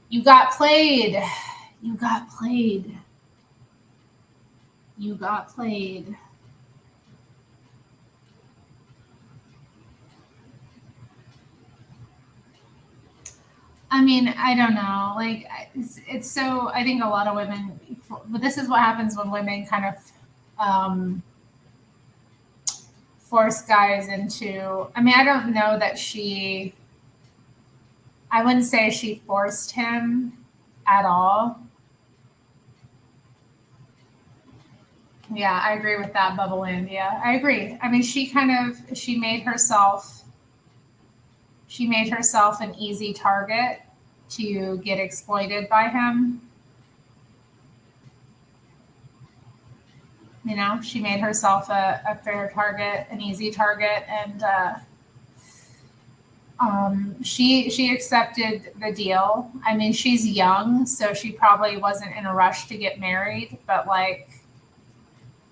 you got played. You got played. You got played. I mean, I don't know. Like, it's so, I think a lot of women, but this is what happens when women kind of force guys into, I mean, I don't know that I wouldn't say she forced him at all. Yeah, I agree with that, Bubble Land. Yeah, I agree. I mean, she made herself an easy target to get exploited by him. You know, she made herself a fair target, an easy target, and she accepted the deal. I mean, she's young, so she probably wasn't in a rush to get married, but like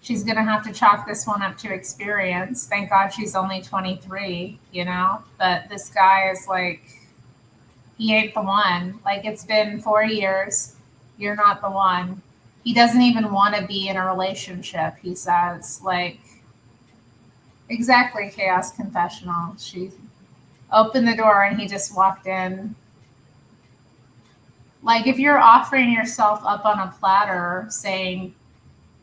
she's gonna have to chalk this one up to experience. Thank God she's only 23, you know. But this guy is like, he ain't the one. Like it's been 4 years, you're not the one. He doesn't even want to be in a relationship. He says, like, exactly, chaos confessional. She opened the door and he just walked in. Like if you're offering yourself up on a platter, saying,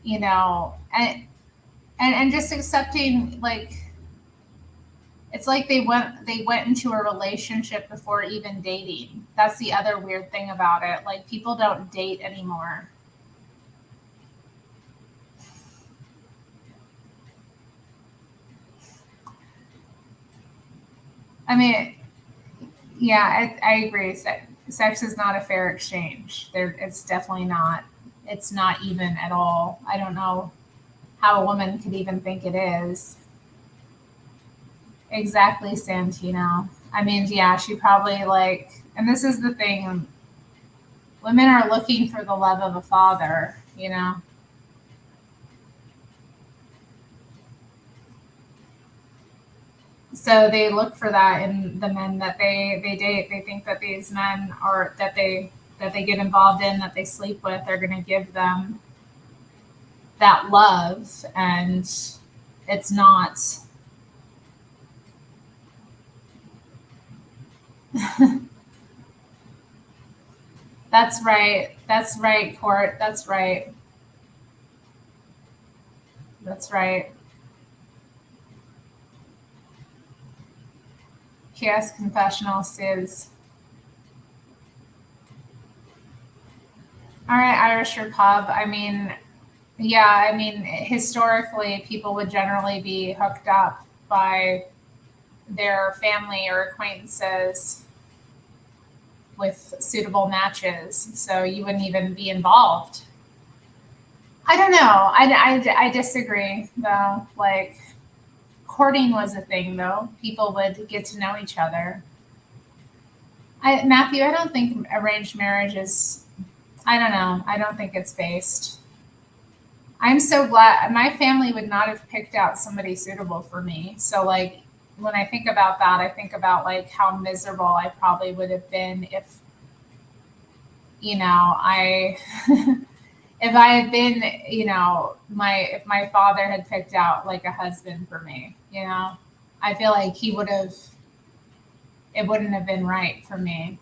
you know, and just accepting, like it's like they went into a relationship before even dating. That's the other weird thing about it. Like people don't date anymore. I mean, yeah, I agree. Sex is not a fair exchange. It's definitely not. It's not even at all. I don't know how a woman could even think it is. Exactly, Santino. I mean, yeah, she probably like, and this is the thing, women are looking for the love of a father, you know? So they look for that in the men that they date. They think that these men are, that they get involved in, that they sleep with, are going to give them that love. And it's not. That's right. That's right, Court. That's right. That's right. Chaos Confessional says, all right, Irish or pub. I mean, yeah, I mean, historically, people would generally be hooked up by their family or acquaintances with suitable matches. So you wouldn't even be involved. I don't know. I disagree, though. Like, courting was a thing, though. People would get to know each other. Matthew, I don't think arranged marriage is, I don't know. I don't think it's based. I'm so glad my family would not have picked out somebody suitable for me. So, like, when I think about that, I think about like how miserable I probably would have been if, you know, I if I had been, you know, if my father had picked out like a husband for me, you know, I feel like he would have, it wouldn't have been right for me,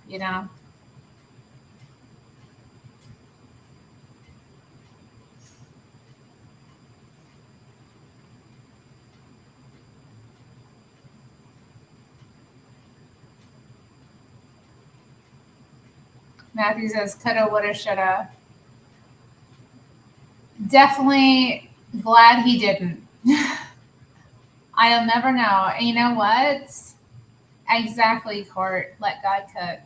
you know. Matthew says, coulda, woulda, shoulda. Definitely glad he didn't. I'll never know. And you know what? Exactly, Court. Let God cook.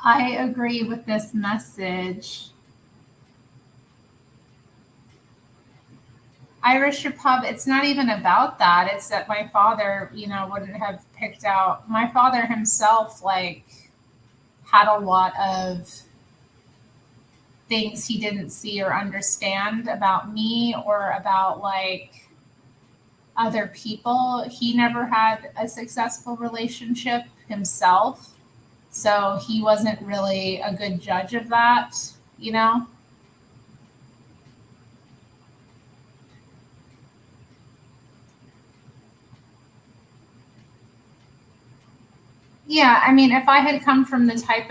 I agree with this message. Irish Pub, it's not even about that. It's that my father, you know, wouldn't have picked out, my father himself, like, had a lot of things he didn't see or understand about me or about like other people. He never had a successful relationship himself. So he wasn't really a good judge of that, you know? Yeah, I mean, if I had come from the type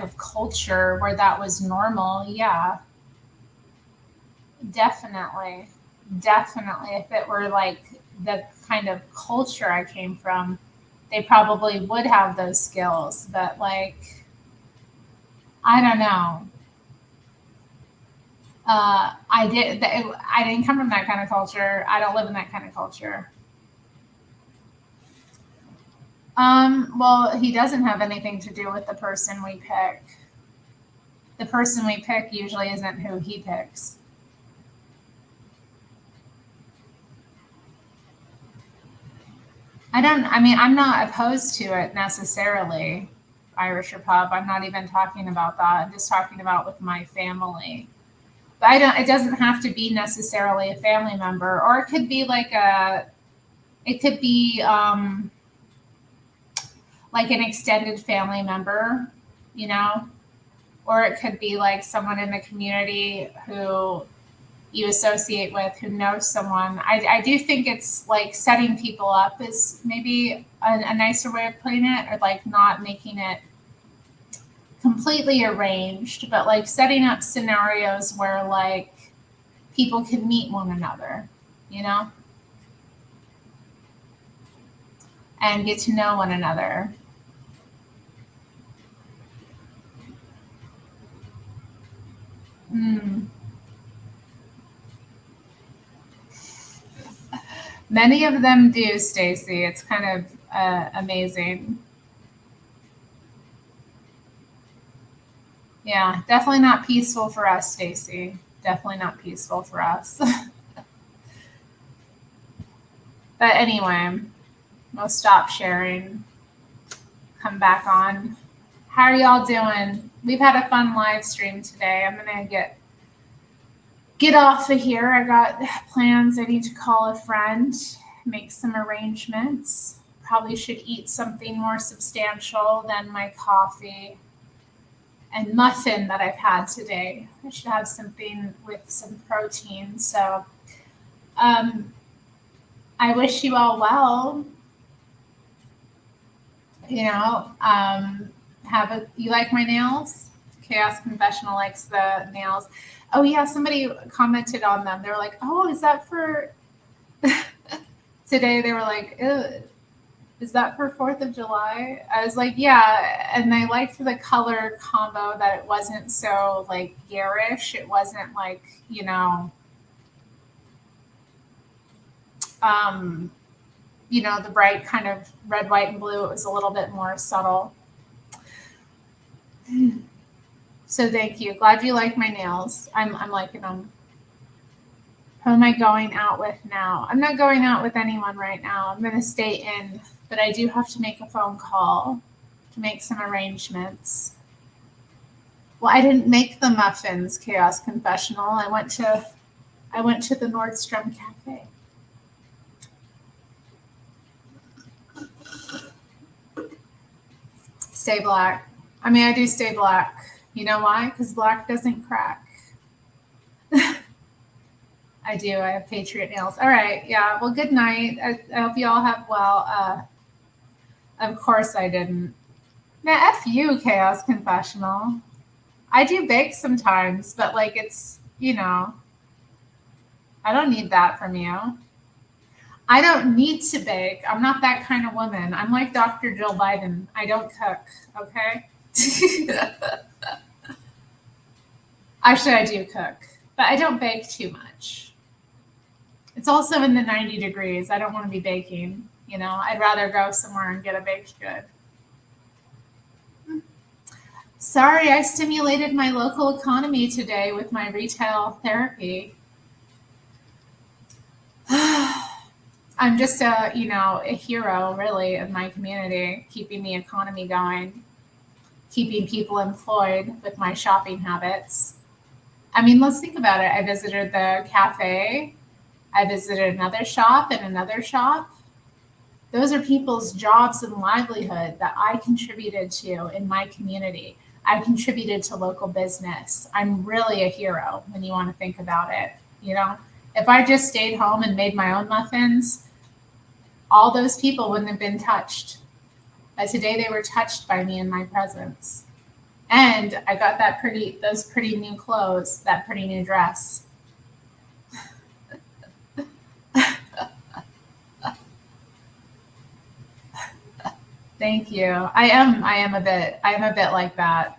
of culture where that was normal, yeah, definitely. Definitely. If it were like the kind of culture I came from, they probably would have those skills. But like, I don't know. I didn't come from that kind of culture. I don't live in that kind of culture. Well, he doesn't have anything to do with the person we pick. The person we pick usually isn't who he picks. I'm not opposed to it necessarily, Irish or pub. I'm not even talking about that. I'm just talking about with my family. But it doesn't have to be necessarily a family member, or it could be like like an extended family member, you know, or it could be like someone in the community who you associate with, who knows someone. I do think it's like setting people up is maybe a nicer way of putting it, or like not making it completely arranged, but like setting up scenarios where like people can meet one another, you know, and get to know one another. Mm. Many of them do, Stacy. It's kind of amazing. Yeah, definitely not peaceful for us, Stacy. Definitely not peaceful for us. But anyway, we'll stop sharing. Come back on. How are y'all doing? We've had a fun live stream today. I'm gonna get off of here. I got plans. I need to call a friend, make some arrangements. Probably should eat something more substantial than my coffee and muffin that I've had today. I should have something with some protein. So I wish you all well. You know, you like my nails? Chaos Confessional likes the nails. Oh yeah, somebody commented on them. They were like, "Oh, is that for today?" They were like, "Ew, is that for 4th of July?" I was like, "Yeah," and I liked the color combo that it wasn't so like garish. It wasn't like, you know, the bright kind of red, white, and blue. It was a little bit more subtle. So thank you. Glad you like my nails. I'm liking them. Who am I going out with now? I'm not going out with anyone right now. I'm going to stay in, but I do have to make a phone call to make some arrangements. Well, I didn't make the muffins, Chaos Confessional. I went to the Nordstrom Cafe. Stay black. I mean, I do stay black. You know why? Because black doesn't crack. I do. I have Patriot nails. All right. Yeah. Well, good night. I hope you all have well. Of course I didn't. Now, F you, Chaos Confessional. I do bake sometimes, but like it's, I don't need that from you. I don't need to bake. I'm not that kind of woman. I'm like Dr. Jill Biden. I don't cook. Okay. Actually, I do cook, but I don't bake too much. It's also in the 90 degrees. I don't want to be baking. I'd rather go somewhere and get a baked good. Sorry, I stimulated my local economy today with my retail therapy. I'm just a hero, really, of my community, keeping the economy going, keeping people employed with my shopping habits. I mean, let's think about it. I visited the cafe. I visited another shop and another shop. Those are people's jobs and livelihood that I contributed to in my community. I contributed to local business. I'm really a hero when you want to think about it. If I just stayed home and made my own muffins, all those people wouldn't have been touched. But today they were touched by me and my presence. And I got those pretty new clothes, that pretty new dress. Thank you. I am a bit like that.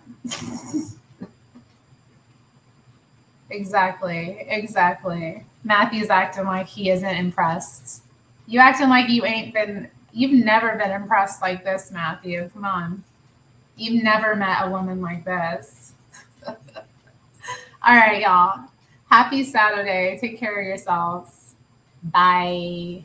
Exactly. Matthew's acting like he isn't impressed. You acting like you've never been impressed like this, Matthew. Come on. You've never met a woman like this. All right, y'all. Happy Saturday. Take care of yourselves. Bye.